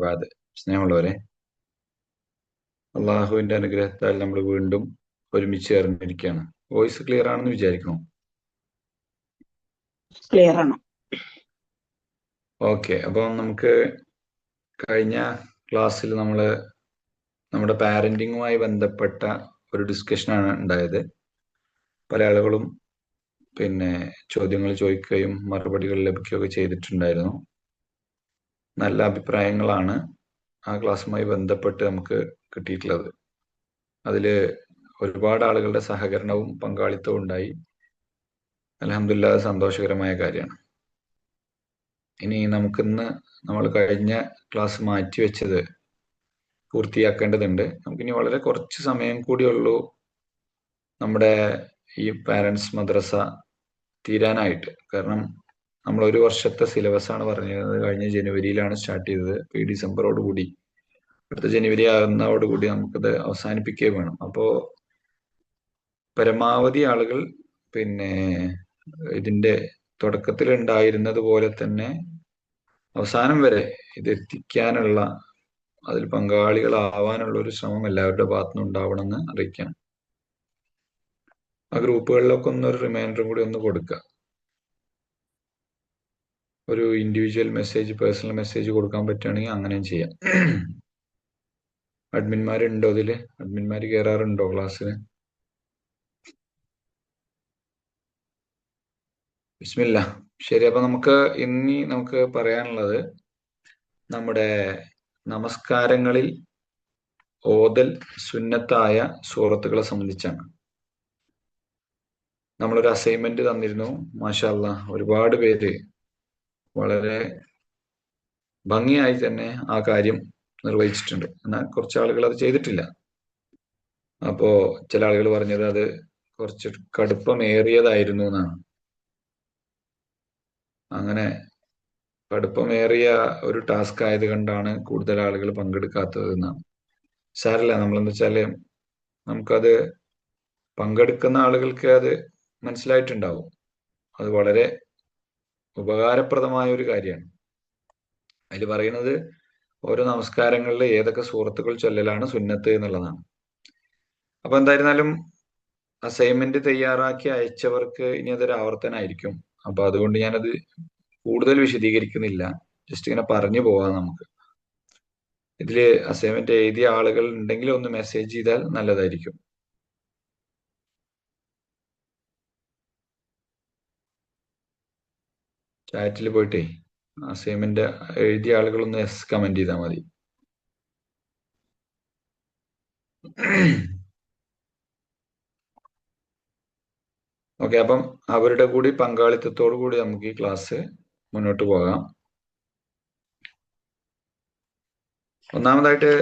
അമ്മാബാദ്. സ്നേഹമുള്ളവരെ, അള്ളാഹുവിന്റെ അനുഗ്രഹത്താൽ നമ്മൾ വീണ്ടും ഒരുമിച്ച് ചേർന്നിരിക്കുകയാണ്. വോയിസ് ക്ലിയർ ആണെന്ന് വിചാരിക്കണം. ക്ലിയർ ആണ്. ഓക്കെ, അപ്പം നമുക്ക് കഴിഞ്ഞ ക്ലാസ്സിൽ നമ്മുടെ പാരന്റിങ്ങുമായി ബന്ധപ്പെട്ട ഒരു ഡിസ്കഷനാണ് ഉണ്ടായത്. പല ആളുകളും ചോദ്യങ്ങൾ ചോദിക്കുകയും മറുപടികൾ ലഭിക്കുകയൊക്കെ ചെയ്തിട്ടുണ്ടായിരുന്നു. നല്ല അഭിപ്രായങ്ങളാണ് ആ ക്ലാസ്സുമായി ബന്ധപ്പെട്ട് നമുക്ക് കിട്ടിയിട്ടുള്ളത്. അതില് ഒരുപാട് ആളുകളുടെ സഹകരണവും പങ്കാളിത്തവും ഉണ്ടായി. അൽഹംദുലില്ലാഹ്, സന്തോഷകരമായ കാര്യമാണ്. ഇനി നമുക്കിന്ന് നമ്മൾ കഴിഞ്ഞ ക്ലാസ് മാറ്റിവെച്ചത് പൂർത്തിയാക്കേണ്ടതുണ്ട്. നമുക്കിനി വളരെ കുറച്ച് സമയം കൂടിയുള്ളൂ നമ്മുടെ ഈ പാരന്റ്സ് മദ്രസ തീരാനായിട്ട്. കാരണം നമ്മൾ ഒരു വർഷത്തെ സിലബസ് ആണ് പറഞ്ഞിരുന്നത്. കഴിഞ്ഞ ജനുവരിയിലാണ് സ്റ്റാർട്ട് ചെയ്തത്. ഈ ഡിസംബറോട് കൂടി, അടുത്ത ജനുവരി ആകുന്നതോടുകൂടി നമുക്കത് അവസാനിപ്പിക്കുകയും വേണം. അപ്പോ പരമാവധി ആളുകൾ ഇതിന്റെ തുടക്കത്തിൽ ഉണ്ടായിരുന്നത് പോലെ തന്നെ അവസാനം വരെ ഇത് എത്തിക്കാനുള്ള, അതിൽ പങ്കാളികളാവാനുള്ള ഒരു ശ്രമം എല്ലാവരുടെ ഭാഗത്തുനിന്ന് ഉണ്ടാവണമെന്ന് അറിയിക്കണം. ആ ഗ്രൂപ്പുകളിലൊക്കെ ഒരു റിമൈൻഡറും കൂടി ഒന്ന് കൊടുക്കുക. ഒരു ഇൻഡിവിജ്വൽ മെസ്സേജ്, പേഴ്സണൽ മെസ്സേജ് കൊടുക്കാൻ പറ്റുകയാണെങ്കിൽ അങ്ങനെയും ചെയ്യാം. അഡ്മിന്മാരുണ്ടോ ഇതില്? അഡ്മിന്മാര് കയറാറുണ്ടോ ക്ലാസ്സിന്? ബിസ്മില്ല. ശരി, അപ്പൊ നമുക്ക് പറയാനുള്ളത് നമ്മുടെ നമസ്കാരങ്ങളിൽ ഓതൽ സുന്നത്തായ സൂറത്തുകളെ സംബന്ധിച്ചാണ്. നമ്മളൊരു അസൈൻമെന്റ് തന്നിരുന്നു. മാഷാ അല്ലാഹ്, ഒരുപാട് പേര് വളരെ ഭംഗിയായി തന്നെ ആ കാര്യം നിർവഹിച്ചിട്ടുണ്ട്. എന്നാൽ കുറച്ച് ആളുകൾ അത് ചെയ്തിട്ടില്ല. അപ്പോ ചില ആളുകൾ പറഞ്ഞത് അത് കുറച്ച് കടുപ്പമേറിയതായിരുന്നു എന്നാണ്. അങ്ങനെ കടുപ്പമേറിയ ഒരു ടാസ്ക് ആയത് കൊണ്ടാണ് കൂടുതൽ ആളുകൾ പങ്കെടുക്കാത്തത് എന്നാണ്. സാരല്ല, നമ്മളെന്താ വെച്ചാല് നമുക്കത് പങ്കെടുക്കുന്ന ആളുകൾക്ക് അത് മനസ്സിലായിട്ടുണ്ടാവും. അത് വളരെ ഉപകാരപ്രദമായ ഒരു കാര്യമാണ്. അതിൽ പറയുന്നത് ഓരോ നമസ്കാരങ്ങളിൽ ഏതൊക്കെ സൂറത്തുകൾ ചൊല്ലലാണ് സുന്നത്ത് എന്നുള്ളതാണ്. അപ്പൊ എന്തായിരുന്നാലും അസൈൻമെന്റ് തയ്യാറാക്കി അയച്ചവർക്ക് ഇനി അതൊരു ആവർത്തനമായിരിക്കും. അപ്പൊ അതുകൊണ്ട് ഞാനത് കൂടുതൽ വിശദീകരിക്കുന്നില്ല. ജസ്റ്റ് ഇങ്ങനെ പറഞ്ഞു പോവാം. നമുക്ക് ഇതില് അസൈൻമെന്റ് എഴുതിയ ആളുകൾ ഉണ്ടെങ്കിൽ ഒന്ന് മെസ്സേജ് ചെയ്താൽ നല്ലതായിരിക്കും. ചാറ്റിൽ പോയിട്ടേ അസൈൻമെന്റ് എഴുതിയ ആളുകളൊന്ന് എസ് കമന്റ് ചെയ്താൽ മതി. ഓക്കെ, അപ്പം അവരുടെ കൂടി പങ്കാളിത്തത്തോടു കൂടി നമുക്ക് ഈ ക്ലാസ് മുന്നോട്ട് പോകാം. ഒന്നാമതായിട്ട്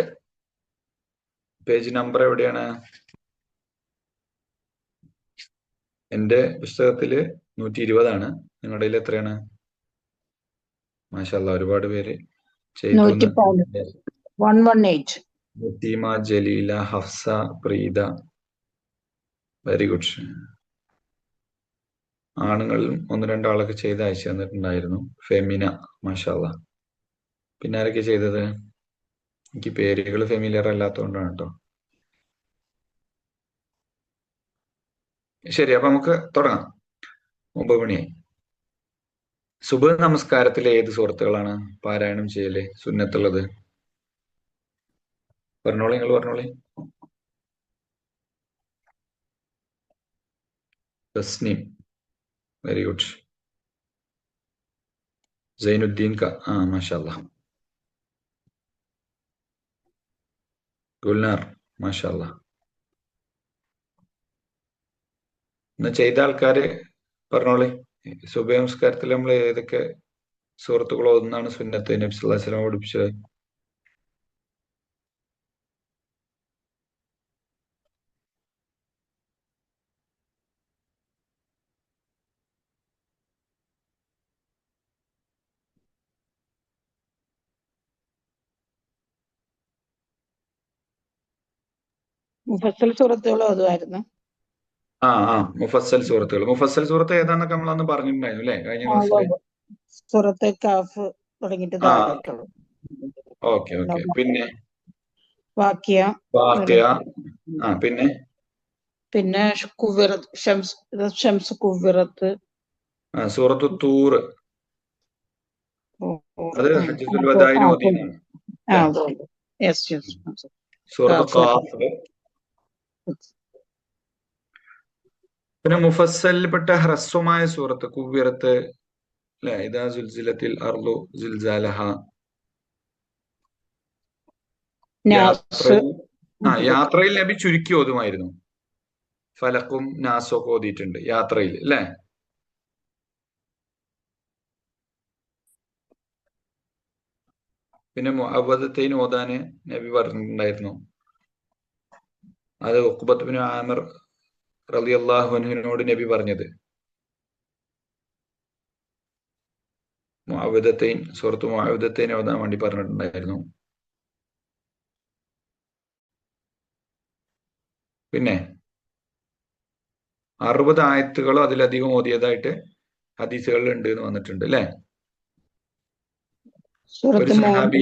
പേജ് നമ്പർ എവിടെയാണ്? എന്റെ പുസ്തകത്തില് 120 നിങ്ങളുടെ കയ്യിൽ എത്രയാണ്? മാഷാ അല്ലാഹ്, ഒരുപാട് പേര് ചെയ്തു. 118. മുത്തീമ, ജലീല, ഹഫ്സ, പ്രീത, വെരി ഗുഡ്. ആണുങ്ങളിലും 1-2 ആളൊക്കെ ചെയ്ത് അയച്ചു തന്നിട്ടുണ്ടായിരുന്നു. ഫെമിന, മാഷാ അല്ലാഹ്. പിന്നെ ആരൊക്കെ ചെയ്തത്? എനിക്ക് പേരുകൾ ഫെമിലിയർ അല്ലാത്തതുകൊണ്ടാണ് കേട്ടോ. ശരി, അപ്പൊ നമുക്ക് തുടങ്ങാം. 9 മണിയായി. സുബ്ഹ് നമസ്കാരത്തിലെ ഏത് സൂറത്തുകളാണ് പാരായണം ചെയ്യല് സുന്നത്തുള്ളത്? പറഞ്ഞോളി, നിങ്ങൾ പറഞ്ഞോളി. Tasneem, very good. സൈനുദ്ദീൻ മാഷാ അല്ലാഹ്. ഗുൽനാർ, മാഷാ അല്ലാഹ്. ഇന്ന് ചെയ്ത ആൾക്കാര് പറഞ്ഞോളി. സുബ്ഹ് നമസ്കാരത്തിൽ നമ്മൾ ഏതൊക്കെ സൂറത്തുകൾ ഓതുന്നതാണ് സുന്നത്ത്? നബി സല്ലല്ലാഹു അലൈഹി വസല്ലം പഠിപ്പിച്ചത്. മുഫസ്സൽ സൂറത്തുകൾ ഓതുമായിരുന്നു. മുഫസ്സൽ സൂറത്തുകൾ. മുഫസ്സൽ സൂറത്ത് ഏതാന്നൊക്കെ നമ്മൾ അന്ന് പറഞ്ഞിട്ടുണ്ടായിരുന്നു അല്ലെ കഴിഞ്ഞ ക്ലാസ്സിൽ? സൂറത്ത് കഹ്ഫ് തുടങ്ങിയിട്ട് താഴോട്ടുള്ളൂ. Okay okay. പിന്നെ വാക്യ വാക്യ. പിന്നെ പിന്നെ ഷംസ് കുവിറത്ത്. സൂറത്തു തൂർ, അത് ഹജ്ജത്തുൽ വദാഇന് ഓതിയതാണ് അല്ലേ? സൂറത്തു ഖാഫ്. പിന്നെ മുഫസ്സലിൽപ്പെട്ട ഹ്രസ്വമായ സൂറത്ത് കുവ്വിറത്ത് അല്ലെ, ഇദാ സുൽസിലത്തിൽ അർളു സിൽസാലഹ. യാത്രയിൽ യാത്രയിൽ നബി ചുരുക്കി ഓതുമായിരുന്നു. ഫലക്കും നാസൊക്കെ ഓതിയിട്ടുണ്ട് യാത്രയിൽ അല്ലെ. പിന്നെ മുഅവ്വദത്തൈൻ ഓതാന് നബി പറഞ്ഞിട്ടുണ്ടായിരുന്നു. അത് ഉഖ്ബത്ത് ബിൻ ആമിർ റളിയല്ലാഹു അൻഹുവിനോട് നബി പറഞ്ഞത്. മുഅവ്വദത്തൈൻ, സൂറത്ത് മുഅവ്വദത്തൈൻ ഓതാൻ വേണ്ടി പറഞ്ഞിട്ടുണ്ടായിരുന്നു. പിന്നെ 60 ആയത്തുകളോ അതിലധികം ഓതിയതായിട്ട് ഹദീസുകളിൽ ഉണ്ട് എന്ന് വന്നിട്ടുണ്ട് അല്ലെ. ഒരു സഹാബി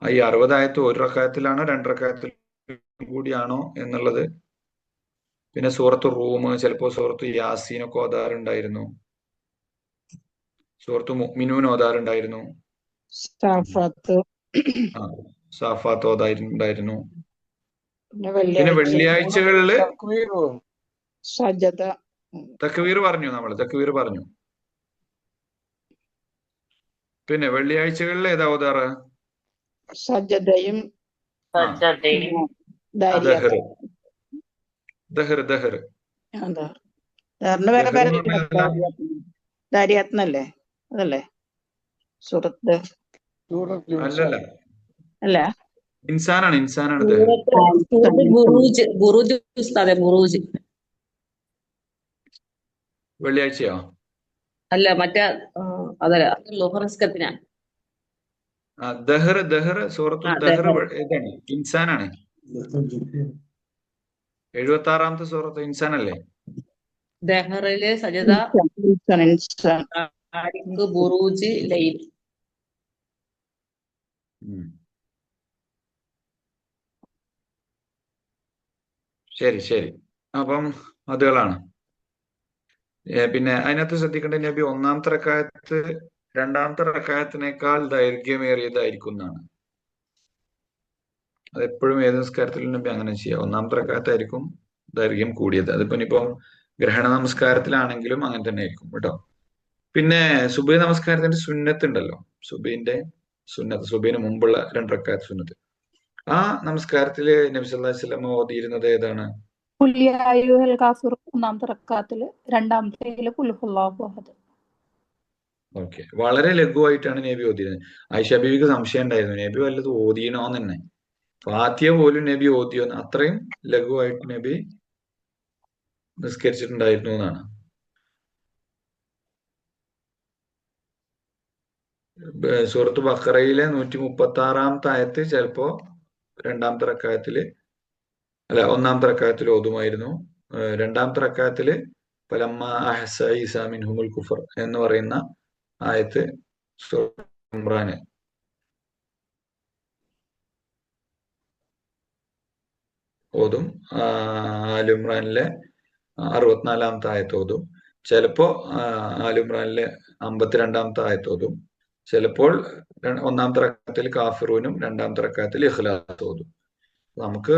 ഈ 60 ആയത്ത് ഒരു റക്അത്തിലാണോ 2 റക്അത്തിൽ കൂടിയാണോ എന്നുള്ളത്. പിന്നെ സൂറത്ത് റൂം, ചിലപ്പോ സൂറത്ത് യാസീനൊക്കെ ഓതാറുണ്ടായിരുന്നു. സൂറത്ത് മുഅ്മിനൂൻ ഓതാറുണ്ടായിരുന്നു. സാഫാത്ത് ഓതാറുണ്ടായിരുന്നു. പിന്നെ വെള്ളിയാഴ്ചകളില് തക്ബീർ പറഞ്ഞു, നമ്മൾ തക്ബീർ പറഞ്ഞു. പിന്നെ വെള്ളിയാഴ്ചകളിൽ ഏതാ ഓതാറ്? സജദയും ദഹർ. ദഹർ ദഹർ വേറെ ദാരിയാത്നല്ലേ അതല്ലേ സൂറത്ത്? അല്ലല്ല, അല്ല, ഇൻസാനാണ് ഇൻസാനാണ് ദഹർ. വെള്ളിയാഴ്ചയോ? അല്ല, മറ്റേ അതല്ല, ലോഹറസ്കത്തിനാ. ദഹർ ദഹർ സൂറത്തു ദഹർ ഏതാണ്? ഇൻസാനാണ്. 76ാമത്തെ സൂറത്ത് ഇൻസാനല്ലേ? ദഹറില് സജദ, ബുറൂജ്, ലൈൽ. ശരി ശരി. അപ്പം അതുകളാണ്. പിന്നെ അതിനകത്ത് ശ്രദ്ധിക്കേണ്ട, നബി ഒന്നാമത്തെ റക്അത്ത് രണ്ടാമത്തെ റക്അത്തിനേക്കാൾ ദൈർഘ്യമേറിയതായിരിക്കും എന്നാണ്. അതെപ്പോഴും ഏത് നിസ്കാരത്തിലും നബി അങ്ങനെ ചെയ്യുക. ഒന്നാമത്തെ റക്അത്തായിരിക്കും ദൈർഘ്യം കൂടിയത്. അതിപ്പോ ഇനിയിപ്പം ഗ്രഹണ നമസ്കാരത്തിലാണെങ്കിലും അങ്ങനെ തന്നെ ആയിരിക്കും കേട്ടോ. പിന്നെ സുബഹി നമസ്കാരത്തിന്റെ സുന്നത്ത് ഉണ്ടല്ലോ, സുബഹിന്റെ സുന്നത്ത്, സുബഹിന് മുമ്പുള്ള 2 റക്അത്ത് സുന്നത്ത്. ആ നമസ്കാരത്തില് നബി സല്ലല്ലാഹു അലൈഹി വസല്ലം ഓതിയിരുന്നത് ഏതാണ്? ഒന്നാമത്തെ റക്അത്തില്, രണ്ടാമത്തെ ഖുൽ ഹുവല്ലാഹു അഹദ്. ഓക്കെ, വളരെ ലഘുവായിട്ടാണ് നബി ഓതിയത്. ആയിഷ ബീവിക്ക് സംശയം ഉണ്ടായിരുന്നു, നബി വല്ലതും ഓതിയണോന്ന് തന്നെ. ഫാത്തിഹ പോലും നബി ഓതിയോന്ന്, അത്രയും ലഘുവായിട്ട് നബി നിസ്കരിച്ചിട്ടുണ്ടായിരുന്നു എന്നാണ്. സൂറത്ത് ബഖറയിലെ 136ാമത്തെ ആയത്ത് ചിലപ്പോ രണ്ടാമത്തെ റക്അത്തില് അല്ല ഒന്നാമത്തെ റക്അത്തിൽ ഓതുമായിരുന്നു. രണ്ടാമത്തെ റക്അത്തില് ഫലമ്മ അഹ്സ ഈസാ മിൻഹുമുൽ കുഫർ എന്ന് പറയുന്ന ആയത്ത് സൂറത്ത് ഇമ്രാന് ഓതും. ആലുംറാനിലെ 64ാമത്തെ ആയത്ത് ഓതും. ചിലപ്പോ ആലുംറാനിലെ 52ാമത്തെ ആയത്ത് ഓതും. ചിലപ്പോൾ ഒന്നാമത്തെ റക്അത്തിൽ കാഫിറൂനും രണ്ടാമത്തെ റക്അത്തിൽ ഇഖ്ലാസ് ഓതും. നമുക്ക്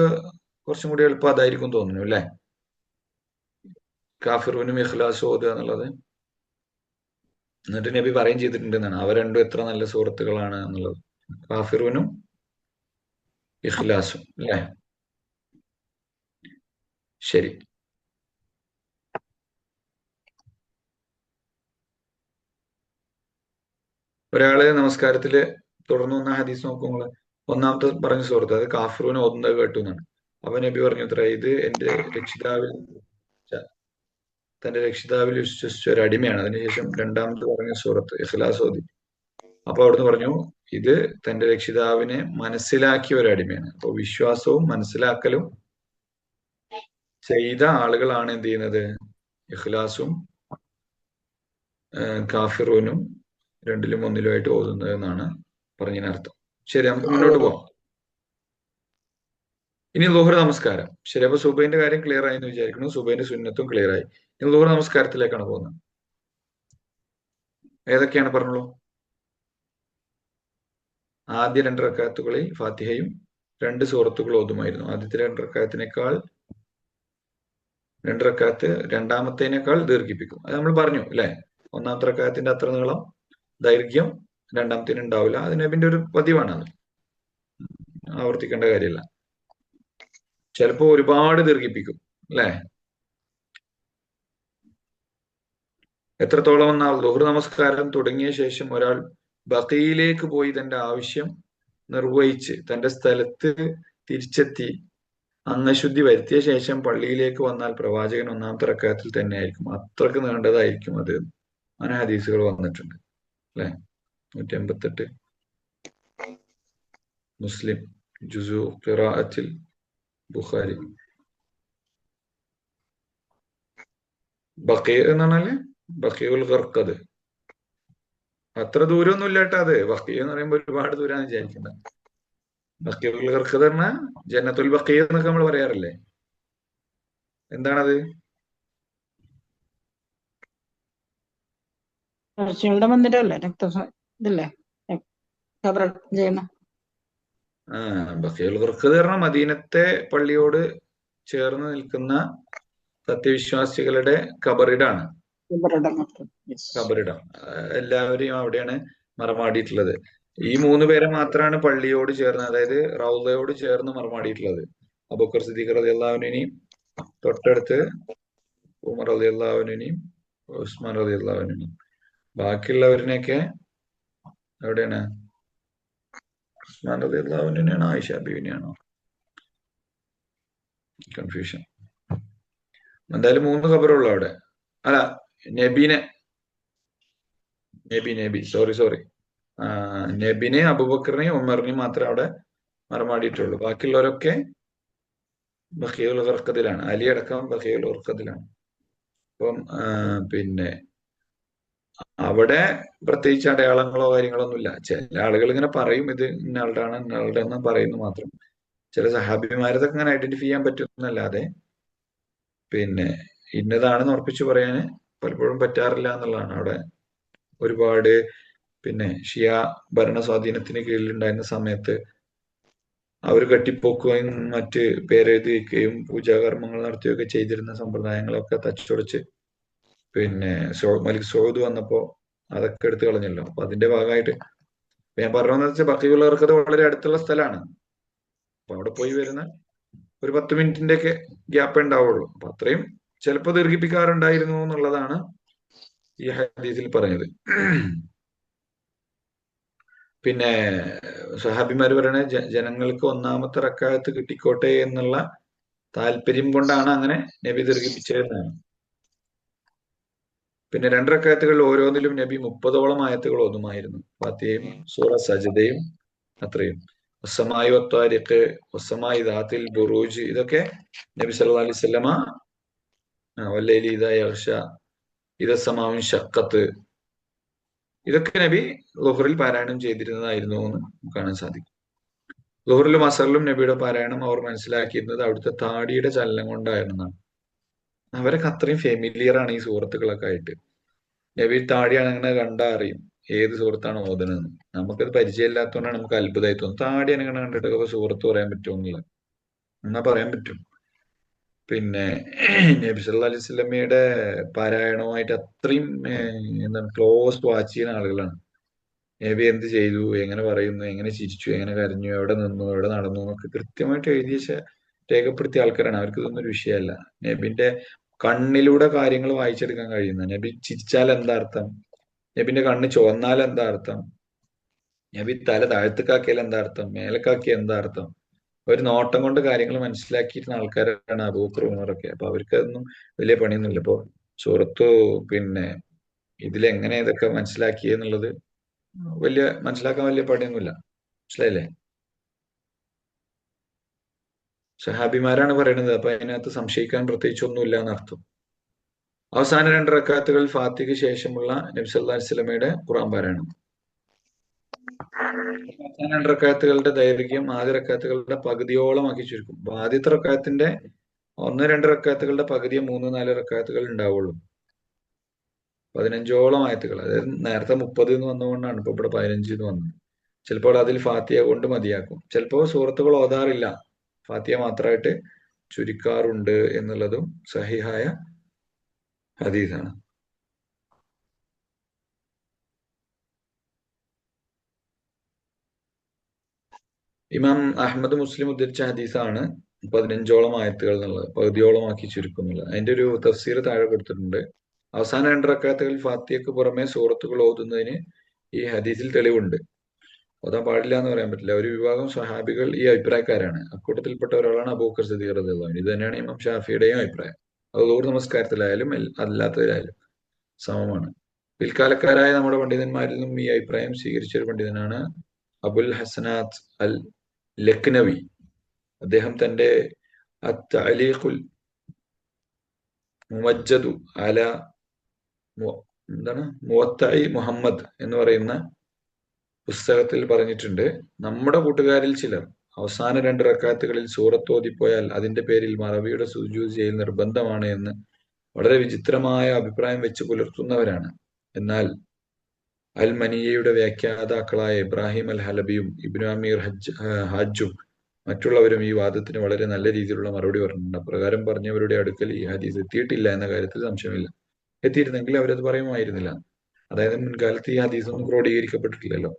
കുറച്ചും കൂടി എളുപ്പം അതായിരിക്കും തോന്നുന്നു അല്ലെ, കാഫിറൂനും ഇഖ്ലാസ് ഓതുക എന്നുള്ളത്. എന്നിട്ട് നബി പറയുകയും ചെയ്തിട്ടുണ്ടെന്നാണ്, അവ രണ്ടും എത്ര നല്ല സുഹൃത്തുക്കളാണ് എന്നുള്ളത്, കാഫിറൂനും ഇഖ്ലാസും അല്ലെ. ശരി. ഒരാള് നമസ്കാരത്തില് തുടർന്ന് വന്ന ഹദീസ് നോക്കുമ്പോൾ ഒന്നാമത്തെ പറഞ്ഞ സുഹൃത്ത് അത് കാഫിറൂന് ഓതുന്നത് കേട്ടു എന്നാണ്. അപ്പൊ നബി പറഞ്ഞു അത്ര, ഇത് എന്റെ തന്റെ രക്ഷിതാവിൽ വിശ്വസിച്ച ഒരു അടിമയാണ്. അതിനുശേഷം രണ്ടാമത് പറഞ്ഞ സൂറത്ത് ഇഖ്ലാസ് ഓതി. അപ്പൊ അവിടുന്ന് പറഞ്ഞു ഇത് തന്റെ രക്ഷിതാവിനെ മനസ്സിലാക്കിയ ഒരു അടിമയാണ്. അപ്പൊ വിശ്വാസവും മനസ്സിലാക്കലും ചെയ്ത ആളുകളാണ് എന്ത് ചെയ്യുന്നത്, ഇഖ്ലാസും കാഫിറൂനും രണ്ടിലും ഒന്നിലുമായിട്ട് ഓതുന്നത് എന്നാണ് പറഞ്ഞതിനർത്ഥം. ശരി, നമുക്ക് മുന്നോട്ട് പോവാം. ഇനി ളുഹർ നമസ്കാരം. ശരി, അപ്പൊ സുബൈന്റെ കാര്യം ക്ലിയർ ആയി എന്ന് വിചാരിക്കുന്നു. സുബൈന്റെ സുന്നത്തും ക്ലിയർ ആയി. ഇനി ളുഹർ നമസ്കാരത്തിലേക്കാണ് പോകുന്നത്. ഏതൊക്കെയാണ് പറഞ്ഞോളൂ. ആദ്യ 2 റക്അത്തുകളിൽ ഫാത്തിഹയും 2 സൂറത്തുകൾ ഓതുമായിരുന്നു. ആദ്യത്തെ 2 റക്അത്തിനേക്കാൾ 2 റക്അത്ത് രണ്ടാമത്തേനേക്കാൾ ദീർഘിപ്പിക്കും. അത് നമ്മൾ പറഞ്ഞു അല്ലെ. ഒന്നാമത്തെ റക്അത്തിന്റെ അത്ര നീളം ദൈർഘ്യം രണ്ടാമത്തേന് ഉണ്ടാവില്ല. അത് നബിന്റെ ഒരു പതിവാണ്. അത് ആവർത്തിക്കേണ്ട കാര്യമില്ല. ചിലപ്പോ ഒരുപാട് ദീർഘിപ്പിക്കും അല്ലെ. എത്രത്തോളം എന്നാൽ ളുഹർ നമസ്കാരം തുടങ്ങിയ ശേഷം ഒരാൾ ബഖീയിലേക്ക് പോയി തന്റെ ആവശ്യം നിർവഹിച്ച് തന്റെ സ്ഥലത്ത് തിരിച്ചെത്തി അംഗശുദ്ധി വരുത്തിയ ശേഷം പള്ളിയിലേക്ക് വന്നാൽ പ്രവാചകൻ ഒന്നാമത്തെ റക്അത്തിൽ തന്നെ ആയിരിക്കും. അത്രക്ക് നീണ്ടതായിരിക്കും അത്. അങ്ങനെ ഹദീസുകൾ വന്നിട്ടുണ്ട് അല്ലെ. 188 മുസ്ലിം ജുസു ഖിറാഅത്തിൽ ബുഖാരി. ബഖീ എന്ന് പറഞ്ഞാല് ബഖീഉൽ ഖർഖദ്. അത്ര ദൂരമൊന്നും ഇല്ല കേട്ടോ. അത് ബഖീ എന്ന് പറയുമ്പോൾ ഒരുപാട് ദൂരാന്ന് വിചാരിക്കണ്ട. ബഖീഉൽ ഖർഖദ് പറഞ്ഞാൽ ജന്നത്തുൽ ബഖീ എന്നൊക്കെ നമ്മൾ പറയാറില്ലേ. എന്താണത്? മഹർഷികളുടെ മന്ദിരമല്ലേ? ഇതല്ലേ ഖബറടക്കം ചെയ്യുന്ന? ബഖീഉൽ ഖർഖദ് പറഞ്ഞാൽ മദീനത്തെ പള്ളിയോട് ചേർന്ന് നിൽക്കുന്ന സത്യവിശ്വാസികളുടെ ഖബറിടാണ്. ഖബറടക്കം. Yes. ഖബറിടം. എല്ലാവരെയും അവിടെയാണ് മറമാടിയിട്ടുള്ളത്. ഈ 3 പേരെ മാത്രമാണ് പള്ളിയോട് ചേർന്ന്, അതായത് റൗദയോട് ചേർന്ന് മറമാടിയിട്ടുള്ളത്. അബൂബക്കർ സിദ്ദീഖ് റളിയല്ലാഹു അൻഹുവിനെയും തൊട്ടടുത്ത് ഉമർ റളിയല്ലാഹു അൻഹുവിനെയും ഉസ്മാൻ റളിയല്ലാഹു അൻഹുവിനെയും. ബാക്കിയുള്ളവരിനെയൊക്കെ എവിടെയാണ്? ഉസ്മാൻ റളിയല്ലാഹു അൻഹുവിനെയാണോ ആയിഷ ബീവിനെയാണോ? കൺഫ്യൂഷൻ. എന്തായാലും 3 ഖബറുള്ളൂ അവിടെ. അല്ല, നബി സോറി നബിനെ അബൂബക്കറിനെയും ഉമറിനെയും മാത്രമേ അവിടെ മറമാടിയിട്ടുള്ളൂ. ബാക്കിയുള്ളവരൊക്കെ ബഖീഉൽ ഖർഖദിലാണ്. അലി അടക്കം ബഖീഉൽ ഖർഖദിലാണ്. അപ്പം പിന്നെ അവിടെ പ്രത്യേകിച്ച് അടയാളങ്ങളോ കാര്യങ്ങളോ ഒന്നുമില്ല. ചില ആളുകൾ ഇങ്ങനെ പറയും ഇത് ഇന്നയാളുടെയാണ് ഇന്നയാളുടെ എന്ന് പറയുന്നു മാത്രം. ചില സഹാബിമാരതൊക്കെ ഇങ്ങനെ ഐഡന്റിഫൈ ചെയ്യാൻ പറ്റുന്നല്ലാതെ പിന്നെ ഇന്നതാണെന്ന് ഉറപ്പിച്ചു പറയാൻ പലപ്പോഴും പറ്റാറില്ല എന്നുള്ളതാണ്. അവിടെ ഒരുപാട് പിന്നെ ഷിയ ഭരണ സ്വാധീനത്തിന് കീഴിലുണ്ടായിരുന്ന സമയത്ത് അവർ കെട്ടിപ്പോക്കുകയും മറ്റ് പേരെഴുതി വയ്ക്കുകയും പൂജാകർമ്മങ്ങൾ നടത്തുകയൊക്കെ ചെയ്തിരുന്ന സമ്പ്രദായങ്ങളൊക്കെ തച്ചുടച്ച് പിന്നെ മലിക് സൗദ് വന്നപ്പോ അതൊക്കെ എടുത്തു കളഞ്ഞല്ലോ. അപ്പൊ അതിന്റെ ഭാഗമായിട്ട് ഞാൻ പറഞ്ഞതെന്ന് വെച്ചാൽ ബഖീഉൽ ഖർഖദ് വളരെ അടുത്തുള്ള സ്ഥലമാണ്. അപ്പൊ അവിടെ പോയി വരുന്ന ഒരു 10 മിനിറ്റിന്റെ ഒക്കെ ഗ്യാപ്പ് ഉണ്ടാവുള്ളൂ. അപ്പൊ അത്രയും ചിലപ്പോൾ ദീർഘിപ്പിക്കാറുണ്ടായിരുന്നു എന്നുള്ളതാണ് ഈ ഹദീസിൽ പറഞ്ഞത്. പിന്നെ സഹാബിമാര് പറയണ ജനങ്ങൾക്ക് ഒന്നാമത്തെ റക്അത്ത് കിട്ടിക്കോട്ടെ എന്നുള്ള താല്പര്യം കൊണ്ടാണ് അങ്ങനെ നബി ദീർഘിപ്പിച്ചതെന്നാണ്. പിന്നെ 2 റക്അത്തുകളിൽ ഓരോന്നിലും നബി 30ഓളം ആയത്തുകൾ ഓതുമായിരുന്നു. ഫാത്തിഹയും സൂറ സജദയും അത്രയും. വസ്സമായി വത്വാരിഖ്, വസ്സമായി ദാത്തിൽ ബുറൂജ്, ഇതൊക്കെ നബി സല്ലല്ലാഹു അലൈഹി വസല്ലമ വല്ലൈലി ഇദാ യഗ്ഷ, ഇദസ്സമാഉ ശഖ്ഖത്ത്, ഇതൊക്കെ നബി ളുഹറിൽ പാരായണം ചെയ്തിരുന്നതായിരുന്നു എന്ന് കാണാൻ സാധിക്കും. ളുഹറിലും അസറിലും നബിയുടെ പാരായണം അവർ മനസ്സിലാക്കിയിരുന്നത് അവിടുത്തെ താടിയുടെ ചലനം കൊണ്ടായിരുന്നതാണ്. അവരൊക്കെ അത്രയും ഫെമിലിയർ ആണ് ഈ സുഹൃത്തുക്കളൊക്കെ ആയിട്ട്. നബി താടിയാണ് അങ്ങനെ കണ്ടാ അറിയും ഏത് സുഹൃത്താണ് ഓതണെന്ന്. നമുക്കത് പരിചയമില്ലാത്തതുകൊണ്ടാണ് നമുക്ക് അത്ഭുതമായി തോന്നും. താടി അങ്ങനെ കണ്ടിട്ടൊക്കെ സുഹൃത്ത് പറയാൻ പറ്റുമെന്നുള്ളത് എന്നാ പറയാൻ പറ്റും. പിന്നെ നബി സല്ലല്ലാഹു അലൈഹി വസല്ലമയുടെ പാരായണവുമായിട്ട് അത്രയും എന്താണ് ക്ലോസ് വാച്ച് ചെയ്യുന്ന ആളുകളാണ്. നബി എന്ത് ചെയ്തു, എങ്ങനെ പറയുന്നു, എങ്ങനെ ചിരിച്ചു, എങ്ങനെ കരഞ്ഞു, എവിടെ നിന്നു, എവിടെ നടന്നു എന്നൊക്കെ കൃത്യമായിട്ട് രേഖപ്പെടുത്തിയ ആൾക്കാരാണ്. അവർക്ക് ഇതൊന്നും ഒരു വിഷയമല്ല. നബിന്റെ കണ്ണിലൂടെ കാര്യങ്ങൾ വായിച്ചെടുക്കാൻ കഴിയുന്ന, നബി ചിരിച്ചാൽ എന്താ അർത്ഥം, നബിന്റെ കണ്ണ് ചുവന്നാൽ എന്താ അർത്ഥം, നബി തല താഴ്ത്തുക്കാക്കിയാൽ എന്താ അർത്ഥം, മേലക്കാക്കിയ എന്താ അർത്ഥം, ഒരു നോട്ടം കൊണ്ട് കാര്യങ്ങൾ മനസ്സിലാക്കിയിരുന്ന ആൾക്കാരാണ് അബൂബക്കർ ഉമറൊക്കെ. അപ്പൊ അവർക്കതൊന്നും വലിയ പണിയൊന്നുമില്ല. ഇപ്പൊ സൂറത്തു പിന്നെ ഇതിലെങ്ങനെ ഇതൊക്കെ മനസ്സിലാക്കിയെന്നുള്ളത് മനസ്സിലാക്കാൻ വലിയ പണിയൊന്നുമില്ല. മനസ്സിലായില്ലേ? സഹാബിമാരാണ് പറയുന്നത്. അപ്പൊ അതിനകത്ത് സംശയിക്കാൻ പ്രത്യേകിച്ച് ഒന്നുമില്ല എന്നർത്ഥം. അവസാന 2 റക്അത്തുകൾ ഫാത്തിഹയ്ക്ക് ശേഷമുള്ള നബി സല്ലല്ലാഹു അലൈഹി വസല്ലമയുടെ ഖുർആൻ പാരായണം. അവസാന 2 റക്അത്തുകളുടെ ദൈർഘ്യം ആദ്യ റക്അത്തുകളുടെ പകുതിയോളം ആക്കി ചുരുക്കും. അപ്പൊ ആദ്യത്തെ റക്അത്തിന്റെ 1-2 റക്അത്തുകളുടെ പകുതിയെ 3-4 റക്അത്തുകൾ ഉണ്ടാവുള്ളൂ. 15ഓളം ആയത്തുകൾ. അതായത് നേരത്തെ 30 എന്ന് വന്നുകൊണ്ടാണ് ഇപ്പൊ ഇവിടെ 15 എന്ന് വന്നത്. ചിലപ്പോൾ അതിൽ ഫാത്തിഹ കൊണ്ട് മതിയാക്കും. ചിലപ്പോൾ സൂറത്തുകൾ ഓതാറില്ല, ഫാത്തിഹ മാത്രമായിട്ട് ചുരുക്കാറുണ്ട് എന്നുള്ളതും സഹിഹായ ഹദീസാണ്. ഇമാം അഹമ്മദ് മുസ്ലിം ഉദ്ധരിച്ച ഹദീസാണ് 15ഓളം ആയത്തുകൾ എന്നുള്ളത്, പകുതിയോളം ആക്കി ചുരുക്കുന്നുള്ളത്. അതിന്റെ ഒരു തഫ്സീർ താഴെ കൊടുത്തിട്ടുണ്ട്. അവസാന 2 റക്അത്തുകളിൽ ഫാത്തിഹയ്ക്ക് പുറമെ സൂറത്തുകൾ ഓതുന്നതിന് ഈ ഹദീസിൽ തെളിവുണ്ട്. ഓതാൻ പാടില്ല എന്ന് പറയാൻ പറ്റില്ല. ഒരു വിഭാഗം സ്വഹാബികൾ ഈ അഭിപ്രായക്കാരാണ്. അക്കൂട്ടത്തിൽപ്പെട്ട ഒരാളാണ് അബൂബക്കർ സിദ്ദീഖ് റളിയല്ലാഹു അൻഹു. ഇത് തന്നെയാണ് ഇമാം ഷാഫിയുടെയും അഭിപ്രായം. അത് ദൂർ നമസ്കാരത്തിലായാലും അല്ലാത്തതിലായാലും സമമാണ്. പിൽക്കാലക്കാരായ നമ്മുടെ പണ്ഡിതന്മാരിൽ നിന്നും ഈ അഭിപ്രായം സ്വീകരിച്ച ഒരു പണ്ഡിതനാണ് അബുൽ ഹസനാത്ത് അൽ ലക്നവി. അദ്ദേഹം തന്റെ അത്തഅലീഖുൽ മുവജ്ജദു അല മുവത്തഇ മുഹമ്മദ് എന്ന് പറയുന്ന പുസ്തകത്തിൽ പറഞ്ഞിട്ടുണ്ട്, നമ്മുടെ കൂട്ടുകാരിൽ ചിലർ അവസാന 2 റക്അത്തുകളിൽ സൂറത്ത് ഓതിപ്പോയാൽ അതിന്റെ പേരിൽ മറവിയുടെ സുജൂദ് ചെയ്യൽ നിർബന്ധമാണ് എന്ന് വളരെ വിചിത്രമായ അഭിപ്രായം വെച്ച് പുലർത്തുന്നവരാണ്. എന്നാൽ അൽ മനിയയുടെ വ്യാഖ്യാതാക്കളായ ഇബ്രാഹിം അൽ ഹലബിയും ഇബ്നു അമീർ ഹാജും മറ്റുള്ളവരും ഈ വാദത്തിന് വളരെ നല്ല രീതിയിലുള്ള മറുപടി പറഞ്ഞിട്ടുണ്ട്. അപ്രകാരം പറഞ്ഞവരുടെ അടുക്കൽ ഈ ഹദീസ് എത്തിയിട്ടില്ല എന്ന കാര്യത്തിൽ സംശയമില്ല. എത്തിയിരുന്നെങ്കിൽ അവരത് പറയുമായിരുന്നില്ല. അതായത് മുൻകാലത്ത് ഈ ഹദീസ് ഒന്നും ക്രോഡീകരിക്കപ്പെട്ടിട്ടില്ലല്ലോ.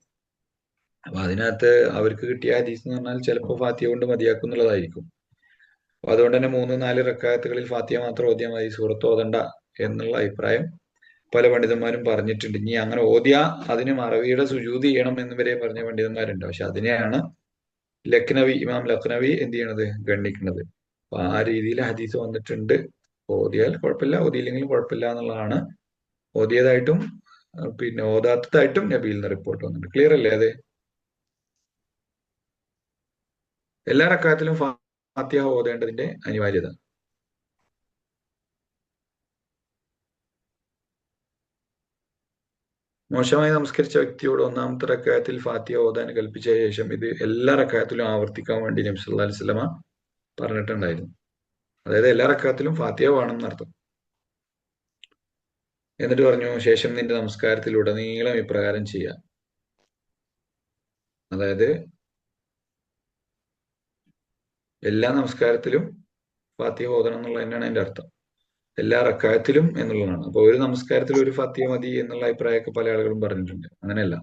അപ്പൊ അതിനകത്ത് അവർക്ക് കിട്ടിയ ഹദീസ് എന്ന് പറഞ്ഞാൽ ചിലപ്പോൾ ഫാത്തിഹ കൊണ്ട് മതിയാക്കുന്നുള്ളതായിരിക്കും. അപ്പൊ അതുകൊണ്ട് തന്നെ 3-4 റക്അത്തുകളിൽ ഫാത്തിഹ മാത്രം ഓതിയാൽ മതി, സൂറത്ത് ഓതണ്ട എന്നുള്ള അഭിപ്രായം പല പണ്ഡിതന്മാരും പറഞ്ഞിട്ടുണ്ട്. ഇനി അങ്ങനെ ഓതിയ അതിന് മറവിയുടെ സുജൂദ് ചെയ്യണം എന്ന് വരെ പറഞ്ഞ പണ്ഡിതന്മാരുണ്ട്. പക്ഷെ അതിനെയാണ് ഇമാം ലഖ്നവി എന്ത് ചെയ്യണത്, ഗണ്ണിക്കുന്നത്. അപ്പൊ ആ രീതിയിൽ ഹദീസ് വന്നിട്ടുണ്ട്. ഓതിയാൽ കുഴപ്പമില്ല, ഓതിയില്ലെങ്കിലും കുഴപ്പമില്ല എന്നുള്ളതാണ്. ഓതിയതായിട്ടും പിന്നെ ഓതാത്തതായിട്ടും നബിയിൽ നിന്ന് റിപ്പോർട്ട് വന്നിട്ടുണ്ട്. ക്ലിയർ അല്ലേ? അതെ, എല്ലാ റക്അത്തിലും ഫാത്തിഹ ഓതേണ്ടതിന്റെ അനിവാര്യത. മോശമായി നമസ്കരിച്ച വ്യക്തിയോട് 1-ാമത്തെ റക്അത്തിൽ ഫാത്തിഹ ഓതാൻ കൽപ്പിച്ച ശേഷം ഇത് എല്ലാ റക്അത്തിലും ആവർത്തിക്കാൻ വേണ്ടി നബി സല്ലല്ലാഹു അലൈഹി വസല്ലമ പറഞ്ഞിട്ടുണ്ടായിരുന്നു. അതായത് എല്ലാ റക്അത്തിലും ഫാത്തിഹ വേണം എന്നർത്ഥം. എന്നിട്ട് പറഞ്ഞു, ശേഷം നിന്റെ നമസ്കാരത്തിലുടനീളം ഇപ്രകാരം ചെയ്യാം. അതായത് എല്ലാ നമസ്കാരത്തിലും ഫാത്തിഹ ഓതണം എന്നുള്ള തന്നെയാണ് അതിന്റെ അർത്ഥം. എല്ലാ റക്അത്തിലും എന്നുള്ളതാണ്. അപ്പൊ ഒരു നമസ്കാരത്തിൽ ഒരു ഫാത്തിഹ മതി എന്നുള്ള അഭിപ്രായമൊക്കെ പല ആളുകളും പറഞ്ഞിട്ടുണ്ട്. അങ്ങനെയല്ല,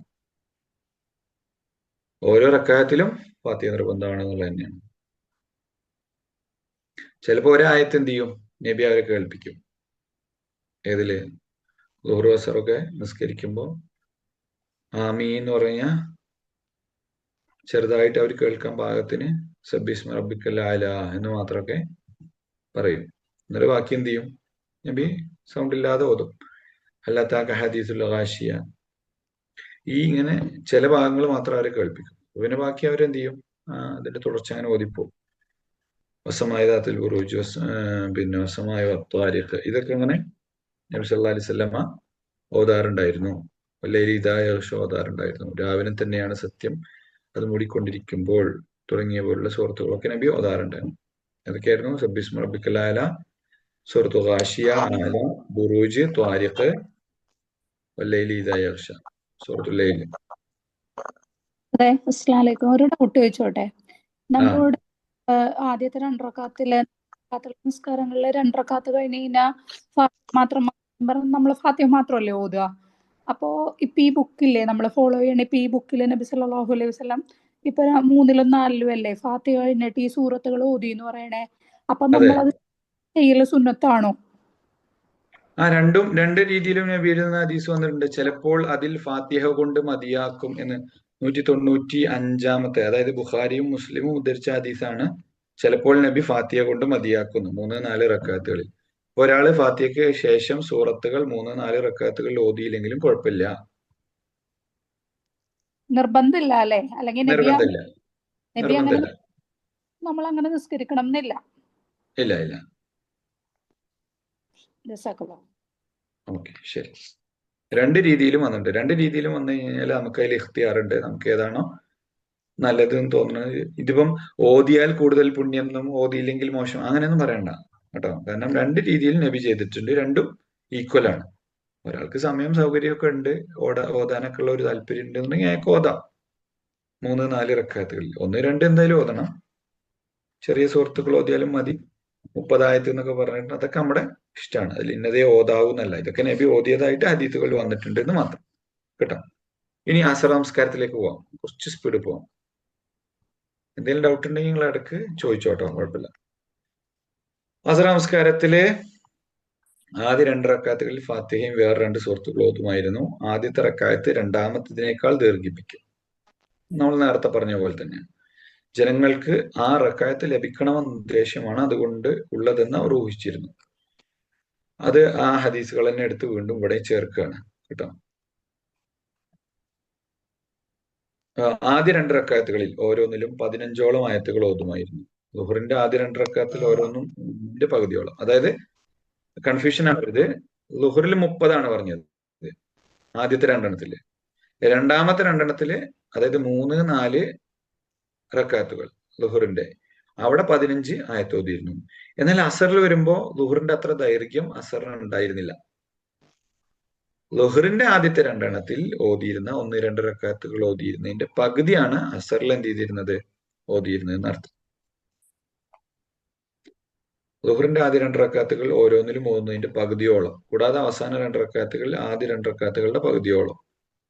ഓരോ റക്അത്തിലും ഫാത്തിഹ നിർബന്ധമാണ് എന്നുള്ളത് തന്നെയാണ്. ചിലപ്പോ ഒരായത്ത് എന്ത് ചെയ്യും, നബി അവരെ കേൾപ്പിക്കും. ഏതില്? ളുഹർ അസറൊക്കെ നിസ്കരിക്കുമ്പോ ആമീൻ എന്ന് പറഞ്ഞാൽ ചെറുതായിട്ട് അവർ കേൾക്കാൻ പാകത്തിന് സബ്ബിസ്മ റബ്ബിക്കൽ അഅല എന്ന് മാത്രമൊക്കെ പറയും. എന്നിട്ട് ബാക്കി എന്ത് ചെയ്യും, നബി സൗണ്ട് ഇല്ലാതെ ഓതും. അല്ലാത്ത ഹദീസുൽ ഗാശിയ, ഈ ഇങ്ങനെ ചില ഭാഗങ്ങൾ മാത്രം അവരെ കേൾപ്പിക്കും. പിന്നെ ബാക്കി അവരെന്ത് ചെയ്യും, അതിന്റെ തുടർച്ച അങ്ങനെ ഓതിപ്പോവും. വസമായ ദാത്തുൽ ബുറൂജ്, പിന്നെ വസമായ വത്വാരിഖ്, ഇതൊക്കെ ഇങ്ങനെ നബി സല്ലല്ലാഹു അലൈഹി വസല്ലമ ഓതാറുണ്ടായിരുന്നു. വല്ലൈലി ഇദാ യഗ്ഷ ഓതാറുണ്ടായിരുന്നു. രാവിലെ തന്നെയാണ് സത്യം, അത് മൂടിക്കൊണ്ടിരിക്കുമ്പോൾ തുടങ്ങിയ പോലുള്ള സൂറത്തുകളൊക്കെ നബി ഓതാറുണ്ടായിരുന്നു. അതൊക്കെയായിരുന്നു സബ്ബിസ്മ റബ്ബിക്കൽ അഅല, സൂറത്തു ഗാശിയ, അഅല, ബുറൂജ്, ത്വാരിഖ്, വല്ലൈലി ഇദാ യഗ്ഷ, സൂറത്തുൽ ലൈൽ. അതെ, അസ്സലാമു അലൈക്കും. ഒരു ഡൗട്ട് ചോദിച്ചോട്ടെ? നമ്മളോട് ആദ്യത്തെ 2 റക്അത്തിലെ നിസ്കാരങ്ങളിലെ 2 റക്അത്ത് കഴിഞ്ഞ് കഴിഞ്ഞാൽ മാത്രം നമ്മൾ ഫാത്തിഹ മാത്രമല്ലേ ഓതുക? അപ്പോ ഇപ്പൊ ഈ ബുക്കില്ലേ നമ്മൾ ഫോളോ ചെയ്യണ, ഇപ്പൊ ഈ ബുക്കിൽ നബി സല്ലല്ലാഹു അലൈഹി വസല്ലം ഇപ്പൊ 3-ലും 4-ലും അല്ലേ ഫാത്തിഹ കഴിഞ്ഞിട്ട് ഈ സൂറത്തുകൾ ഓതി എന്ന് പറയണേ? അപ്പൊ നമ്മളത് ചെയ്യല് സുന്നത്താണോ? രണ്ട് രീതിയിലും നബിയിൽ നിന്ന് ഹദീസ് വന്നിട്ടുണ്ട്. ചിലപ്പോൾ അതിൽ ഫാത്തിഹ കൊണ്ട് മതിയാക്കും എന്ന് 195-ാമത്തെ, അതായത് ബുഖാരിയും മുസ്ലിമും ഉദ്ധരിച്ച ഹദീസാണ്. ചിലപ്പോൾ നബി ഫാത്തിഹ കൊണ്ട് മതിയാക്കുന്നു 3-4 റക്അത്തുകളിൽ. ഒരാള് ഫാത്തിഹയ്ക്ക് ശേഷം സൂറത്തുകൾ 3-4 റക്അത്തുകളിൽ ഓതിയില്ലെങ്കിലും കുഴപ്പമില്ല, നിർബന്ധമില്ല അല്ലെ? അല്ലെങ്കിൽ നബി അങ്ങനെ നിർബന്ധമില്ല. നമ്മൾ അങ്ങനെ നിസ്കരിക്കണം എന്നില്ല. ഇല്ല. ജസാക്കല്ലാഹ്. ഓക്കെ, ശരി. രണ്ട് രീതിയിലും വന്നിട്ടുണ്ട്. രണ്ട് രീതിയിലും വന്നു കഴിഞ്ഞാൽ നമുക്ക് അതിൽ ഇഖ്തിയാറുണ്ട്. നമുക്ക് ഏതാണോ നല്ലത് എന്ന് തോന്നുന്നത്. ഇതിപ്പം ഓതിയാൽ കൂടുതൽ പുണ്യം എന്നും ഓതിയില്ലെങ്കിൽ മോശം അങ്ങനെയൊന്നും പറയണ്ട കേട്ടോ. കാരണം രണ്ട് രീതിയിൽ നബി ചെയ്തിട്ടുണ്ട്. രണ്ടും ഈക്വൽ ആണ്. ഒരാൾക്ക് സമയം സൗകര്യമൊക്കെ ഉണ്ട്, ഓതാനൊക്കെ ഉള്ള ഒരു താല്പര്യം ഉണ്ടെന്നുണ്ടെങ്കിൽ അയാൾക്ക് ഓതാം 3-4 റക്അത്തുകളിൽ. 1-2 എന്തായാലും ഓതണം. ചെറിയ സുഹൃത്തുക്കൾ ഓതിയാലും മതി. 30 ആയത്ത് എന്നൊക്കെ പറഞ്ഞിട്ട് അതൊക്കെ നമ്മുടെ ഇഷ്ടമാണ്. അതിൽ ഇന്നതേ ഓതാവൂന്നല്ല. ഇതൊക്കെ നബി ഓതിയതായിട്ട് ഹദീസുകൾ വന്നിട്ടുണ്ട് എന്ന് മാത്രം കേട്ടോ. ഇനി അസർ നമസ്കാരത്തിലേക്ക് പോവാം. കുറച്ച് സ്പീഡ് പോവാം. എന്തെങ്കിലും ഡൗട്ട് ഉണ്ടെങ്കിൽ നിങ്ങൾ ഇടയ്ക്ക് ചോദിച്ചോട്ടോ, കുഴപ്പമില്ല. അസർ നമസ്കാരത്തിലെ ആദ്യ 2 റക്അത്തുകളിൽ ഫാത്തിഹയും വേറെ 2 സുഹൃത്തുക്കൾ ഓതുമായിരുന്നു. ആദ്യത്തെ റക്അത്ത് രണ്ടാമത്തതിനേക്കാൾ ദീർഘിപ്പിക്കും. നമ്മൾ നേരത്തെ പറഞ്ഞ പോലെ തന്നെയാണ്. ജനങ്ങൾക്ക് ആ റക്അത്ത് ലഭിക്കണമെന്ന ഉദ്ദേശമാണ് അതുകൊണ്ട് ഉള്ളതെന്ന് അവർ ഊഹിച്ചിരുന്നു. അത് ആ ഹദീസുകൾ തന്നെ എടുത്ത് വീണ്ടും ഇവിടെ ചേർക്കുകയാണ് കേട്ടോ. ആദ്യ 2 റക്അത്തുകളിൽ ഓരോന്നിലും 15ഓളം ആയത്തുകൾ ഓതുമായിരുന്നു. ളുഹറിന്റെ ആദ്യ 2 റക്അത്തിൽ ഓരോന്നും പകുതിയോളം. അതായത് കൺഫ്യൂഷൻ ആവരുത്. ളുഹറിൽ 30 പറഞ്ഞത് ആദ്യത്തെ 2 രണ്ടാമത്തെ 2 അതായത് 3-4 റക്അത്തുകൾ ളുഹറിന്റെ അവിടെ 15 ആയത്ത് ഓതിയിരുന്നു. എന്നാൽ അസറിൽ വരുമ്പോ ളുഹറിന്റെ അത്ര ദൈർഘ്യം അസറിന് ഉണ്ടായിരുന്നില്ല. ളുഹറിന്റെ ആദ്യത്തെ 2 ഓതിയിരുന്ന 1-2 റക്അത്തുകൾ ഓതിയിരുന്നതിന്റെ പകുതിയാണ് അസറിൽ എന്ത് ചെയ്തിരുന്നത്, ഓതിയിരുന്നത് എന്നർത്ഥം. ളുഹറിന്റെ ആദ്യ 2 റക്അത്തുകൾ ഓരോന്നിലും ഓതുന്നതിന്റെ പകുതിയോളം, കൂടാതെ അവസാന 2 റക്അത്തുകൾ ആദ്യ 2 റക്അത്തുകളുടെ പകുതിയോളം,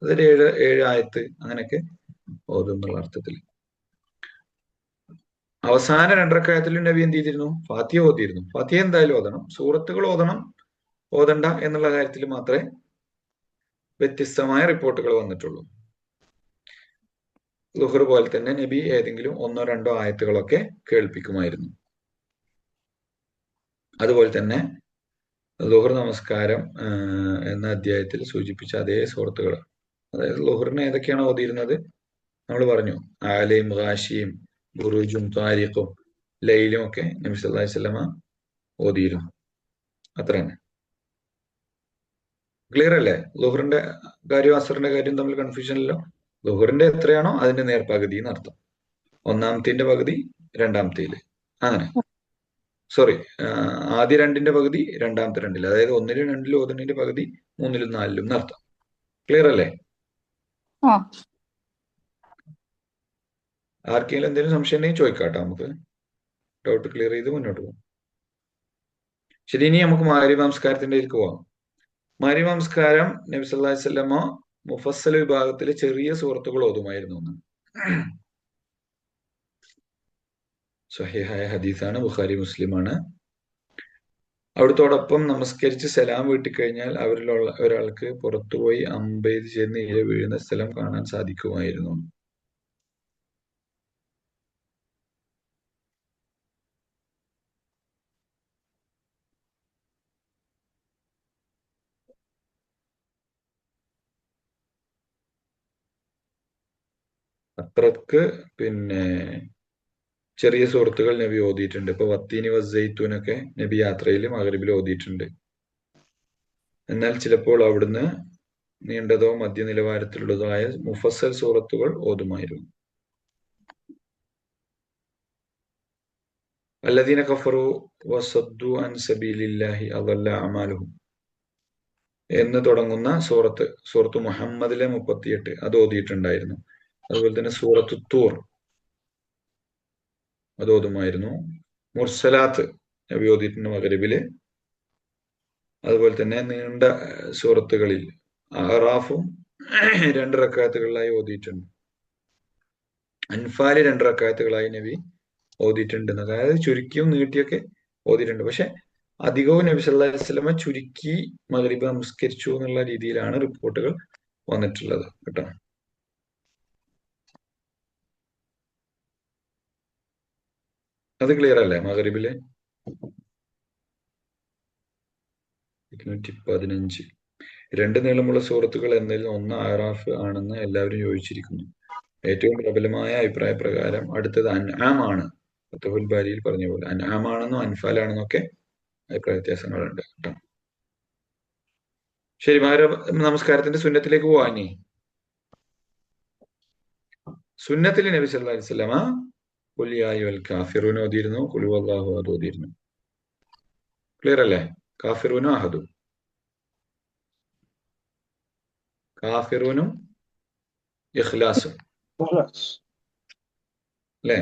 അതൊരു 7 ആയത്ത് അങ്ങനെയൊക്കെ ഓതുന്നുള്ള അർത്ഥത്തിൽ. അവസാന 2 റക്അത്തിലും നബി എന്ത് ചെയ്തിരുന്നു, ഫാത്തിഹ ഓതിയിരുന്നു. ഫാത്തിഹ എന്തായാലും ഓതണം. സൂറത്തുകൾ ഓതണം ഓതണ്ട എന്നുള്ള കാര്യത്തിൽ മാത്രമേ വ്യത്യസ്തമായ റിപ്പോർട്ടുകൾ വന്നിട്ടുള്ളൂ. ളുഹർ പോലെ തന്നെ നബി ഏതെങ്കിലും 1-2 ആയത്തുകളൊക്കെ കേൾപ്പിക്കുമായിരുന്നു. അതുപോലെ തന്നെ ളുഹർ നമസ്കാരം എന്ന അധ്യായത്തിൽ സൂചിപ്പിച്ച അതേ സൂറത്തുകൾ, അതായത് ളുഹറിന് ഏതൊക്കെയാണ് ഓതിയിരുന്നത് നമ്മൾ പറഞ്ഞു. ആലയും ഗാഷിയും ബുറൂജും താരിഖും ലൈലും ഒക്കെ നബി സല്ലല്ലാഹു അലൈഹി വസല്ലമ ഓതിയിരുന്നു. അത്ര തന്നെ. ക്ലിയർ അല്ലേ? ളുഹറിന്റെ കാര്യവും അസറിന്റെ കാര്യവും തമ്മിൽ കൺഫ്യൂഷൻ ഇല്ലല്ലോ. ളുഹറിന്റെ എത്രയാണോ അതിന്റെ നേർപകുതി എന്നർത്ഥം. ഒന്നാമത്തെ പകുതി രണ്ടാമത്തേല്, അങ്ങനെ. സോറി, ആദ്യ 2 പകുതി രണ്ടാമത്തെ 2, അതായത് 1-2 ഓതുന്നതിന്റെ പകുതി 3-4 എന്നർത്ഥം. ക്ലിയർ അല്ലേ? ആർക്കെങ്കിലും എന്തെങ്കിലും സംശയം ഉണ്ടെങ്കിൽ ചോദിക്കാട്ടോ, നമുക്ക് ഡൗട്ട് ക്ലിയർ ചെയ്ത് മുന്നോട്ട് പോകും. ശരി, ഇനി നമുക്ക് മഗ്‌രിബ് നമസ്കാരത്തിന്റെ ഇതിലേക്ക് പോവാം. മഗ്‌രിബ് നമസ്കാരം നബി സല്ലല്ലാഹു അലൈഹി വസല്ലമ മുഫസ്സൽ വിഭാഗത്തിലെ ചെറിയ സൂറത്തുകൾ ഓതുമായിരുന്നു എന്ന് സ്വഹീഹായ ഹദീസാണ്, ബുഖാരി മുസ്ലിമാണ്. അവിടുത്തോടൊപ്പം നമസ്കരിച്ച് സലാം വീട്ടിക്കഴിഞ്ഞാൽ അവരിലുള്ള ഒരാൾക്ക് പുറത്തുപോയി അമ്പെയ്ത് ചെന്ന് ഇര വീഴുന്ന സ്ഥലം കാണാൻ സാധിക്കുമായിരുന്നു. അത്രക്ക് ചെറിയ സുഹൃത്തുക്കൾ നബി ഓതിയിട്ടുണ്ട്. ഇപ്പൊ വത്തീനി വസ്സൈത്തൂനൊക്കെ നബി യാത്രയിൽ മഗ്‌രിബിൽ ഓതിയിട്ടുണ്ട്. എന്നാൽ ചിലപ്പോൾ അവിടുന്ന് നീണ്ടതോ മധ്യനിലവാരത്തിലുള്ളതോ ആയ മുഫസ്സൽ സൂറത്തുകൾ ഓതുമായിരുന്നു. അല്ലദീന കഫറു വസദ്ദു അൻ സബീലില്ലാഹി അദല്ല അമാലുഹും എന്ന് തുടങ്ങുന്ന സൂറത്ത് മുഹമ്മദിലെ 38 അത് ഓതിയിട്ടുണ്ടായിരുന്നു. അതുപോലെ തന്നെ സൂറത്ത് തൂർ അത് ഓതുമായിരുന്നു. മുർസലാത്ത് നബി ഓതിയിട്ടുണ്ട് മഗ്‌രിബില്. അതുപോലെ തന്നെ നീണ്ട സൂറത്തുകളിൽ അറാഫും 2 റക്അത്തുകളിലായി ഓതിയിട്ടുണ്ട്. അൻഫാല് 2 റക്അത്തുകളായി നബി ഓതിയിട്ടുണ്ട്. അതായത് ചുരുക്കിയും നീട്ടിയൊക്കെ ഓതിയിട്ടുണ്ട്. പക്ഷെ അധികവും നബി സല്ലല്ലാഹു അലൈഹി വസല്ലമ ചുരുക്കി മഗ്‌രിബ് നമസ്കരിച്ചു എന്നുള്ള രീതിയിലാണ് റിപ്പോർട്ടുകൾ വന്നിട്ടുള്ളത് കേട്ടോ. അത് ക്ലിയർ അല്ലേ? മഗ്‌രിബില് 215 2 നീളമുള്ള സൂറത്തുകൾ എന്നതിൽ ഒന്ന് അറാഫ് ആണെന്ന് എല്ലാവരും യോജിച്ചിരിക്കുന്നു. ഏറ്റവും പ്രബലമായ അഭിപ്രായ പ്രകാരം അടുത്തത് അൻആം ആണ്. ഫത്ഹുൽ ബാരിയിൽ പറഞ്ഞ പോലെ അൻആം ആണെന്നോ അൻഫാൽ ആണെന്നോ ഒക്കെ അഭിപ്രായ വ്യത്യാസങ്ങളുണ്ട് കേട്ടോ. ശരി, നമസ്കാരത്തിന്റെ സുന്നത്തിലേക്ക് പോവാനി. സുന്നത്തിൽ നബി സല്ലല്ലാഹു അലൈഹി വസല്ലമ ഖുൽ യാ അയ്യുഹൽ കാഫിറൂൻ ഓതിയിരുന്നു, ഖുൽ ഹുവല്ലാഹു അഹദ് ഓതിയിരുന്നു. ക്ലിയർ അല്ലേ? കാഫിറൂനും അഹദും, കാഫിറൂനും ഇഖ്ലാസും അല്ലേ?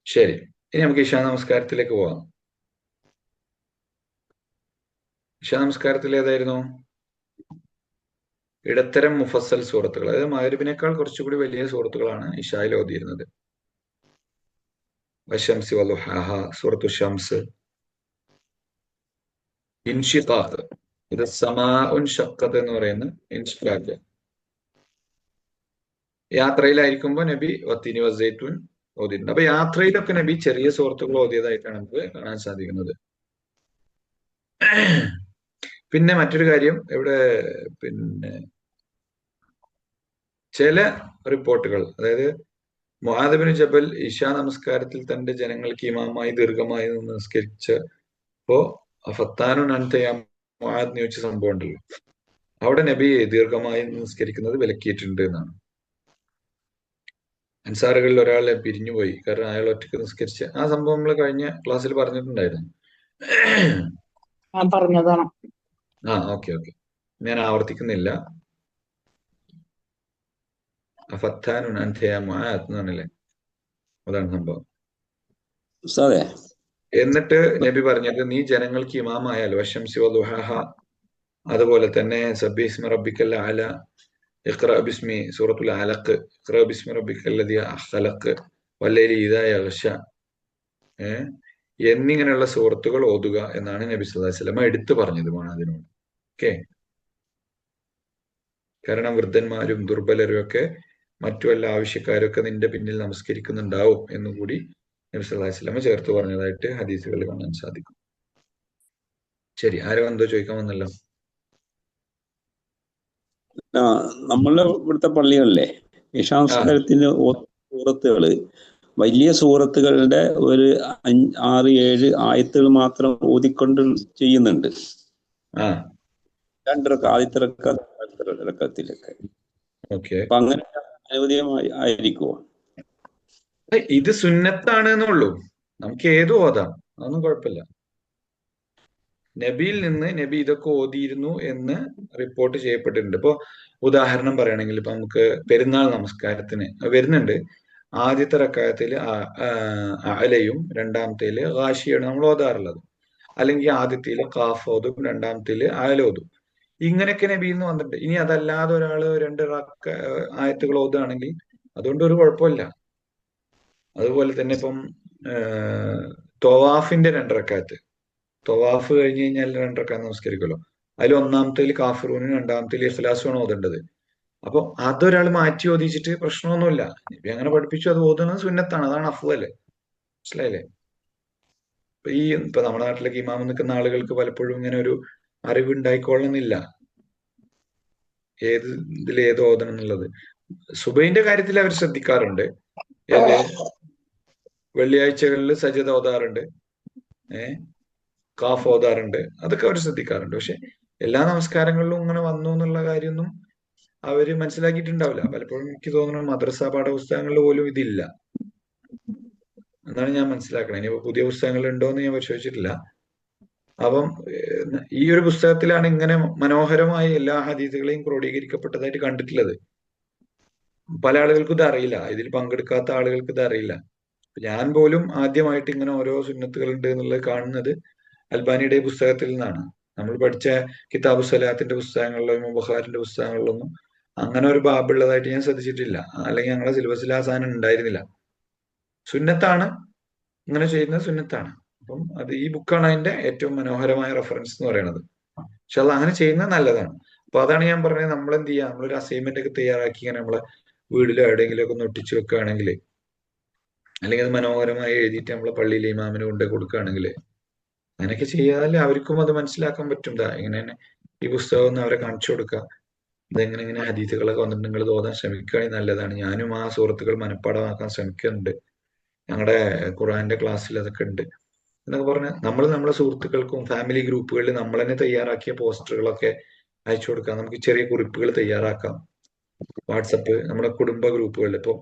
ശരി, ഇനി നമുക്ക് ഇശാ നമസ്കാരത്തിലേക്ക് പോവാം. ഇശാ നമസ്കാരത്തിൽ ഏതായിരുന്നു? ഇടത്തരം മുഫസ്സൽ സൂറത്തുകൾ, അതായത് മഗ്‌രിബിനേക്കാൾ കുറച്ചുകൂടി വലിയ സൂറത്തുകളാണ് ഇശായിൽ ഓതിയിരുന്നത്. വശംസി വളുഹാഹ, സൂറത്തു ഷംസ്, ഇൻഷിഖാഖ്, ഇത് സമാഉൻ ഷഖ്ഖത്ത് എന്ന് പറയുന്ന ഇൻഷിഖാഖ്. യാത്രയിലായിരിക്കുമ്പോൾ നബി വത്തീനി വസൈത്തൂൻ ഓതിയിട്ടുണ്ട്. അപ്പൊ യാത്രയിലൊക്കെ നബി ചെറിയ സൂറത്തുകൾ ഓതിയതായിട്ടാണ് നമുക്ക് കാണാൻ സാധിക്കുന്നത്. പിന്നെ മറ്റൊരു കാര്യം ഇവിടെ, പിന്നെ ചില റിപ്പോർട്ടുകൾ, അതായത് മുആദ് ബിൻ ജബൽ ഇശാ നമസ്കാരത്തിൽ തന്റെ ജനങ്ങൾക്ക് ഇമാമായി ദീർഘമായി നിന്ന് നിസ്കരിച്ചപ്പോ ഫത്താനുൻ അൻത യാ മുആദ് എന്ന് ചോദിച്ച സംഭവം ഉണ്ടല്ലോ, അവിടെ നബി ദീർഘമായി നിസ്കരിക്കുന്നത് വിലക്കിയിട്ടുണ്ട് എന്നാണ്. അൻസാറുകളിൽ ഒരാളെ പിരിഞ്ഞുപോയി, കാരണം അയാൾ ഒറ്റയ്ക്ക് നിസ്കരിച്ച ആ സംഭവം നമ്മൾ കഴിഞ്ഞ ക്ലാസ്സിൽ പറഞ്ഞിട്ടുണ്ടായിരുന്നു. ഞാൻ പറഞ്ഞതാണ്. ഓക്കെ, ഞാൻ ആവർത്തിക്കുന്നില്ല. ഫത്താനുൻ അൻത യാ മുആദ് എന്നാണല്ലേ, അതാണ് സംഭവം. ഉസ്താദേ, എന്നിട്ട് നബി പറഞ്ഞത്, നീ ജനങ്ങൾക്ക് ഇമാമായാൽ വശംസി വളുഹാഹ, അതുപോലെ തന്നെ സബ്ബിഹിസ്മ റബ്ബിക്കൽ അഅല, ഇഖ്റ ബിസ്മി സൂറത്തുൽ അലഖ്, ഇഖ്റ ബിസ്മി റബ്ബിക്കല്ലദീ ഖലഖ്, വല്ലൈലി ഇദാ യഗ്ഷ എന്നിങ്ങനെയുള്ള സൂറത്തുകൾ ഓതുക എന്നാണ് നബി സല്ലല്ലാഹു അലൈഹി വസല്ലം എടുത്തു പറഞ്ഞത് മുആദിനോട്. ഓക്കെ, കാരണം വൃദ്ധന്മാരും ദുർബലരും ഒക്കെ മറ്റു വല്ല ആവശ്യക്കാരും ഒക്കെ നിന്റെ പിന്നിൽ നമസ്കരിക്കുന്നുണ്ടാവും എന്നുകൂടി നബി സല്ലല്ലാഹു അലൈഹി വസല്ലം ചേർത്ത് പറഞ്ഞതായിട്ട് ഹദീസുകളിൽ കാണാൻ സാധിക്കും. ശരി, ആരോ എന്തോ ചോദിക്കാൻ വന്നല്ലോ. നമ്മളെ ഇവിടുത്തെ പള്ളികളിലെ ഇശാ നമസ്കാരത്തിന് സൂറത്തുകള് വലിയ സൂറത്തുകളുടെ ഒരു 6-7 ആയത്തുകൾ മാത്രം ഓതിക്കൊണ്ട് ചെയ്യുന്നുണ്ട്. ആദ്യത്തെ റക്അത്തിലൊക്കെ. അപ്പൊ അങ്ങനെ അനുവദീയമായി ആയിരിക്കുമോ? ഇത് സുന്നത്താണ് എന്നുള്ളൂ, നമുക്ക് ഏതും ഓതാം, അതൊന്നും കുഴപ്പമില്ല. നബിയിൽ നിന്ന് നബി ഇതൊക്കെ ഓതിയിരുന്നു എന്ന് റിപ്പോർട്ട് ചെയ്യപ്പെട്ടിട്ടുണ്ട്. ഇപ്പൊ ഉദാഹരണം പറയുകയാണെങ്കിൽ, ഇപ്പൊ നമുക്ക് പെരുന്നാൾ നമസ്കാരത്തിന് വരുന്നുണ്ട്, ആദ്യത്തെ റക്അത്തിൽ അലയും രണ്ടാമത്തേല് ഗാഷിയാണ് നമ്മൾ ഓതാറുള്ളത്, അല്ലെങ്കിൽ ആദ്യത്തേല് ഖാഫ് ഓതും രണ്ടാമത്തേല് അയലോതും, ഇങ്ങനെയൊക്കെ നബിയിൽ നിന്ന് വന്നിട്ടുണ്ട്. ഇനി അതല്ലാതെ ഒരാള് 2 ആയത്തുകൾ ഓതുകയാണെങ്കിൽ അതുകൊണ്ട് ഒരു കുഴപ്പമില്ല. അതുപോലെ തന്നെ ഇപ്പം തൊവാഫിന്റെ 2 റക്അത്ത്, തൊവാഫ് കഴിഞ്ഞ് കഴിഞ്ഞാൽ 2 റക്അത്ത് നമസ്കരിക്കുമല്ലോ, അതിൽ ഒന്നാമത്തേല് കാഫിറൂനും രണ്ടാമത്തേല് ഇഖ്ലാസുമാണ് ഓതേണ്ടത്. അപ്പൊ അതൊരാൾ മാറ്റി ഓദിച്ചിട്ട് പ്രശ്നമൊന്നുമില്ല, നബി അങ്ങനെ പഠിപ്പിച്ചു, അത് ഓതുന്നത് സുന്നത്താണ്, അതാണ് അഫ്ളല്. മനസ്സിലായില്ലേ? ഇപ്പൊ നമ്മുടെ നാട്ടിലേക്ക് ഇമാം നിൽക്കുന്ന ആളുകൾക്ക് പലപ്പോഴും ഇങ്ങനെ ഒരു അറിവ് ഉണ്ടായിക്കൊള്ളണമെന്നില്ല, ഏത് ഓതണം എന്നുള്ളത്. സുബൈന്റെ കാര്യത്തിൽ അവർ ശ്രദ്ധിക്കാറുണ്ട്, വെള്ളിയാഴ്ചകളിൽ സജദ ഓതാറുണ്ട്, കാഫ് ഓതാറുണ്ട്, അതൊക്കെ അവർ ശ്രദ്ധിക്കാറുണ്ട്. പക്ഷെ എല്ലാ നമസ്കാരങ്ങളിലും ഇങ്ങനെ വന്നു എന്നുള്ള കാര്യമൊന്നും അവര് മനസ്സിലാക്കിയിട്ടുണ്ടാവില്ല. പലപ്പോഴും എനിക്ക് തോന്നുന്നു മദ്രസ പാഠപുസ്തകങ്ങളിൽ പോലും ഇതില്ല എന്നാണ് ഞാൻ മനസ്സിലാക്കണം. ഇനിയിപ്പോ പുതിയ പുസ്തകങ്ങൾ ഉണ്ടോ എന്ന് ഞാൻ പരിശോധിച്ചിട്ടില്ല. അപ്പം ഈ ഒരു പുസ്തകത്തിലാണ് ഇങ്ങനെ മനോഹരമായി എല്ലാ ഹദീസുകളെയും ക്രോഡീകരിക്കപ്പെട്ടതായിട്ട് കണ്ടിട്ടുള്ളത്. പല ആളുകൾക്കും ഇത് അറിയില്ല, ഇതിൽ പങ്കെടുക്കാത്ത ആളുകൾക്ക് ഇത് അറിയില്ല. ഞാൻ പോലും ആദ്യമായിട്ട് ഇങ്ങനെ ഓരോ സുന്നത്തുകൾ ഉണ്ട് എന്നുള്ളത് കാണുന്നത് അൽബാനിയുടെ പുസ്തകത്തിൽ നിന്നാണ്. നമ്മൾ പഠിച്ച കിതാബു സലാത്തിന്റെ പുസ്തകങ്ങളിലോ ഇമാം ബുഖാരിന്റെ പുസ്തകങ്ങളിലൊന്നും അങ്ങനെ ഒരു ബാബുള്ളതായിട്ട് ഞാൻ ശ്രദ്ധിച്ചിട്ടില്ല, അല്ലെങ്കിൽ ഞങ്ങളുടെ സിലബസിൽ ആ സാധനം ഉണ്ടായിരുന്നില്ല. സുന്നത്താണ്, ഇങ്ങനെ ചെയ്യുന്നത് സുന്നത്താണ്. അപ്പം അത് ഈ ബുക്കാണ് അതിന്റെ ഏറ്റവും മനോഹരമായ റെഫറൻസ് എന്ന് പറയുന്നത്. പക്ഷെ അത് അങ്ങനെ ചെയ്യുന്നത് നല്ലതാണ്. അപ്പൊ അതാണ് ഞാൻ പറഞ്ഞത്, നമ്മൾ എന്ത് ചെയ്യാം, നമ്മളൊരു അസൈൻമെന്റ് ഒക്കെ തയ്യാറാക്കി ഇങ്ങനെ നമ്മളെ വീട്ടിലോ എവിടെയെങ്കിലും ഒക്കെ ഒന്ന് ഒട്ടിച്ചു വെക്കുകയാണെങ്കിൽ, അല്ലെങ്കിൽ അത് മനോഹരമായി എഴുതിയിട്ട് നമ്മളെ പള്ളിയിലെ ഇമാമിന് കൊണ്ടു കൊടുക്കുകയാണെങ്കിൽ, അങ്ങനെയൊക്കെ ചെയ്യാതെ അവർക്കും അത് മനസ്സിലാക്കാൻ പറ്റും. ഇങ്ങനെ ഈ പുസ്തകം ഒന്ന് അവരെ കാണിച്ചു കൊടുക്കുക, ഇതെങ്ങനെ ഹദീസുകളൊക്കെ വന്നിട്ട് നിങ്ങൾ ഓതാൻ ശ്രമിക്കുകയാണെങ്കിൽ നല്ലതാണ്. ഞാനും ആ സുഹൃത്തുക്കൾ മനഃപ്പാടമാക്കാൻ ശ്രമിക്കുന്നുണ്ട്, ഞങ്ങളുടെ ഖുർആന്റെ ക്ലാസ്സിൽ അതൊക്കെ ഉണ്ട്. എന്നൊക്കെ പറഞ്ഞ് നമ്മൾ നമ്മളെ സുഹൃത്തുക്കൾക്കും ഫാമിലി ഗ്രൂപ്പുകളിൽ നമ്മൾ തന്നെ തയ്യാറാക്കിയ പോസ്റ്ററുകളൊക്കെ അയച്ചു കൊടുക്കാം. നമുക്ക് ചെറിയ കുറിപ്പുകൾ തയ്യാറാക്കാം. വാട്സപ്പ് നമ്മുടെ കുടുംബ ഗ്രൂപ്പുകളിൽ ഇപ്പൊ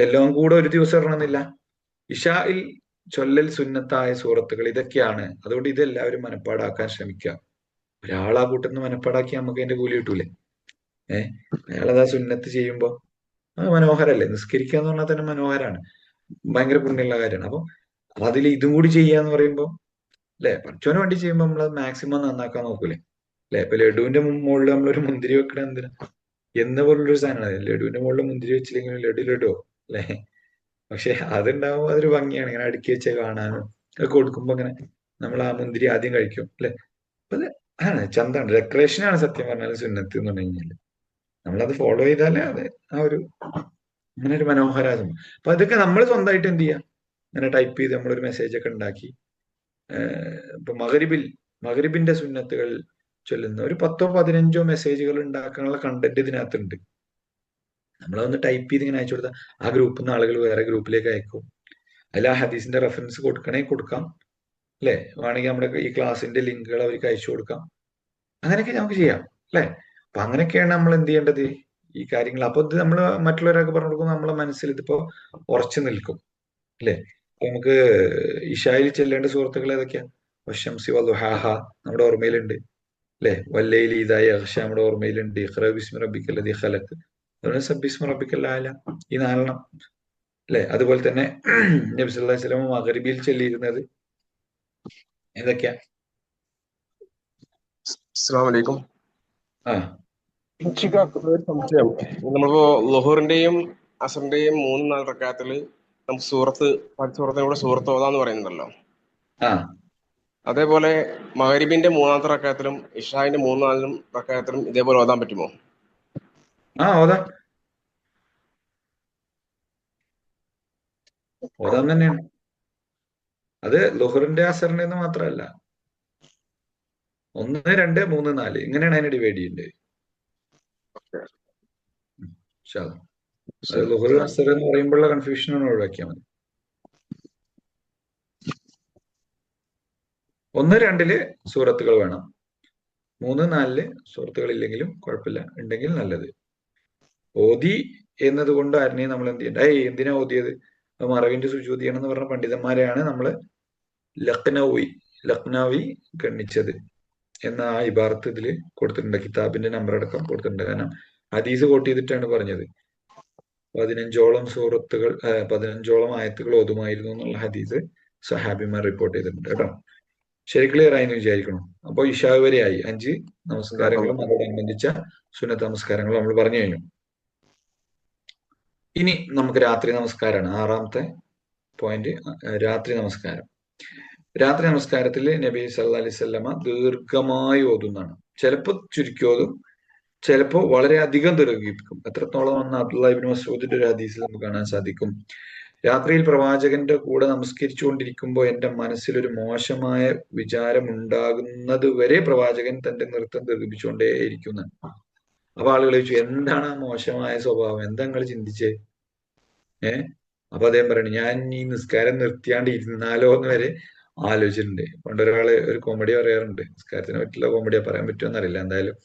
എല്ലാം കൂടെ ഒരു ദിവസം ഇടണമെന്നില്ല. ഇശായിൽ ചൊല്ലൽ സുന്നത്തായ സൂറത്തുകൾ ഇതൊക്കെയാണ്. അതുകൊണ്ട് ഇതെല്ലാവരും മനപ്പാടാക്കാൻ ശ്രമിക്കുക. ഒരാളാ കൂട്ടുന്ന മനപ്പാടാക്കി നമുക്ക് അതിന്റെ കൂലി കിട്ടൂലേ? അയാളതാ സുന്നത്ത് ചെയ്യുമ്പോ അത് മനോഹരല്ലേ? നിസ്കരിക്കുക എന്ന് പറഞ്ഞാൽ തന്നെ മനോഹരാണ്, ഭയങ്കര പുണ്യമുള്ള കാര്യമാണ്. അപ്പൊ അതിൽ ഇതും കൂടി ചെയ്യാന്ന് പറയുമ്പോ അല്ലെ, പഠിച്ചോന് വേണ്ടി ചെയ്യുമ്പോ നമ്മൾ മാക്സിമം നന്നാക്കാൻ നോക്കൂലേ? അല്ലെ, ഇപ്പൊ ലഡുവിന്റെ മുകളിൽ നമ്മളൊരു മുന്തിരി വെക്കണ എന്തിനാ എന്ന പോലുള്ളൊരു സാധനമാണ്. ലഡുവിന്റെ മുകളിൽ മുന്തിരി വെച്ചില്ലെങ്കിലും ലഡുവോ അല്ലെ? പക്ഷെ അതുണ്ടാവുമ്പോ അതൊരു ഭംഗിയാണ്, ഇങ്ങനെ അടുക്കി വെച്ച് കാണാനും. അത് കൊടുക്കുമ്പോ ഇങ്ങനെ നമ്മൾ ആ മുന്തിരി ആദ്യം കഴിക്കും അല്ലെ? അപ്പൊ അത് ആണ് ചന്താണ്, ഡെക്കറേഷനാണ് സത്യം പറഞ്ഞാൽ സുന്നത്ത് എന്ന് പറഞ്ഞു കഴിഞ്ഞാല്. നമ്മളത് ഫോളോ ചെയ്താലേ അത് ആ ഒരു അങ്ങനെ ഒരു മനോഹരാകും. അപ്പൊ അതൊക്കെ നമ്മൾ സ്വന്തമായിട്ട് എന്ത് ചെയ്യാം, ഇങ്ങനെ ടൈപ്പ് ചെയ്ത് നമ്മളൊരു മെസ്സേജ് ഒക്കെ ഉണ്ടാക്കി ഇപ്പൊ മഗ്രിബിന്റെ സുന്നത്തുകൾ ചൊല്ലുന്ന ഒരു 10 15 മെസ്സേജുകൾ ഉണ്ടാക്കാനുള്ള കണ്ടന്റ് ഇതിനകത്തുണ്ട്. നമ്മളതൊന്ന് ടൈപ്പ് ചെയ്ത് ഇങ്ങനെ അയച്ചു കൊടുത്താൽ ആ ഗ്രൂപ്പിൽ നിന്ന് ആളുകൾ വേറെ ഗ്രൂപ്പിലേക്ക് അയക്കും. അതിൽ ആ ഹദീസിന്റെ റെഫറൻസ് കൊടുക്കാം അല്ലെ? വേണമെങ്കിൽ നമ്മുടെ ഈ ക്ലാസിന്റെ ലിങ്കുകൾ അവർക്ക് അയച്ചു കൊടുക്കാം. അങ്ങനെയൊക്കെ നമുക്ക് ചെയ്യാം അല്ലെ? അപ്പൊ അങ്ങനെയൊക്കെയാണ് നമ്മൾ എന്ത് ചെയ്യേണ്ടത് ഈ കാര്യങ്ങൾ. അപ്പൊ ഇത് നമ്മൾ മറ്റുള്ളവരൊക്കെ പറഞ്ഞു കൊടുക്കുമ്പോൾ നമ്മളെ മനസ്സിൽ ഇതിപ്പോ ഉറച്ചു നിൽക്കും അല്ലെ? നമുക്ക് ഇശായിൽ ചെല്ലേണ്ട സുഹൃത്തുക്കൾ ഏതൊക്കെയാ? വശംസി വദുഹാഹ നമ്മുടെ ഓർമ്മയിലുണ്ട് അല്ലെ? വല്ലൈലി ഇദാ യഗ്ശ നമ്മുടെ ഓർമ്മയിലുണ്ട്. ഇഖ്റ ബിസ്മി റബ്ബിക്കൽ ലദീ ഖലഖ്, സബ്ബിസ്മി റബ്ബിക്കൽ അഅല, ഈ 4 അല്ലെ? അതുപോലെ തന്നെ നബി സല്ലല്ലാഹു അലൈഹി വസല്ലം മഗ്രിബിൽ ചൊല്ലിയിരുന്നത് ഏതൊക്കെയാ? അസ്സലാമു അലൈക്കും. ആ ഒരു സംശയം. നമ്മളിപ്പോ ളുഹറിന്റെയും അസറിന്റെയും 3-4 റക്അത്തിൽ നമുക്ക് സൂറത്തിനൂടെ സൂറത്ത് ഓതാന്ന് പറയുന്നുണ്ടല്ലോ. ആ അതേപോലെ മഗ്രിബിന്റെ 3-ാമത്തെ റക്അത്തിലും ഇശാഇന്റെ 3-4 റക്അത്തിലും ഇതേപോലെ ഓതാൻ പറ്റുമോ? ഓതാൻ തന്നെയാണ്. അത് ളുഹറിന്റെ അസറിന്റെ എന്ന് മാത്രമല്ല, 1 2 3 4 ഇങ്ങനെയാണ് അതിനെ ഡിവൈഡ് ചെയ്യേണ്ടത്. അത് ളുഹർ അസർ എന്ന് പറയുമ്പോഴുള്ള കൺഫ്യൂഷനാണ് ഒഴിവാക്കിയാൽ മതി. 1 2 സൂറത്തുകൾ വേണം, 3 4 സൂറത്തുകൾ ഇല്ലെങ്കിലും കുഴപ്പമില്ല, ഉണ്ടെങ്കിൽ നല്ലത്. ഓതി എന്നതുകൊണ്ട് ആരെയും നമ്മൾ എന്ത് ചെയ്യണ്ട, എന്തിനാ ഓതിയത്, മറവിന്റെ സുജൂദ് ചെയ്യണം എന്ന് പറഞ്ഞ പണ്ഡിതന്മാരെയാണ് നമ്മൾ ലഖ്നവി ഗണ്ണിച്ചത് എന്ന ആ ഇബാറത്ത് ഇതിൽ കൊടുത്തിട്ടുണ്ട്. കിതാബിന്റെ നമ്പർ അടക്കം കൊടുത്തിട്ടുണ്ട്. കാരണം ഹദീസ് കോട്ട് ചെയ്തിട്ടാണ് പറഞ്ഞത്. 15ഓളം ആയത്തുകൾ ഓതുമായിരുന്നു എന്നുള്ള ഹദീസ് സഹാബിമാർ റിപ്പോർട്ട് ചെയ്തിട്ടുണ്ട് കേട്ടോ. ശരി, ക്ലിയർ ആയി എന്ന് വിചാരിക്കണം. അപ്പൊ ഇശാ വരെയായി 5 നമസ്കാരങ്ങളും അതോടനുബന്ധിച്ച സുന്നത്ത് നമസ്കാരങ്ങളും നമ്മൾ പറഞ്ഞു കഴിഞ്ഞു. ഇനി നമുക്ക് രാത്രി നമസ്കാരമാണ് 6ാമത്തെ പോയിന്റ്. രാത്രി നമസ്കാരം. രാത്രി നമസ്കാരത്തിൽ നബി സല്ലല്ലാഹു അലൈഹി വസല്ലമ ദീർഘമായി ഓതുന്നതാണ്. ചിലപ്പോ ചുരുക്കി ഓതും, ചിലപ്പോ വളരെയധികം ദീർഘിപ്പിക്കും. എത്രത്തോളം എന്ന് അബ്ദുല്ലാഹി ഇബ്നു മസ്ഊദിന്റെ ഒരു ഹദീസിൽ നമുക്ക് കാണാൻ സാധിക്കും. രാത്രിയിൽ പ്രവാചകന്റെ കൂടെ നമസ്കരിച്ചുകൊണ്ടിരിക്കുമ്പോൾ എന്റെ മനസ്സിലൊരു മോശമായ വിചാരം ഉണ്ടാകുന്നത് വരെ പ്രവാചകൻ തന്റെ നൃത്തം ദീർഘിപ്പിച്ചുകൊണ്ടേയിരിക്കുന്ന. അപ്പൊ ആളുകൾ ചോദിച്ചു, എന്താണ് ആ മോശമായ സ്വഭാവം, എന്താ നിങ്ങൾ ചിന്തിച്ചേ? അപ്പൊ അദ്ദേഹം പറയണു, ഞാൻ ഈ നിസ്കാരം നിർത്തിയാണ്ട് ഇരുന്നാലോ എന്ന് വരെ ആലോചിച്ചിട്ടുണ്ട്. പണ്ടൊരാള് ഒരു കോമഡി പറയാറുണ്ട്, നിസ്കാരത്തിനെ പറ്റിയുള്ള കോമഡിയാ, പറയാൻ പറ്റുമോ അറിയില്ല, എന്തായാലും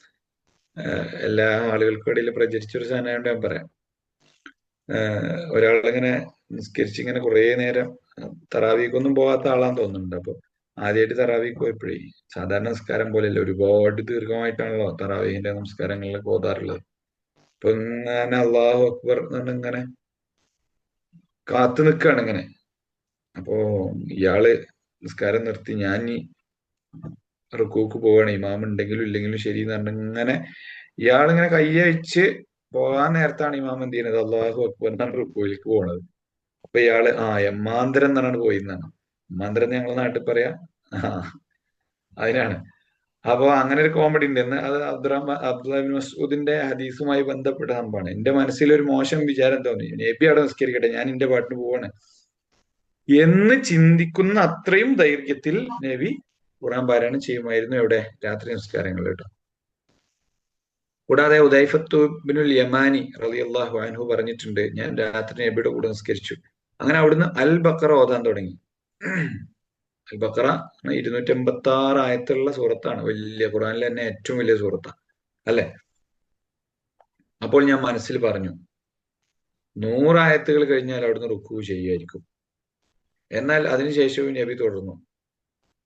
എല്ലാ ആളുകൾക്കും ഇടയിൽ പ്രചരിച്ചൊരു സാധനമായിട്ട് ഞാൻ പറയാം. ഒരാളിങ്ങനെ നിസ്കരിച്ചിങ്ങനെ കുറെ നേരം, തറാവീക്കൊന്നും പോകാത്ത ആളാന്ന് തോന്നുന്നുണ്ട്. അപ്പൊ ആദ്യമായിട്ട് തറാവീക്ക് പോയപ്പോഴേ, സാധാരണ നിസ്കാരം പോലെയല്ല, ഒരുപാട് ദീർഘമായിട്ടാണല്ലോ തറാവീഹിന്റെ നമസ്കാരങ്ങളിലൊക്കെ ഓതാറുള്ളത്. അപ്പൊ ഇങ്ങനെ അള്ളാഹു അക്ബർ ഇങ്ങനെ കാത്തു നിൽക്കുകയാണ് ഇങ്ങനെ. അപ്പോ ഇയാള് നിസ്കാരം നിർത്തി, ഞാൻ ഈ റുക്കൂക്ക് പോവാണ്, ഇമാം ഉണ്ടെങ്കിലും ഇല്ലെങ്കിലും ശരി എന്ന് പറഞ്ഞ ഇങ്ങനെ ഇയാളിങ്ങനെ കയ്യെ വെച്ച് പോകാൻ നേരത്താണ് ഇമാം എന്ത് ചെയ്യുന്നത്, അള്ളാഹു അക്ബർ എന്നാണ് റുക്കൂയിലേക്ക് പോണത്. അപ്പൊ ഇയാള് എമ്മാന്തരം എന്നാണ് പോയിരുന്നാണ്. എമ്മാന്തരം ഞങ്ങളെ നാട്ടിൽ പറയാ അതിനാണ്. അപ്പൊ അങ്ങനെ ഒരു കോമഡി ഉണ്ട്. എന്ന് അത് അബ്ദുല്ലാഹി ഇബ്നു മസ്ഊദിന്റെ ഹദീസുമായി ബന്ധപ്പെട്ട സംഭവമാണ്. എന്റെ മനസ്സിലൊരു മോശം വിചാരം തോന്നി, നബി അവിടെ നിസ്കരിക്കട്ടെ, ഞാൻ എന്റെ പാട്ടിന് പോവാണ് എന്ന് ചിന്തിക്കുന്ന അത്രയും ദൈർഘ്യത്തിൽ നബി ഖുർആൻ പാരായണം ചെയ്യുമായിരുന്നു. എവിടെ? രാത്രി നമസ്കാരങ്ങൾ കേട്ടോ. കൂടാതെ ഉദൈഫത്ത് ബിനുൽ യമാനി റളിയല്ലാഹു അൻഹു പറഞ്ഞിട്ടുണ്ട്, ഞാൻ രാത്രി നബിയുടെ കൂടെ നിസ്കരിച്ചു. അങ്ങനെ അവിടുന്ന് അൽ ബഖറ ഓതാൻ തുടങ്ങി. അൽ ബഖറ 286 ആയത്തുള്ള സൂറത്താണ്. വലിയ ഖുറാനിലെ തന്നെ ഏറ്റവും വലിയ സൂറത്താണ് അല്ലെ? അപ്പോൾ ഞാൻ മനസ്സിൽ പറഞ്ഞു 100 ആയത്തുകൾ കഴിഞ്ഞാൽ അവിടുന്ന് റുക്കൂ ചെയ്യുമായിരിക്കും. എന്നാൽ അതിനുശേഷവും നബി തുടർന്നു.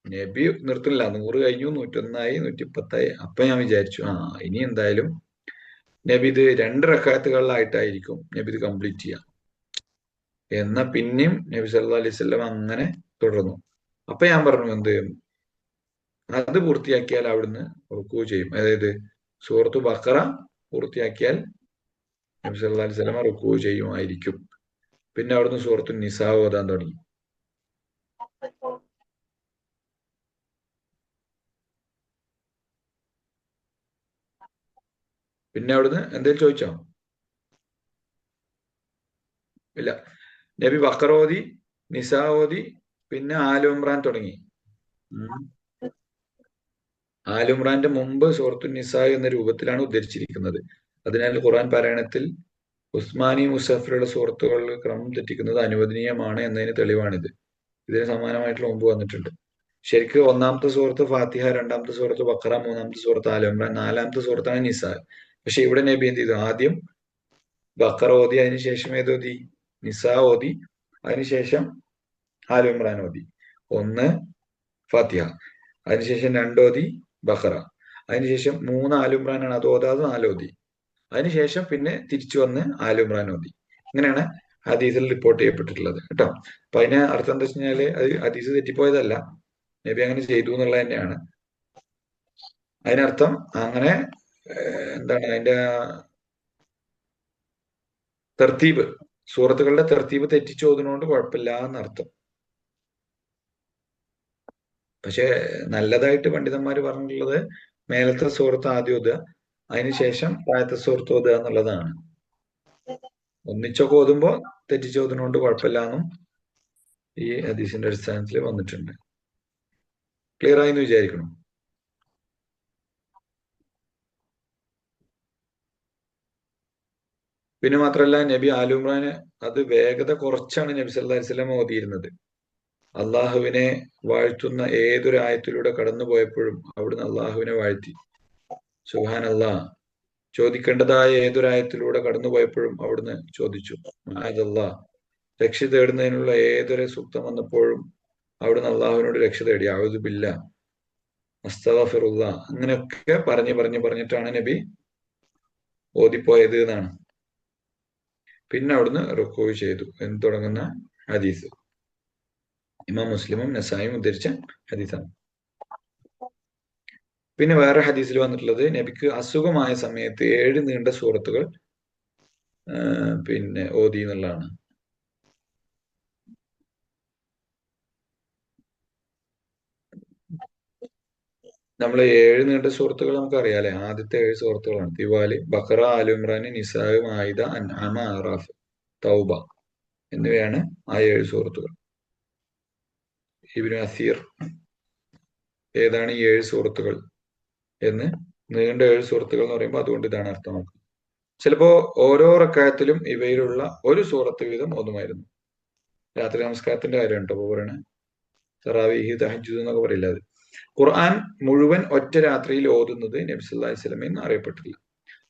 നബി നിർത്തുന്നില്ല. 100 കഴിഞ്ഞു, 101ആയി, 110ആയി. അപ്പൊ ഞാൻ വിചാരിച്ചു ഇനി എന്തായാലും നബി ഇത് 2 റക്അത്തുകളിലായിട്ടായിരിക്കും നബി ഇത് കംപ്ലീറ്റ് ചെയ്യാം. എന്നാ പിന്നെയും നബി സല്ലല്ലാഹു അലൈഹി വസല്ലം അങ്ങനെ തുടർന്നു. അപ്പൊ ഞാൻ പറഞ്ഞു എന്ത്, അത് പൂർത്തിയാക്കിയാൽ അവിടുന്ന് റുക്കൂ ചെയ്യും. അതായത് സൂറത്തു ബഖറ പൂർത്തിയാക്കിയാൽ നബി സല്ലല്ലാഹു അലൈഹി വസല്ലം റുക്കൂ ചെയ്യുമായിരിക്കും. പിന്നെ അവിടുന്ന് സൂറത്തു നിസാ ഓതാൻ തുടങ്ങി. പിന്നെ അവിടുന്ന് എന്തേലും ചോദിച്ചോ? ഇല്ല. നബി ബഖറ ഓതി, നിസാ ഓതി, പിന്നെ ആലു ഇമ്രാൻ തുടങ്ങി. ആലു ഇമ്രാന്റെ മുമ്പ് സൂറത്തു നിസാ എന്ന രൂപത്തിലാണ് ഉദ്ധരിച്ചിരിക്കുന്നത്. അതിനാൽ ഖുർആൻ പാരായണത്തിൽ ഉസ്മാനി മുസഫിലുള്ള സൂറത്തുകളിൽ ക്രമം തെറ്റിക്കുന്നത് അനുവദനീയമാണ് എന്നതിന് തെളിവാണിത്. ഇതിന് സമാനമായിട്ടുള്ള മുമ്പ് വന്നിട്ടുണ്ട്. ശരിക്ക് 1-ാമത്തെ സൂറത്ത് ഫാത്തിഹ, 2-ാമത്തെ സൂറത്ത് ബഖറ, 3-ാമത്തെ സൂറത്ത് ആലു ഇമ്രാൻ, 4-ാമത്തെ സൂറത്താണ് നിസാ. പക്ഷെ ഇവിടെ നബി എന്ത് ചെയ്തു? ആദ്യം ബഖറ ഓതി, അതിനുശേഷം ഏതോതി? നിസാ ഓതി, അതിനുശേഷം ആലു ഇമ്രാൻ ഓതി. 1 ഫാത്തിഹ, അതിനുശേഷം 2 ഓതി ബഖറ, അതിനുശേഷം 3 ആലു ഇമ്രാനാണ്, അത് ഓതാതെ 4 ഓതി, അതിനുശേഷം പിന്നെ തിരിച്ചു വന്ന് ആലു ഇമ്രാൻ ഓതി. ഇങ്ങനെയാണ് ഹദീസിൽ റിപ്പോർട്ട് ചെയ്യപ്പെട്ടിട്ടുള്ളത് കേട്ടോ. അപ്പൊ അതിന് അർത്ഥം എന്താ വെച്ച് കഴിഞ്ഞാല് അത് ഹദീസ് തെറ്റിപ്പോയതല്ല, നബി അങ്ങനെ ചെയ്തു എന്നുള്ളത് തന്നെയാണ് അതിനർത്ഥം. അങ്ങനെ എന്താണ് അതിന്റെ തർത്തീബ്, സൂറത്തുകളുടെ തർത്തീബ് തെറ്റിച്ചു പോകുന്നതുകൊണ്ട് കുഴപ്പമില്ല എന്നർത്ഥം. പക്ഷെ നല്ലതായിട്ട് പണ്ഡിതന്മാർ പറഞ്ഞിട്ടുള്ളത് മേലത്തെ സൂറത്ത് ആദ്യം ഓതുക, അതിനുശേഷം താഴത്തെ സൂറത്ത് ഓതുക എന്നുള്ളതാണ്. ഒന്നിച്ചൊക്കെ ഓതുമ്പോ തെറ്റിച്ച് ഓതുന്നതുകൊണ്ട് കുഴപ്പമില്ല എന്നും ഈ ഹദീസിന്റെ അടിസ്ഥാനത്തിൽ വന്നിട്ടുണ്ട്. ക്ലിയർ ആയി എന്ന് വിചാരിക്കണം. പിന്നെ മാത്രമല്ല നബി ആലു ഇമ്രാന് അത് വേഗത കുറച്ചാണ് നബി സല്ലല്ലാഹു അലൈഹി വസല്ലം ഓതിയിരുന്നത്. അള്ളാഹുവിനെ വാഴ്ത്തുന്ന ഏതൊരു ആയത്തിലൂടെ കടന്നു പോയപ്പോഴും അവിടുന്ന് അള്ളാഹുവിനെ വാഴ്ത്തി. സുബ്ഹാനല്ലാഹ്. ചോദിക്കേണ്ടതായ ഏതൊരായത്തിലൂടെ കടന്നു പോയപ്പോഴും അവിടുന്ന് ചോദിച്ചു മഅദല്ലാഹ്. രക്ഷ തേടുന്നതിനുള്ള ഏതൊരു സൂക്തം വന്നപ്പോഴും അവിടുന്ന് അള്ളാഹുവിനോട് രക്ഷ തേടി. അഊദു ബില്ലാഹ്, അസ്തഗ്ഫിറുല്ലാഹ്. അങ്ങനെയൊക്കെ പറഞ്ഞിട്ടാണ് നബി ഓതിപ്പോയത് എന്നാണ്. പിന്നെ അവിടുന്ന് റുക്കൂ ചെയ്തു എന്ന് തുടങ്ങുന്ന ഹദീസ് ഇമാം മുസ്ലിമും നസായിയും ഉദ്ധരിച്ച ഹദീസാണ്. പിന്നെ വേറെ ഹദീസിൽ വന്നിട്ടുള്ളത് നബിക്ക് അസുഖമായ സമയത്ത് 7 നീണ്ട സൂറത്തുകൾ പിന്നെ ഓതി എന്നുള്ളതാണ്. നമ്മൾ 7 നീണ്ട സൂറത്തുകൾ നമുക്കറിയാലേ. ആദ്യത്തെ 7 സൂറത്തുകളാണ് തിവാലി, ബഖറ, ആലു ഇമ്രാൻ, നിസാ, മാഇദ, അൻആം, അറാഫ്, തൗബ എന്നിവയാണ് ആ 7 സൂറത്തുകൾ. ഇബ്നു അസീർ ഏതാണ് ഈ 7 സൂറത്തുകൾ എന്ന്, നീണ്ട 7 സൂറത്തുകൾ എന്ന് പറയുമ്പോൾ അതുകൊണ്ട് ഇതാണ് അർത്ഥമാക്കുന്നത്. ചിലപ്പോ ഓരോ റക്അത്തിലും ഇവയിലുള്ള ഒരു സൂറത്ത് വീതം ഓതുമായിരുന്നു. രാത്രി നമസ്കാരത്തിന്റെ കാര്യം കേട്ടോ പറയണേ. തറാവീഹ്, തഹജ്ജുദ് എന്നൊക്കെ പറയില്ല. അത് ഖുർആൻ മുഴുവൻ ഒറ്റ രാത്രിയിൽ ഓതുന്നത് നബി സല്ലല്ലാഹു അലൈഹി വസല്ലം എന്ന് അറിയപ്പെട്ടിട്ടില്ല.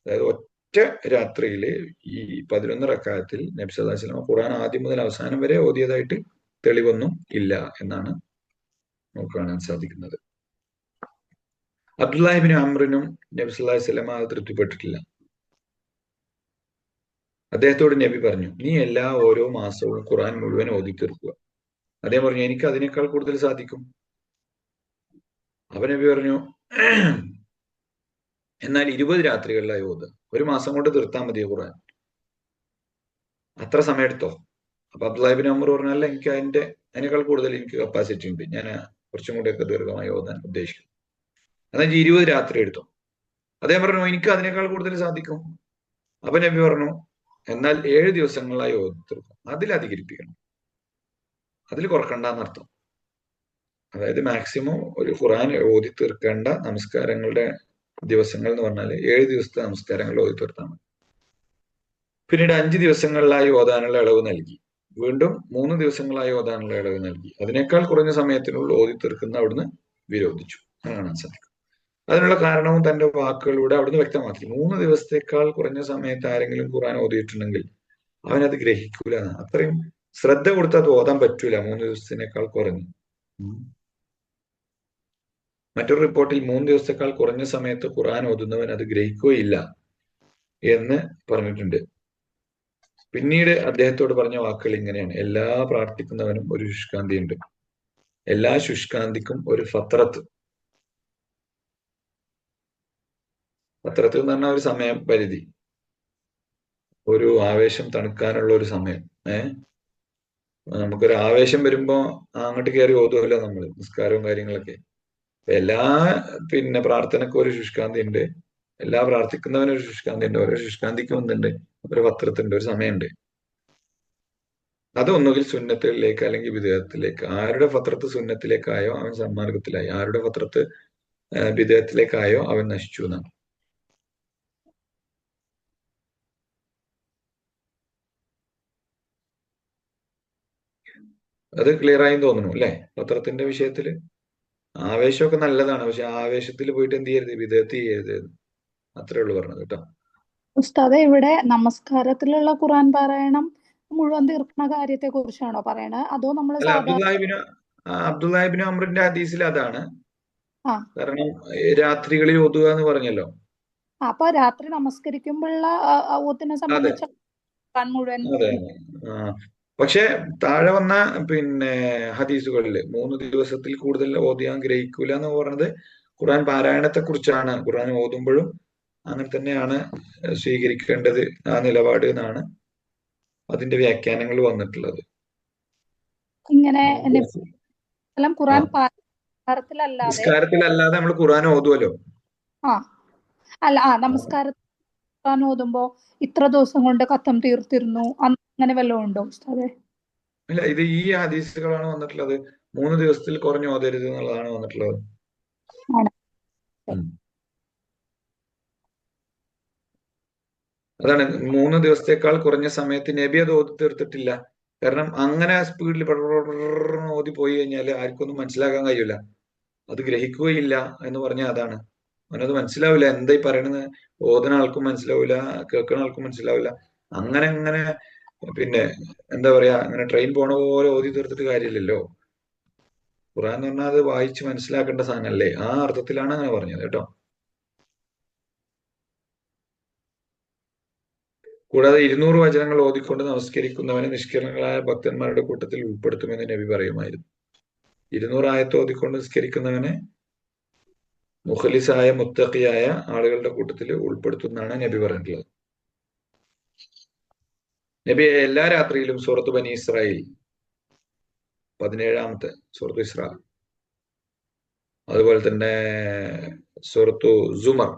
അതായത് ഒറ്റ രാത്രിയില് ഈ 11 റക്അത്തിൽ നബി സല്ലല്ലാഹു അലൈഹി വസല്ലം ഖുർആൻ ആദ്യം മുതൽ അവസാനം വരെ ഓതിയതായിട്ട് തെളിവൊന്നും ഇല്ല എന്നാണ് നമുക്ക് കാണാൻ സാധിക്കുന്നത്. അബ്ദുല്ലാഹി ഇബ്നു അംറിനും നബി സല്ലല്ലാഹു അലൈഹി വസല്ലം അത് തൃപ്തിപ്പെട്ടിട്ടില്ല. അദ്ദേഹത്തോട് നബി പറഞ്ഞു, നീ ഓരോ മാസവും ഖുർആൻ മുഴുവൻ ഓതി തീർക്കുക. അദ്ദേഹം പറഞ്ഞു, എനിക്ക് അതിനേക്കാൾ കൂടുതൽ സാധിക്കും. അപ്പൊ നബി പറഞ്ഞു, എന്നാൽ 20 രാത്രികളിലായി ഓതുക. ഒരു മാസം കൊണ്ട് തീർത്താൽ മതി ഖുർആൻ, അത്ര സമയം എടുത്തോ. അപ്പൊ അബ്ദുല്ലാഹി ഇബ്നു അംർ പറഞ്ഞാൽ എനിക്ക് അതിനേക്കാൾ കൂടുതൽ എനിക്ക് കപ്പാസിറ്റി ഉണ്ട്, ഞാൻ കുറച്ചും കൂടെയൊക്കെ ദീർഘമായി ഓതാൻ ഉദ്ദേശിക്കുന്നു. എന്നാൽ 20 രാത്രി എടുത്തോ. അദ്ദേഹം പറഞ്ഞു, എനിക്ക് അതിനേക്കാൾ കൂടുതൽ സാധിക്കും. അപ്പൊ നബി പറഞ്ഞു, എന്നാൽ 7 ദിവസങ്ങളായി ഓതി തീർക്കും, അതിലധികരിപ്പിക്കണം, അതിൽ കുറക്കണ്ടെന്നർത്ഥം. അതായത് മാക്സിമം ഒരു ഖുർആൻ ഓതി തീർക്കേണ്ട നമസ്കാരങ്ങളുടെ ദിവസങ്ങൾ എന്ന് പറഞ്ഞാൽ 7 ദിവസത്തെ നമസ്കാരങ്ങൾ ഓതി തീർത്താൽ മതി. പിന്നീട് 5 ദിവസങ്ങളിലായി ഓതാനുള്ള ഇളവ് നൽകി. വീണ്ടും 3 ദിവസങ്ങളായി ഓതാനുള്ള ഇളവ് നൽകി. അതിനേക്കാൾ കുറഞ്ഞ സമയത്തിനുള്ളിൽ ഓതി തീർക്കുന്ന അവിടുന്ന് വിരോധിച്ചു. അങ്ങനെ കാണാൻ സാധിക്കും. അതിനുള്ള കാരണവും തന്റെ വാക്കുകളിലൂടെ അവിടുന്ന് വ്യക്തമാക്കി. 3 ദിവസത്തേക്കാൾ കുറഞ്ഞ സമയത്ത് ആരെങ്കിലും ഖുർആൻ ഓതിയിട്ടുണ്ടെങ്കിൽ അവനത് ഗ്രഹിക്കൂല. അത്രയും ശ്രദ്ധ കൊടുത്ത് അത് ഓതാൻ പറ്റൂല 3 ദിവസത്തിനേക്കാൾ കുറഞ്ഞു. മറ്റൊരു റിപ്പോർട്ടിൽ 3 ദിവസത്തേക്കാൾ കുറഞ്ഞ സമയത്ത് ഖുർആൻ ഓതുന്നവൻ അത് ഗ്രഹിക്കുകയില്ല എന്ന് പറഞ്ഞിട്ടുണ്ട്. പിന്നീട് അദ്ദേഹത്തോട് പറഞ്ഞ വാക്കുകൾ ഇങ്ങനെയാണ്: എല്ലാ പ്രാർത്ഥിക്കുന്നവനും ഒരു ശുഷ്കാന്തിയുണ്ട്. എല്ലാ ശുഷ്കാന്തിക്കും ഒരു ഫത്രത്ത് എന്ന് പറഞ്ഞാൽ ഒരു സമയം പരിധി, ഒരു ആവേശം തണുക്കാനുള്ള ഒരു സമയം. നമുക്കൊരു ആവേശം വരുമ്പോ അങ്ങോട്ട് കയറി ഓതുമല്ലോ നമ്മള്, നിസ്കാരവും കാര്യങ്ങളൊക്കെ. എല്ലാ പ്രാർത്ഥനക്കും ഒരു ശുഷ്കാന്തി ഉണ്ട്. എല്ലാ പ്രാർത്ഥിക്കുന്നവനും ഒരു ശുഷ്കാന്തി ഉണ്ട്. ഓരോ ശുഷ്കാന്തിക്കും എന്തുണ്ട്? ഒരു പത്രത്തിന്റെ ഒരു സമയമുണ്ട്. അത് ഒന്നുകിൽ സുന്നത്തുകളിലേക്ക് അല്ലെങ്കിൽ വിദേഹത്തിലേക്ക്. ആരുടെ പത്രത്ത് സുന്നത്തിലേക്കായോ അവൻ സന്മാർഗത്തിലായി, ആരുടെ പത്രത്ത് വിദേഹത്തിലേക്കായോ അവൻ നശിച്ചു എന്നാണ്. അത് ക്ലിയർ ആയി തോന്നുന്നു അല്ലെ? പത്രത്തിന്റെ വിഷയത്തില് ആവേശമൊക്കെ നല്ലതാണ്, പക്ഷെ ആവേശത്തിൽ പോയിട്ട് എന്ത് ചെയ്യരുത്? വിദേഹത്ത് ചെയ്യരുത്. അത്രേ ഉള്ളൂ പറഞ്ഞത് കേട്ടോ. ഉസ്താദെ, ഇവിടെ നമസ്കാരത്തിലുള്ള ഖുർആൻ പാരായണം മുഴുവൻ തീർക്കുന്ന കാര്യത്തെ കുറിച്ചാണോ പറയണത്? അതോ നമ്മൾ അബ്ദുല്ലാഹിബ്നു അംറിന്റെ ഹദീസിൽ അതാണ്. ആ. കാരണം രാത്രികളിൽ ഓതുക എന്ന് പറഞ്ഞല്ലോ. അപ്പൊ രാത്രി നമസ്കരിക്കുമ്പോഴുള്ള ഓത്തിനെ സംബന്ധിച്ച് മുഴുവൻ. അതെ. പക്ഷെ താഴെ വന്ന ഹദീസുകളിൽ 3 ദിവസത്തിൽ കൂടുതൽ ഓതിയാൻ ഗ്രഹിക്കൂല എന്ന് പറഞ്ഞത് ഖുർആൻ പാരായണത്തെ കുറിച്ചാണ്. ഖുർആൻ ഓതുമ്പോഴും അങ്ങനെ തന്നെയാണ് സ്വീകരിക്കേണ്ടത് ആ നിലപാട് എന്നാണ് അതിന്റെ വ്യാഖ്യാനങ്ങൾ വന്നിട്ടുള്ളത്. ഇങ്ങനെ ഖുർആൻ നിസ്കാരത്തിലല്ലാതെ നമ്മൾ ഖുർആൻ ഓതുമല്ലോ. നമസ്കാരത്തിൽ ഖുർആൻ ഓതുമ്പോ ഇത്ര ദിവസം കൊണ്ട് ഖത്തം തീർത്തിരുന്നു അങ്ങനെ വല്ലതും ഉണ്ടോ ഉസ്താദേ? ഇല്ല, ഇത് ഈ ഹദീസുകളാണ് വന്നിട്ടുള്ളത്. 3 ദിവസത്തിൽ കുറഞ്ഞ് ഓതരുത് എന്നുള്ളതാണ് വന്നിട്ടുള്ളത്. അതാണ് 3 ദിവസത്തേക്കാൾ കുറഞ്ഞ സമയത്ത് നബി അത് ഓതി തീർത്തിട്ടില്ല. കാരണം അങ്ങനെ സ്പീഡിൽ ഓതി പോയി കഴിഞ്ഞാൽ ആർക്കൊന്നും മനസ്സിലാക്കാൻ കഴിയൂല, അത് ഗ്രഹിക്കുകയില്ല എന്ന് പറഞ്ഞാൽ അതാണ്. അവനത് മനസ്സിലാവില്ല, എന്തായി പറയണത് ഓതുന്ന ആൾക്കും മനസ്സിലാവില്ല, കേൾക്കുന്ന ആൾക്കും മനസ്സിലാവില്ല. അങ്ങനെ എന്താ പറയാ, അങ്ങനെ ട്രെയിൻ പോണ പോലെ ഓതി തീർത്തിട്ട് കാര്യമില്ലല്ലോ. ഖുർആൻ എന്ന് പറഞ്ഞാൽ അത് വായിച്ച് മനസ്സിലാക്കേണ്ട സാധനമല്ലേ. ആ അർത്ഥത്തിലാണ് അങ്ങനെ പറഞ്ഞത് കേട്ടോ. കൂടാതെ 200 വചനങ്ങൾ ഓതിക്കൊണ്ട് നമസ്കരിക്കുന്നവനെ നിഷ്കളങ്കരായ ഭക്തന്മാരുടെ കൂട്ടത്തിൽ ഉൾപ്പെടുത്തുമെന്ന് നബി പറയുമായിരുന്നു. 200 ആയത്ത് ഓതിക്കൊണ്ട് നിസ്കരിക്കുന്നവനെ മുഖലിസായ മുത്തഖിയായ ആളുകളുടെ കൂട്ടത്തിൽ ഉൾപ്പെടുത്തുന്നതാണ് നബി പറഞ്ഞിട്ടുള്ളത്. നബി എല്ലാ രാത്രിയിലും സൂറത്ത് ബനി ഇസ്രായേൽ 17ാമത്തെ സൂറത്ത് ഇസ്രാ, അതുപോലെ തന്നെ സൂറത്തു സുമർ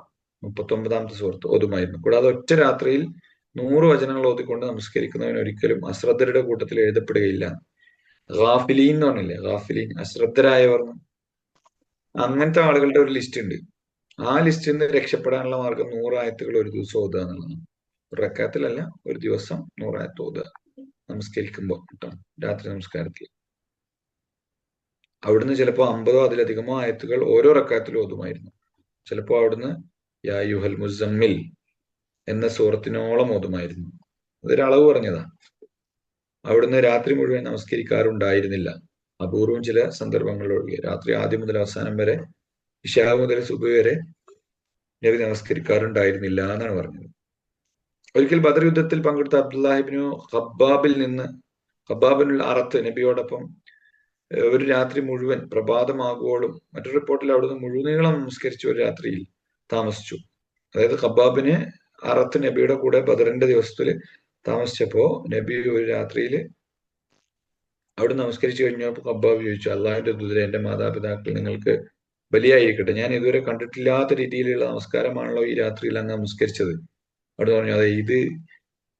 39ാമത്തെ സൂറത്ത് ഓതുമായിരുന്നു. കൂടാതെ ഒറ്റ രാത്രിയിൽ 100 വചനങ്ങൾ ഓതിക്കൊണ്ട് നമസ്കരിക്കുന്നവൻ ഒരിക്കലും അശ്രദ്ധരുടെ കൂട്ടത്തിൽ എഴുതപ്പെടുകയില്ല. ഗാഫിലീൻ എന്ന് പറഞ്ഞില്ലേ, ഗാഫിലീൻ അശ്രദ്ധരായവർ, അങ്ങനത്തെ ആളുകളുടെ ഒരു ലിസ്റ്റ് ഉണ്ട്. ആ ലിസ്റ്റിൽ നിന്ന് രക്ഷപ്പെടാനുള്ള മാർഗം 100 ആയത്തുകൾ ഒരു ദിവസം ഓതുക എന്നുള്ളതാണ്. ഒരു റക്അത്തിലല്ല, ഒരു ദിവസം 100 ആയത്ത് ഓതുക നമസ്കരിക്കുമ്പോൾ കേട്ടോ, രാത്രി നമസ്കാരത്തിൽ. അവിടുന്ന് ചിലപ്പോ 50ഓ അതിലധികമോ ആയത്തുകൾ ഓരോ റക്അത്തിലും ഓതുമായിരുന്നു. ചിലപ്പോ അവിടുന്ന് യാ യുഹൽ മുസമ്മിൽ എന്ന സൂറത്തിനോളം ഓതുമായിരുന്നു. അതൊരളവ് പറഞ്ഞതാ. അവിടുന്ന് രാത്രി മുഴുവൻ നമസ്കരിക്കാറുണ്ടായിരുന്നില്ല. അപൂർവം ചില സന്ദർഭങ്ങളിലൊഴികെ രാത്രി ആദ്യം മുതൽ അവസാനം വരെ, ഇശാ മുതൽ സുബഹി വരെ നബി നമസ്കരിക്കാറുണ്ടായിരുന്നില്ല എന്നാണ് പറഞ്ഞത്. ഒരിക്കൽ ബദർ യുദ്ധത്തിൽ പങ്കെടുത്ത അബ്ദുല്ലാഹിബ്നു ഖബ്ബാബിനുൽ അറത്ത് നബിയോടൊപ്പം ഒരു രാത്രി മുഴുവൻ പ്രഭാതമാകുവോളും, മറ്റൊരു റിപ്പോർട്ടിൽ അവിടുന്ന് മുഴുനീളം നമസ്കരിച്ച് ഒരു രാത്രിയിൽ താമസിച്ചു. അതായത് ഖബ്ബാബിന് അറത്ത് നബിയുടെ കൂടെ ബദറിന്റെ ദിവസത്തിൽ താമസിച്ചപ്പോ നബി ഒരു രാത്രിയിൽ അവിടെ നമസ്കരിച്ചു കഴിഞ്ഞപ്പോൾ ഖബ്ബാബ് ചോദിച്ചു, അള്ളാഹുവിന്റെ ദൂതരെ, എന്റെ മാതാപിതാക്കൾ നിങ്ങൾക്ക് ബലിയായിരിക്കട്ടെ, ഞാൻ ഇതുവരെ കണ്ടിട്ടില്ലാത്ത രീതിയിലുള്ള നമസ്കാരമാണല്ലോ ഈ രാത്രിയിൽ അങ്ങ് നമസ്കരിച്ചത്. അവിടെ പറഞ്ഞു, അതെ, ഇത്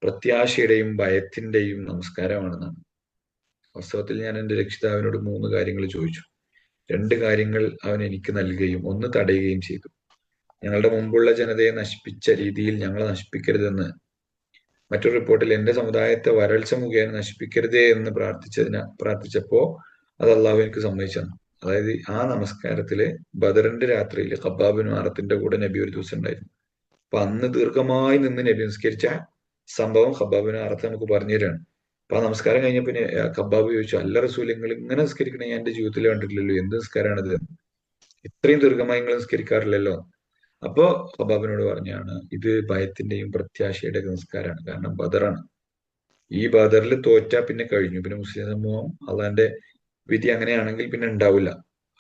പ്രത്യാശയുടെയും ഭയത്തിന്റെയും നമസ്കാരമാണെന്നാണ്. വാസ്തവത്തിൽ ഞാൻ എൻ്റെ രക്ഷിതാവിനോട് 3 കാര്യങ്ങൾ ചോദിച്ചു. 2 കാര്യങ്ങൾ അവൻ എനിക്ക് നൽകുകയും 1 തടയുകയും ചെയ്തു. ഞങ്ങളുടെ മുമ്പുള്ള ജനതയെ നശിപ്പിച്ച രീതിയിൽ ഞങ്ങളെ നശിപ്പിക്കരുതെന്ന് മറ്റൊരു റിപ്പോർട്ടിൽ എന്റെ സമുദായത്തെ വരൾച്ച മുഖേന നശിപ്പിക്കരുതേ എന്ന് പ്രാർത്ഥിച്ചപ്പോ അത് അള്ളാഹു എനിക്ക് സമ്മതിച്ചു തന്നു. അതായത് ആ നമസ്കാരത്തില് ബദറിന്റെ രാത്രിയിൽ ഖബ്ബാബിൻ അറത്തിന്റെ കൂടെ നബി ഒരു ദിവസം ഉണ്ടായിരുന്നു. അപ്പൊ അന്ന് ദീർഘമായി നിന്ന് നബി നിസ്കരിച്ച സംഭവം ഖബ്ബാബിൻ അറത്ത് നമുക്ക് പറഞ്ഞു തരാണ്. അപ്പൊ ആ നമസ്കാരം കഴിഞ്ഞപ്പോ ഖബ്ബാബ് ചോദിച്ചു, അല്ല റസൂൽ, നിങ്ങൾ ഇങ്ങനെ നിസ്കരിക്കണേ ഞാൻ എന്റെ ജീവിതത്തിൽ കണ്ടിട്ടില്ലല്ലോ, എന്ത് നിസ്കാരമാണിത്, ഇത്രയും ദീർഘമായി നിങ്ങൾ നിസ്കരിക്കാറില്ലല്ലോ. അപ്പോ ഖബ്ബാബിനോട് പറഞ്ഞാണ്, ഇത് ഭയത്തിന്റെയും പ്രത്യാശയുടെ നിസ്കാരമാണ്. കാരണം ബദറാണ്. ഈ ബദറിൽ തോറ്റാ പിന്നെ കഴിഞ്ഞു, പിന്നെ മുസ്ലിം സമൂഹം അള്ളാന്റെ വിധി അങ്ങനെയാണെങ്കിൽ പിന്നെ ഉണ്ടാവില്ല,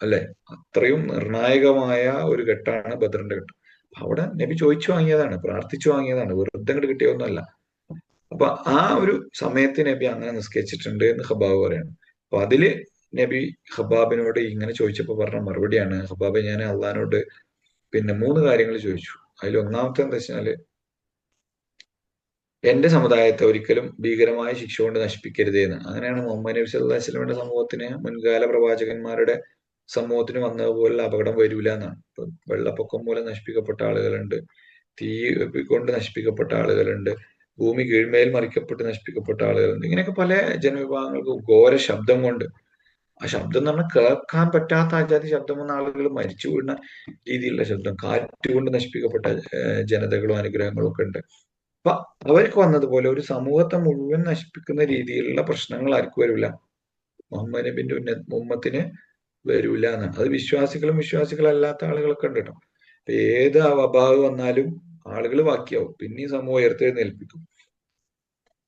അല്ലെ? അത്രയും നിർണായകമായ ഒരു ഘട്ടമാണ് ബദറിന്റെ ഘട്ടം. അവിടെ നബി ചോദിച്ചു വാങ്ങിയതാണ്, പ്രാർത്ഥിച്ചു വാങ്ങിയതാണ്, വെറുതെ അങ്ങോട്ട് കിട്ടിയൊന്നുമല്ല. അപ്പൊ ആ ഒരു സമയത്ത് നബി അങ്ങനെ നിസ്കരിച്ചിട്ടുണ്ട് എന്ന് ഖബ്ബാബ് പറയാണ്. അപ്പൊ അതില് നബി ഖബ്ബാബിനോട് ഇങ്ങനെ ചോദിച്ചപ്പോ പറഞ്ഞ മറുപടിയാണ്, ഖബ്ബാബെ, ഞാൻ അള്ളഹാനോട് പിന്നെ 3 കാര്യങ്ങൾ ചോദിച്ചു. അതിൽ ഒന്നാമത്തെ എന്താ വെച്ചാല്, എന്റെ സമുദായത്തെ ഒരിക്കലും ഭീകരമായ ശിക്ഷ കൊണ്ട് നശിപ്പിക്കരുതേ എന്ന്. അങ്ങനെയാണ് മുഹമ്മദ് നബി സല്ലല്ലാഹു അലൈഹി വസല്ലമയുടെ സമൂഹത്തിന്, മുൻകാല പ്രവാചകന്മാരുടെ സമൂഹത്തിന് വന്നതുപോലെ അപകടം വരൂല എന്നാണ്. ഇപ്പൊ വെള്ളപ്പൊക്കം മൂലം നശിപ്പിക്കപ്പെട്ട ആളുകളുണ്ട്, തീ കൊണ്ട് നശിപ്പിക്കപ്പെട്ട ആളുകളുണ്ട്, ഭൂമി കീഴ്മേൽ മറിക്കപ്പെട്ട് നശിപ്പിക്കപ്പെട്ട ആളുകളുണ്ട്. ഇങ്ങനെയൊക്കെ പല ജനവിഭാഗങ്ങൾക്ക് ഘോര ശബ്ദം കൊണ്ട്, ആ ശബ്ദം എന്ന് പറഞ്ഞാൽ കേൾക്കാൻ പറ്റാത്ത ആജാതി ശബ്ദം വന്ന ആളുകൾ മരിച്ചു വീഴുന്ന രീതിയിലുള്ള ശബ്ദം, കാറ്റ് കൊണ്ട് നശിപ്പിക്കപ്പെട്ട ജനതകളും അനുഗ്രഹങ്ങളും ഒക്കെ ഉണ്ട്. അപ്പൊ അവർക്ക് വന്നതുപോലെ ഒരു സമൂഹത്തെ മുഴുവൻ നശിപ്പിക്കുന്ന രീതിയിലുള്ള പ്രശ്നങ്ങൾ ആർക്കും വരില്ല, മുഹമ്മദ് നബിന്റെ ഉമ്മത്തിന് വരൂല എന്നാണ്. അത് വിശ്വാസികളും വിശ്വാസികളല്ലാത്ത ആളുകളൊക്കെ ഉണ്ട് കേട്ടോ. ഏത് വബാവ് വന്നാലും ആളുകൾ ബാക്കിയാവും, പിന്നെ ഈ സമൂഹം ഉയർത്തെഴുന്നേൽപ്പിക്കും.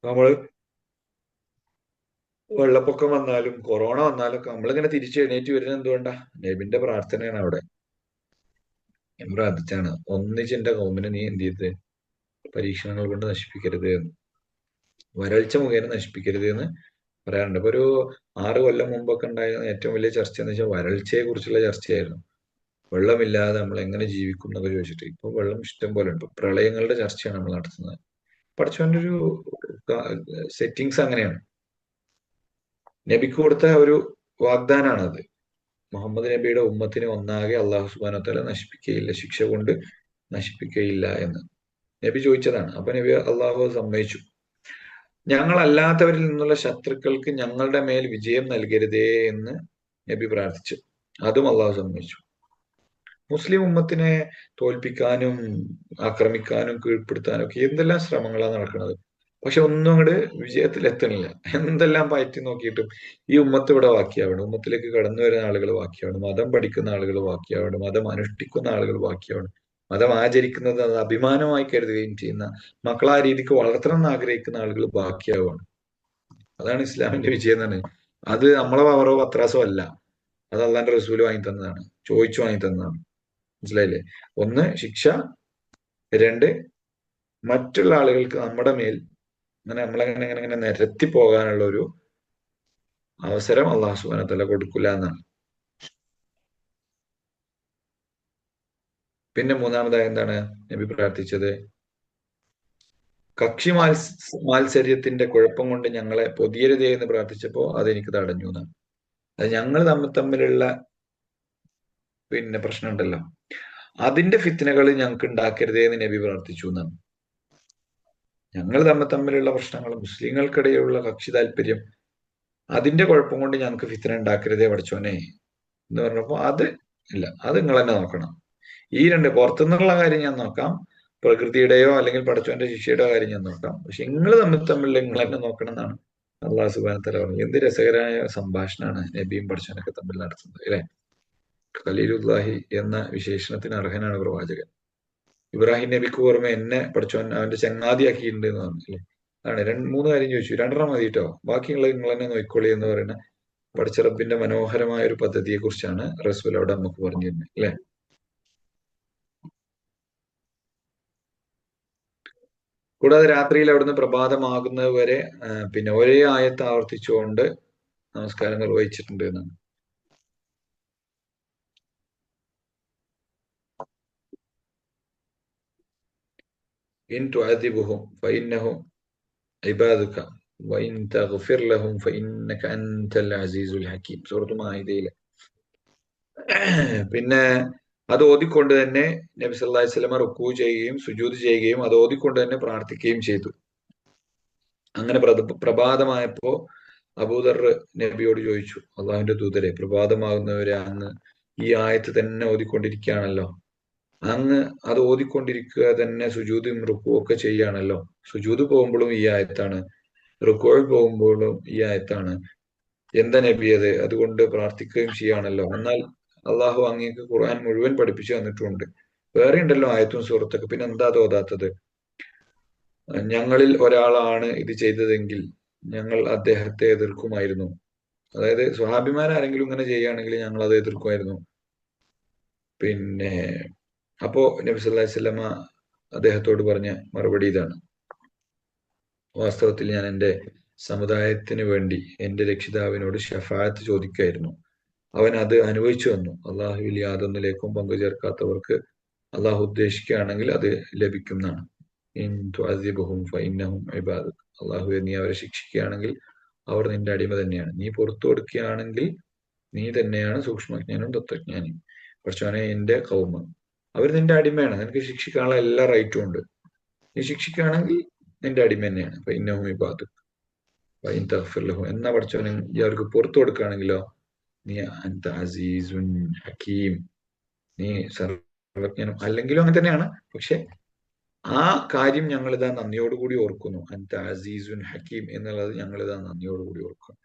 നമ്മള് വെള്ളപ്പൊക്കം വന്നാലും കൊറോണ വന്നാലും ഒക്കെ നമ്മളിങ്ങനെ തിരിച്ചു എണീറ്റ് വരുന്നത് എന്തുകൊണ്ടാ? നബിന്റെ പ്രാർത്ഥനയാണ്. അവിടെ ഞാൻ പ്രാർത്ഥിച്ചാണ്, ഒന്നിച്ചെന്റെ കൗമിനെ നീ എന്ത് ചെയ്ത് പരീക്ഷണങ്ങൾ കൊണ്ട് നശിപ്പിക്കരുത് എന്ന്, വരൾച്ച മുഖേന നശിപ്പിക്കരുത് എന്ന് പറയാറുണ്ട്. ഇപ്പൊ ഒരു 6 കൊല്ലം മുമ്പൊക്കെ ഉണ്ടായിരുന്ന ഏറ്റവും വലിയ ചർച്ച എന്ന് വെച്ചാൽ വരൾച്ചയെ കുറിച്ചുള്ള ചർച്ചയായിരുന്നു. വെള്ളമില്ലാതെ നമ്മൾ എങ്ങനെ ജീവിക്കും എന്നൊക്കെ ചോദിച്ചിട്ട്. ഇപ്പൊ വെള്ളം ഇഷ്ടം പോലെ ഉണ്ട്. പ്രളയങ്ങളുടെ ചർച്ചയാണ് നമ്മൾ നടത്തുന്നത്. പഠിച്ചവന്റെ ഒരു സെറ്റിങ്സ് അങ്ങനെയാണ്. നബിക്ക് കൊടുത്ത ഒരു വാഗ്ദാനാണ് അത്. മുഹമ്മദ് നബിയുടെ ഉമ്മത്തിനെ ഒന്നാകെ അള്ളാഹു സുബ്ഹാനഹു വ തആല നശിപ്പിക്കുകയില്ല, ശിക്ഷ കൊണ്ട് നശിപ്പിക്കുകയില്ല എന്ന് നബി ചോദിച്ചതാണ്. അപ്പൊ നബി അള്ളാഹു സമ്മതിച്ചു. ഞങ്ങളല്ലാത്തവരിൽ നിന്നുള്ള ശത്രുക്കൾക്ക് ഞങ്ങളുടെ മേൽ വിജയം നൽകരുതേ എന്ന് നബി പ്രാർത്ഥിച്ചു. അതും അള്ളാഹു സമ്മതിച്ചു. മുസ്ലിം ഉമ്മത്തിനെ തോൽപ്പിക്കാനും ആക്രമിക്കാനും കീഴ്പ്പെടുത്താനും ഒക്കെ എന്തെല്ലാം ശ്രമങ്ങളാണ് നടക്കുന്നത്. പക്ഷെ ഒന്നും അങ്ങോട്ട് വിജയത്തിലെത്തണില്ല. എന്തെല്ലാം പയറ്റി നോക്കിയിട്ടും ഈ ഉമ്മത്ത് ഇവിടെ ബാക്കിയാവണം, ഉമ്മത്തിലേക്ക് കടന്നു വരുന്ന ആളുകൾ ബാക്കിയാവണം, മതം പഠിക്കുന്ന ആളുകൾ ബാക്കിയാവണം, മതം അനുഷ്ഠിക്കുന്ന ആളുകൾ ബാക്കിയാവണം, മതം ആചരിക്കുന്നത് അത് അഭിമാനമായി കരുതുകയും ചെയ്യുന്ന മക്കളെ ആ രീതിക്ക് വളർത്തണം എന്ന് ആഗ്രഹിക്കുന്ന ആളുകൾ ബാക്കിയാവുകയാണ്. അതാണ് ഇസ്ലാമിന്റെ വിജയം എന്നാണ്. അത് നമ്മളെ പവറോ പത്രാസോ അല്ല, അത് അള്ളാന്റെ റസൂല് വാങ്ങി തന്നതാണ്, ചോദിച്ചു വാങ്ങി തന്നതാണ്. മനസ്സിലായില്ലേ? 1 ശിക്ഷ, 2 മറ്റുള്ള ആളുകൾക്ക് നമ്മുടെ മേൽ നമ്മളെങ്ങനെ ഇങ്ങനെ നിരത്തി പോകാനുള്ള ഒരു അവസരം അള്ളാഹു സുബ്ഹാനഹു വ തആല കൊടുക്കില്ല എന്നാണ്. പിന്നെ 3-മതായി എന്താണ് നബി പ്രാർത്ഥിച്ചത്? കക്ഷി മാത്സര്യത്തിന്റെ കുഴപ്പം കൊണ്ട് ഞങ്ങളെ പൊതിയരുതേ എന്ന് പ്രാർത്ഥിച്ചപ്പോ അതെനിക്ക് തടഞ്ഞു എന്നാണ്. അത് ഞങ്ങൾ തമ്മിലുള്ള പിന്നെ പ്രശ്നം ഉണ്ടല്ലോ, അതിന്റെ ഫിത്നകൾ ഞങ്ങൾക്ക് ഉണ്ടാക്കരുതേ എന്ന് നബി പ്രാർത്ഥിച്ചു എന്നാണ്. ഞങ്ങൾ തമ്മിലുള്ള പ്രശ്നങ്ങൾ, മുസ്ലിങ്ങൾക്കിടയിലുള്ള കക്ഷി താല്പര്യം, അതിന്റെ കുഴപ്പം കൊണ്ട് ഞങ്ങൾക്ക് ഫിത്ന ഉണ്ടാക്കരുതേ പഠിച്ചോനെ എന്ന് പറഞ്ഞപ്പോ അത് ഇല്ല, അത് നിങ്ങൾ തന്നെ നോക്കണം. ഈ 2 പുറത്തുനിന്നുള്ള കാര്യം ഞാൻ നോക്കാം, പ്രകൃതിയുടെയോ അല്ലെങ്കിൽ പഠിച്ചോന്റെ ശിക്ഷയുടെയോ കാര്യം ഞാൻ നോക്കാം, പക്ഷെ നിങ്ങൾ തമ്മിൽ നിങ്ങൾ തന്നെ നോക്കണം എന്നാണ് അള്ളാഹു സുബ്ഹാനഹു വ തആല പറഞ്ഞത്. എന്ത് രസകരമായ സംഭാഷണമാണ് നബിയും പഠിച്ചോനൊക്കെ തമ്മിൽ നടത്തുന്നത്, അല്ലെ? ഖലീലുല്ലാഹി എന്ന വിശേഷണത്തിന് അർഹനാണ് പ്രവാചകൻ. ഇബ്രാഹിം നബിക്ക് പുറമെ എന്നെ പഠിച്ചോൻ അവന്റെ ചങ്ങാതിയാക്കിയിട്ടുണ്ട് എന്ന് പറഞ്ഞില്ലേ? അതാണ് 3 കാര്യം ചോദിച്ചു, 2 മതി കേട്ടോ, ബാക്കിയുള്ളത് നിങ്ങൾ തന്നെ നോക്കിക്കോളി എന്ന് പറയുന്ന പഠിച്ച റബ്ബിന്റെ മനോഹരമായ ഒരു പദ്ധതിയെ കുറിച്ചാണ് റസൂൽ അവിടെ നമുക്ക് പറഞ്ഞിരുന്നത്, അല്ലെ? കൂടാതെ രാത്രിയിൽ അവിടുന്ന് പ്രഭാതമാകുന്നത് വരെ പിന്നെ ഒരേ ആയത്ത് ആവർത്തിച്ചുകൊണ്ട് നമസ്കാരം നിർവഹിച്ചിട്ടുണ്ട് എന്നാണ്. ഇൻ തുഅദിബുഹും ഫഇന്നഹും ഇബാദുക വഇൻ തഗ്ഫിർ ലഹും ഫഇന്നക അൻതൽ അസീസുൽ ഹകീം, സൂറത്ത് മാഇദയിലെ. പിന്നെ അത് ഓതിക്കൊണ്ട് തന്നെ നബി സല്ലല്ലാഹു അലൈഹി വസല്ലം റുക്കൂ ചെയ്യുകയും സുജൂദ് ചെയ്യുകയും അത് ഓതിക്കൊണ്ട് തന്നെ പ്രാർത്ഥിക്കുകയും ചെയ്തു. അങ്ങനെ പ്രഭാതമായപ്പോ അബൂദർ നബിയോട് ചോദിച്ചു, അള്ളാഹുവിന്റെ ദൂതരെ, പ്രഭാതമാകുന്നവരെ അങ്ങ് ഈ ആയത്ത് തന്നെ ഓതിക്കൊണ്ടിരിക്കുകയാണല്ലോ, അങ്ങ് അത് ഓതിക്കൊണ്ടിരിക്കുക തന്നെ സുജൂദും റുക്കുവും ഒക്കെ ചെയ്യുകയാണല്ലോ. സുജൂദ് പോകുമ്പോഴും ഈ ആയത്താണ്, റുക്കുവിൽ പോകുമ്പോഴും ഈ ആയത്താണ്. എന്താ നബി അത്? അതുകൊണ്ട് പ്രാർത്ഥിക്കുകയും ചെയ്യാണല്ലോ. എന്നാൽ അള്ളാഹു അങ്ങേക്ക് ഖുർആൻ മുഴുവൻ പഠിപ്പിച്ചു തന്നിട്ടുണ്ട്. വേറെ ഉണ്ടല്ലോ ആയത്തും സൂറത്തൊക്കെ, പിന്നെ എന്താ അത് ഓതാത്തത്? ഞങ്ങളിൽ ഒരാളാണ് ഇത് ചെയ്തതെങ്കിൽ ഞങ്ങൾ അദ്ദേഹത്തെ എതിർക്കുമായിരുന്നു. അതായത് സ്വഹാബിമാരാരെങ്കിലും ഇങ്ങനെ ചെയ്യുകയാണെങ്കിൽ ഞങ്ങൾ അത് എതിർക്കുമായിരുന്നു. പിന്നെ അപ്പോ നബി സല്ലല്ലാഹു അലൈഹി വസല്ലമ അദ്ദേഹത്തോട് പറഞ്ഞ മറുപടി ഇതാണ്: വാസ്തവത്തിൽ ഞാൻ എൻ്റെ സമുദായത്തിന് വേണ്ടി എൻ്റെ രക്ഷിതാവിനോട് ഷഫാഅത്ത് ചോദിക്കുകയായിരുന്നു. അവൻ അത് അനുഭവിച്ചു വന്നു. അള്ളാഹുവിൽ യാതൊന്നിലേക്കും പങ്കു ചേർക്കാത്തവർക്ക് അള്ളാഹു ഉദ്ദേശിക്കുകയാണെങ്കിൽ അത് ലഭിക്കുന്നതാണ്. ഇൻ തുഅസിബുഹും ഫഇന്നഹും ഇബാദുക. അള്ളാഹുവെ, നീ അവരെ ശിക്ഷിക്കുകയാണെങ്കിൽ അവർ നിന്റെ അടിമ തന്നെയാണ്. നീ പുറത്തു കൊടുക്കുകയാണെങ്കിൽ നീ തന്നെയാണ് സൂക്ഷ്മജ്ഞാനും തത്വജ്ഞാനും. പക്ഷേ എന്റെ കൗമ്, അവർ നിന്റെ അടിമയാണ്. നിനക്ക് ശിക്ഷിക്കാനുള്ള എല്ലാ റൈറ്റും ഉണ്ട്. നീ ശിക്ഷിക്കുകയാണെങ്കിൽ നിന്റെ അടിമ തന്നെയാണ്. ഫഇന്നഹും ഇബാദുക വഇൻ തഗ്ഫിർ ലഹും. എന്നാ പഠിച്ചവനെ ഈ അവർക്ക് പുറത്തു കൊടുക്കുകയാണെങ്കിലോ നീ അൻത അസീസുൻ ഹക്കീം, നീ സർവജ്ഞനും. അല്ലെങ്കിലും അങ്ങനെ തന്നെയാണ്. പക്ഷെ ആ കാര്യം ഞങ്ങളിതാ നന്ദിയോടുകൂടി ഓർക്കുന്നു. അൻത അസീസുൻ ഹക്കീം എന്നുള്ളത് ഞങ്ങളിതാ നന്ദിയോടുകൂടി ഓർക്കുന്നു.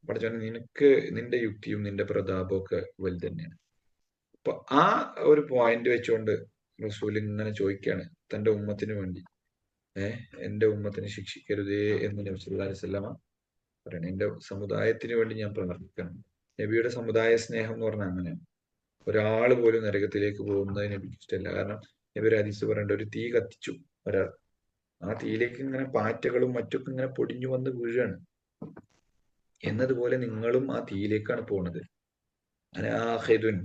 പഠിച്ചോനെ, നിനക്ക് നിന്റെ യുക്തിയും നിന്റെ പ്രതാപവും ഒക്കെ വലുത് തന്നെയാണ്. അപ്പൊ ആ ഒരു പോയിന്റ് വെച്ചുകൊണ്ട് റസൂൽ ഇങ്ങനെ ചോദിക്കുകയാണ് തന്റെ ഉമ്മത്തിന് വേണ്ടി. എന്റെ ഉമ്മത്തിനെ ശിക്ഷിക്കരുതേ എന്ന് നബി സല്ലല്ലാഹു അലൈഹി വസല്ലമ പറയണം. എന്റെ സമുദായത്തിന് വേണ്ടി ഞാൻ പ്രാർത്ഥിക്കണം. നബിയുടെ സമുദായ സ്നേഹം എന്ന് പറഞ്ഞാൽ അങ്ങനെയാണ്. ഒരാൾ പോലും നരകത്തിലേക്ക് പോകുന്നത് നബിക്ക് ഇഷ്ടമല്ല. കാരണം നബി ഒരു ഹദീസ് പറയേണ്ട, ഒരു തീ കത്തിച്ചു ഒരാൾ, ആ തീയിലേക്ക് ഇങ്ങനെ പാറ്റകളും മറ്റൊക്കെ ഇങ്ങനെ പൊടിഞ്ഞു വന്ന് വീഴാണ്. എന്നതുപോലെ നിങ്ങളും ആ തീയിലേക്കാണ് പോണത്. അനാഹിദുൻ,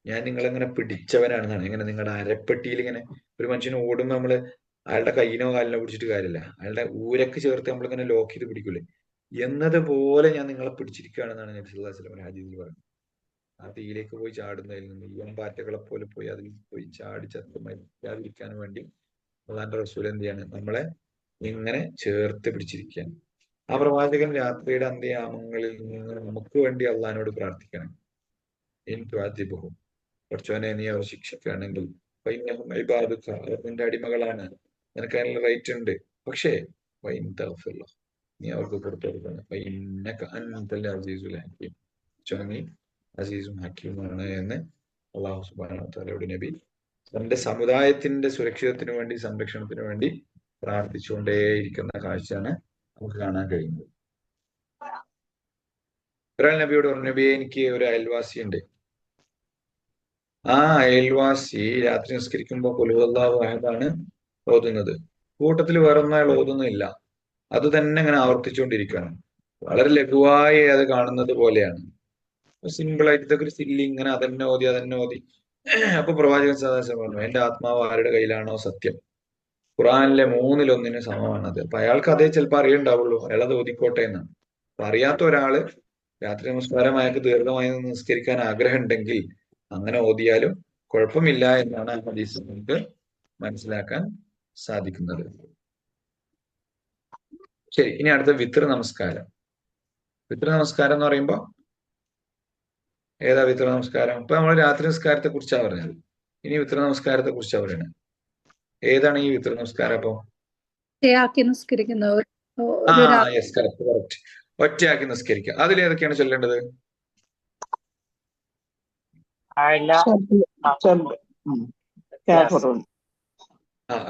ഞാൻ നിങ്ങളെങ്ങനെ പിടിച്ചവനാണെന്നാണ്. ഇങ്ങനെ നിങ്ങളുടെ അരപ്പെട്ടിയിൽ ഇങ്ങനെ ഒരു മനുഷ്യന് ഓടുമ്പോൾ നമ്മള് അയാളുടെ കയ്യിനോ കാലിനോ പിടിച്ചിട്ട് കാര്യമില്ല, അയാളുടെ ഊരക്ക് ചേർത്ത് നമ്മളിങ്ങനെ ലോക്ക് ചെയ്ത് പിടിക്കൂലേ, എന്നതുപോലെ ഞാൻ നിങ്ങളെ പിടിച്ചിരിക്കുകയാണെന്നാണ് നബി സല്ലല്ലാഹു അലൈഹി വസല്ലം ഹദീസിൽ പറയുന്നത്. ആ തീയിലേക്ക് പോയി ചാടുന്നതിൽ നിന്ന് യുവൻ പാറ്റകളെ പോലെ പോയി അതിൽ പോയി ചാടി ചത്ത് മരിക്കാതിരിക്കാൻ വേണ്ടി അള്ളാന്റെ റസൂൽ എന്ത് ചെയ്യാണ്? നമ്മളെ ഇങ്ങനെ ചേർത്ത് പിടിച്ചിരിക്കുകയാണ്. ആ പ്രവാചകൻ രാത്രിയുടെ അന്ത്യയാമങ്ങളിൽ നിന്ന് നമുക്ക് വേണ്ടി അള്ളഹാനോട് പ്രാർത്ഥിക്കണം. ഇൻ തുഅദിബുഹും, പഠിച്ചവനെ നീ അവർ ശിക്ഷിക്കുകയാണെങ്കിൽ ഫഇന്നഹും ഇബാദുക, അവർ നിന്റെ അടിമകളാണ്, നിനക്ക് അതിനുള്ള റൈറ്റ് ഉണ്ട്. പക്ഷേ വഇൻ തഗ്ഫിർ ലഹും, നീ അവർക്ക് പുറത്തു കൊടുക്കണം. ഫഇന്നക അൻതൽ അസീസുൽ ഹക്കീം, നീ അസീസും ഹക്കീമാണ് എന്ന് അള്ളാഹു സുബ്ഹാനഹു വ തആലയുടെ നബി തന്റെ സമുദായത്തിന്റെ സുരക്ഷിതത്തിനു വേണ്ടി, സംരക്ഷണത്തിനു വേണ്ടി പ്രാർത്ഥിച്ചുകൊണ്ടേയിരിക്കുന്ന കാഴ്ചയാണ് നമുക്ക് കാണാൻ കഴിയുന്നത്. ഒരാൾ നബിയോട് പറഞ്ഞു, നബിയെ, എനിക്ക് ഒരു അയൽവാസി ഉണ്ട്. ആ അയൽവാസി രാത്രി നിസ്കരിക്കുമ്പോൾ ഖുൽ ഹുവല്ലാഹു അഹദാണ് ഓതുന്നത്. കൂട്ടത്തിൽ വേറൊന്നും അയാൾ ഓതുന്നില്ല. അത് തന്നെ ഇങ്ങനെ ആവർത്തിച്ചുകൊണ്ടിരിക്കുകയാണ്. വളരെ ലഘുവായി അത് കാണുന്നത് പോലെയാണ്. സിമ്പിൾ ആയിട്ട് ഇതൊക്കെ ഒരു സില്ലി, ഇങ്ങനെ അതന്നെ ഓതി. അപ്പൊ പ്രവാചകൻ സല്ലല്ലാഹു അലൈഹി വസല്ലം പറഞ്ഞു, എന്റെ ആത്മാവ് ആരുടെ കയ്യിലാണോ സത്യം, ഖുർആനിലെ 1/3 സമമാണത്. അപ്പൊ അയാൾക്ക് അതേ ചിലപ്പോൾ അറിയുണ്ടാവുള്ളൂ, അയാൾ അത് ഓതിക്കോട്ടെ എന്നാണ്. അപ്പൊ അറിയാത്ത ഒരാള് രാത്രി നമസ്കാരം അയാൾക്ക് ദീർഘമായി നിസ്കരിക്കാൻ ആഗ്രഹം ഉണ്ടെങ്കിൽ അങ്ങനെ ഓതിയാലും കുഴപ്പമില്ല എന്നാണ് ആ ഹദീസ് നമുക്ക് മനസ്സിലാക്കാൻ സാധിക്കുന്നത്. ശരി, ഇനി അടുത്ത വിത്ർ നമസ്കാരം. വിത്ർ നമസ്കാരം എന്ന് പറയുമ്പോ ഏതാ വിത്ർ നമസ്കാരം? ഇപ്പൊ നമ്മൾ രാത്രി നമസ്കാരത്തെ കുറിച്ചാണ് പറഞ്ഞത്. ഇനി വിത്ർ നമസ്കാരത്തെ കുറിച്ചാണ് പറയുന്നത്. ഏതാണ് ഈ വിത്ർ നമസ്കാരം? അപ്പൊ യെസ്, കറക്റ്റ്. ഒറ്റയാക്കി നിസ്കരിക്കുക. അതിലേതൊക്കെയാണ് ചൊല്ലേണ്ടത്?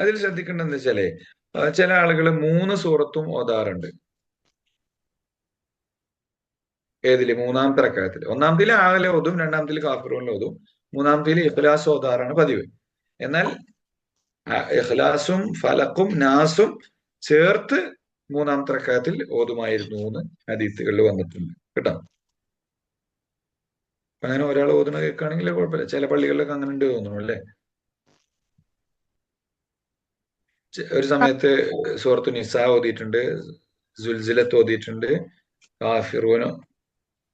അതിൽ ശ്രദ്ധിക്കേണ്ടത് എന്താ വെച്ചാലേ, ചില ആളുകൾ 3 സൂറത്തും ഓതാറുണ്ട്. ഏതില്? 3-ാമത്തെ റക്അത്തിൽ. 1-ാമത്തിൽ ആകലെ ഓതും, 2-ാമത്തിൽ കാഫിറൂനിൽ ഓതും, 3-ാമത്തിൽ ഇഖ്ലാസ് ഓതാറാണ് പതിവ്. എന്നാൽ ഇഖ്ലാസും ഫലഖും നാസും ചേർത്ത് 3-ാമത്തെ റക്അത്തിൽ ഓതുമായിരുന്നു എന്ന് ഹദീസുകളിൽ വന്നിട്ടുണ്ട് കേട്ടോ. അങ്ങനെ ഒരാൾ ഓതുന്ന കേൾക്കുകയാണെങ്കിൽ കുഴപ്പമില്ല. ചില പള്ളികളിലൊക്കെ അങ്ങനെ ഉണ്ട് തോന്നുന്നു അല്ലേ. ഒരു സമയത്ത് സൂറത്തു നിസാ ഓതിയിട്ടുണ്ട്, സുൽസിലത്ത് ഓതിയിട്ടുണ്ട്, കാഫിറൂനോ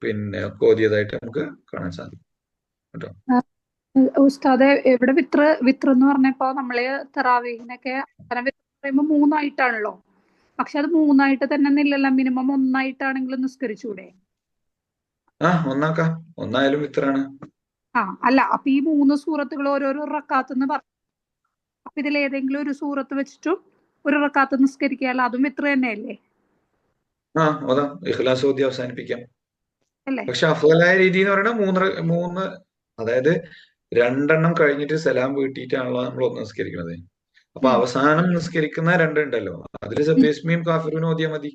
പിന്നെ ഓതിയതായിട്ട് നമുക്ക് കാണാൻ സാധിക്കും കേട്ടോ. ഉസ്താദെ, ഇവിടെ വിത്ര എന്ന് പറഞ്ഞപ്പോ നമ്മള് തറാവീഹിനൊക്കെ പറയുമ്പോ 3 ആയിട്ടാണല്ലോ. പക്ഷെ അത് 3 തന്നെ ഇല്ലല്ലോ, മിനിമം 1 നിസ്കരിച്ചൂടെ? ഒന്നാക്കാം. ഒന്നായാലും വിത്റാണ്. അല്ല, അപ്പൊ ഈ 3 സൂറത്തുകൾ ഓരോരോ റക്കാത്തെന്ന് പറഞ്ഞു. അപ്പൊ ഇതിൽ ഏതെങ്കിലും ഒരു സൂറത്ത് വെച്ചിട്ടും ഒരു റക്കാത്ത് നിസ്കരിക്കാല്ലോ, അതും വിത്ർ തന്നെയല്ലേ? ഓതാം. ഇഖ്ലാസ് ഓതി അവസാനിപ്പിക്കാം. അല്ലേ? പക്ഷെ അഫ്ളലായ രീതി എന്ന് പറയുന്നത് മൂന്ന്, അതായത് 2 കഴിഞ്ഞിട്ട് സലാം വീട്ടിയിട്ടാണല്ലോ നമ്മൾ ഒന്ന് നിസ്കരിക്കുന്നത്. അപ്പൊ അവസാനം നിസ്കരിക്കുന്ന 2 ഉണ്ടല്ലോ, അതില് സബ്ബിസ്മിയും കാഫിറൂനും ഓതിയാൽ മതി.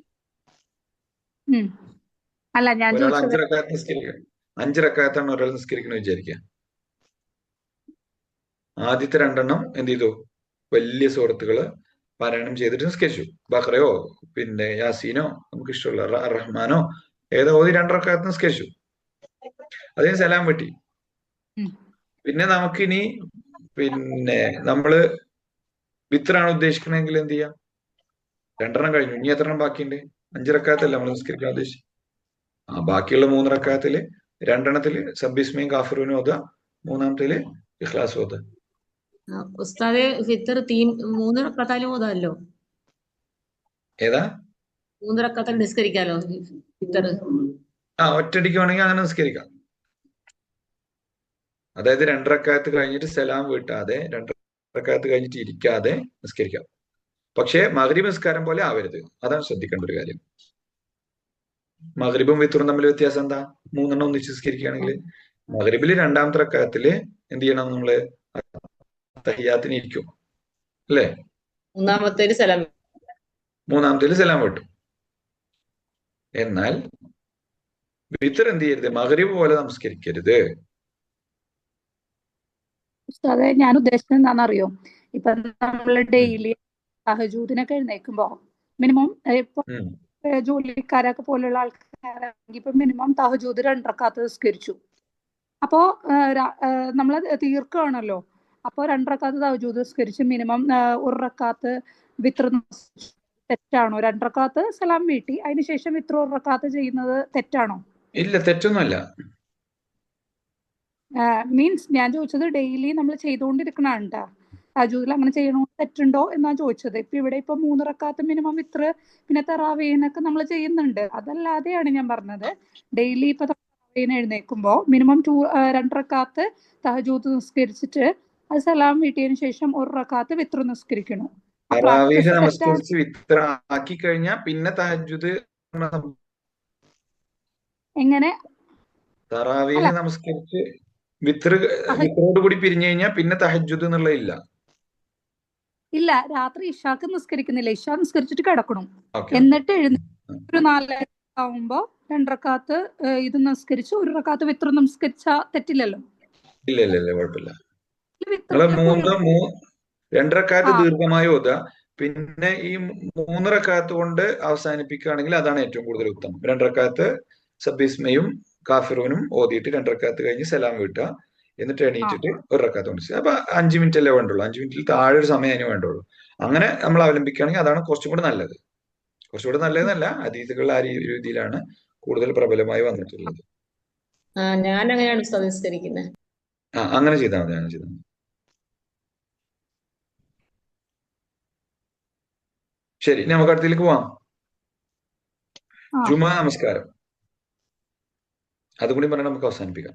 അല്ല, ഞാൻ ഒരാൾ ചോദിച്ചത് 5 റക്അത്ത് നിസ്കരിക്കണം. 5 റക്അത്താണ് ഒരാൾ നിസ്കരിക്കണമെന്ന് വിചാരിക്കുക. ആദ്യത്തെ 2 എന്ത് ചെയ്തു? വലിയ സൂറത്തുകള് പാരായണം ചെയ്തിട്ട് നിസ്കരിച്ചു. ബഖറയോ പിന്നെ യാസീനോ നമുക്ക് ഇഷ്ടമുള്ള റഹ്മാനോ ഏതോ 2 റക്അത്ത് നിസ്കരിച്ചു. അതിന് സലാം വെട്ടി. പിന്നെ നമുക്കിനി പിന്നെ നമ്മള് വിത്റാണ് ഉദ്ദേശിക്കണമെങ്കിൽ എന്ത് ചെയ്യാം? 2 കഴിഞ്ഞു, ഇനി എത്ര ബാക്കിയുണ്ട്? 5 റക്അത്തല്ല നമ്മൾ നിസ്കരിക്കാൻ ഉദ്ദേശിച്ചു. ബാക്കിയുള്ള 3 റക്അത്തില് 2 സബ്ബിസ്മിയും കാഫിറൂനും ഓതുക, 3 ഇഖ്ലാസ് ഓതുക. ഉസ്താദെ ഫിത്തർ 3 റക്അത്തായാലും ഓതാമല്ലോ. ഏതാ? 3 റക്അത്തായാലും നിസ്കരിക്കാലോ ഫിത്തർ. ഒറ്റയടിക്ക് വേണമെങ്കിൽ അങ്ങനെ നിസ്കരിക്കാം. അതായത് 2 റക്അത്ത് കഴിഞ്ഞിട്ട് സലാം വീട്ടാതെ 2 റക്അത്ത് കഴിഞ്ഞിട്ട് ഇരിക്കാതെ നിസ്കരിക്കാം. പക്ഷേ മഗ്രിബ് നിസ്കാരം പോലെ ആവരുത്. അതാണ് ശ്രദ്ധിക്കേണ്ട ഒരു കാര്യം. മഗ്രിബും വിത്റും തമ്മിൽ വ്യത്യാസം എന്താ? 3 ഒന്നിച്ച് നിസ്കരിക്കുകയാണെങ്കിൽ മഗ്രിബില് 2ാമത്തെ റക്അത്തില് എന്ത് ചെയ്യണം? നമ്മള് തഹിയ്യാത്തിന് ഇരിക്കും അല്ലേ? 3ാമത്തേല് സലാം. 3ാമത്തേല് സലാം വിട്ടു. എന്നാൽ വിത്ർ എന്ത് ചെയ്യരുത്? മഗ്രിബ് പോലെ നമസ്കരിക്കരുത്. ഉസ്താദെ, ഞാൻ ഉദ്ദേശിച്ചത് എന്താണെന്നറിയോ? ഇപ്പൊ നമ്മള് ഡെയിലി തഹജ്ജുദിനൊക്കെ എഴുന്നേൽക്കുമ്പോ മിനിമം ഇപ്പൊ ജോലിക്കാരൊക്കെ പോലുള്ള ആൾക്കാരാണെങ്കിൽ ഇപ്പൊ മിനിമം തഹജ്ജുദ് 2 റക്അത്ത് നിസ്കരിച്ചു. അപ്പോ നമ്മള് തീർക്കുകയാണല്ലോ. അപ്പൊ 2 റക്അത്ത് തഹജ്ജുദ് നിസ്കരിച്ച് മിനിമം 1 റക്അത്ത് വിത്ർ തെറ്റാണോ? 2 റക്അത്ത് സലാം വീട്ടി അതിനുശേഷം വിത്ർ 1 റക്അത്ത് ചെയ്യുന്നത് തെറ്റാണോ? ഇല്ല, തെറ്റൊന്നുമല്ല. മീൻസ് ഞാൻ ചോദിച്ചത് ഡെയിലി നമ്മൾ ചെയ്തുകൊണ്ടിരിക്കണാണ് കേട്ടോ. തഹജ്ജുദിൽ അങ്ങനെ ചെയ്യണോണ്ട് തെറ്റുണ്ടോ എന്നാ ചോദിച്ചത്. ഇപ്പൊ ഇവിടെ ഇപ്പൊ 3 റക്അത്ത് മിനിമം വിത്ർ പിന്നെ തറാവീഹിനൊക്കെ നമ്മൾ ചെയ്യുന്നുണ്ട്. അതല്ലാതെയാണ് ഞാൻ പറഞ്ഞത്. ഡെയിലി ഇപ്പൊ തറാവീഹിന് എഴുന്നേൽക്കുമ്പോ മിനിമം 2 റക്അത്ത് തഹജ്ജുദ് നിസ്കരിച്ചിട്ട് അത് സലാം വീട്ടിയതിനു ശേഷം 1 റക്അത്ത് വിത്ർ നിസ്കരിക്കണം. തറാവീഹ് നമസ്കരിച്ച് വിത്ർ ആക്കി കഴിഞ്ഞാൽ പിന്നെ തഹജ്ജുദ് എങ്ങനെ? തറാവീഹ് നമസ്കരിച്ച് വിത്രോട് കൂടി പിരിഞ്ഞു കഴിഞ്ഞാൽ പിന്നെ തഹജ്ജുദ് എന്നുള്ള ഇല്ല. രാത്രി ഇഷാക്ക് നിസ്കരിക്കുന്നില്ല. ഇഷ നിസ്കരിച്ചിട്ട് കിടക്കണം. എന്നിട്ട് ഒരു 4 ആവുമ്പോ 2 റക്അത്ത് ഇത് നിസ്കരിച്ച് 1 റക്അത്ത് വിത്ർ നിസ്കരിച്ചാ തെറ്റില്ലല്ലോ? ഇല്ല, കുഴപ്പമില്ല. 2 റക്അത്ത് ദീർഘമായി ഓതുക. പിന്നെ ഈ 3 റക്അത്ത് കൊണ്ട് അവസാനിപ്പിക്കുകയാണെങ്കിൽ അതാണ് ഏറ്റവും കൂടുതൽ ഉത്തമം. 2 റക്അത്ത് സബ്ബിസ്മയും കാഫിറൂനും ഓതിയിട്ട് 2 റക്അത്ത് കഴിഞ്ഞ് സലാം വീട്ടുക. എന്നിട്ട് എണീറ്റിട്ട് 1 റക്അത്ത് കൊണ്ട്. അപ്പൊ 5 മിനിറ്റ് അല്ലേ വേണ്ടുള്ളൂ. 5 മിനിറ്റിൽ താഴെ ഒരു സമയം അതിന് വേണ്ടുള്ളൂ. അങ്ങനെ നമ്മൾ അവലംബിക്കുകയാണെങ്കിൽ അതാണ് കുറച്ചും കൂടെ നല്ലത്. കുറച്ചുകൂടെ നല്ലതെന്നല്ല, ഹദീസുകൾ ആ രീതിയിലാണ് കൂടുതൽ പ്രബലമായി വന്നിട്ടുള്ളത്. ഞാൻ അങ്ങനെയാണ് സംസ്കരിക്കുന്നത്. അങ്ങനെ ചെയ്താൽ മതി. അങ്ങനെ ചെയ്താൽ മതി. ശരി, നമുക്ക് അടുത്തേക്ക് പോവാം. ജുമാ നമസ്കാരം അതുകൂടി പറഞ്ഞാൽ നമുക്ക് അവസാനിപ്പിക്കാം.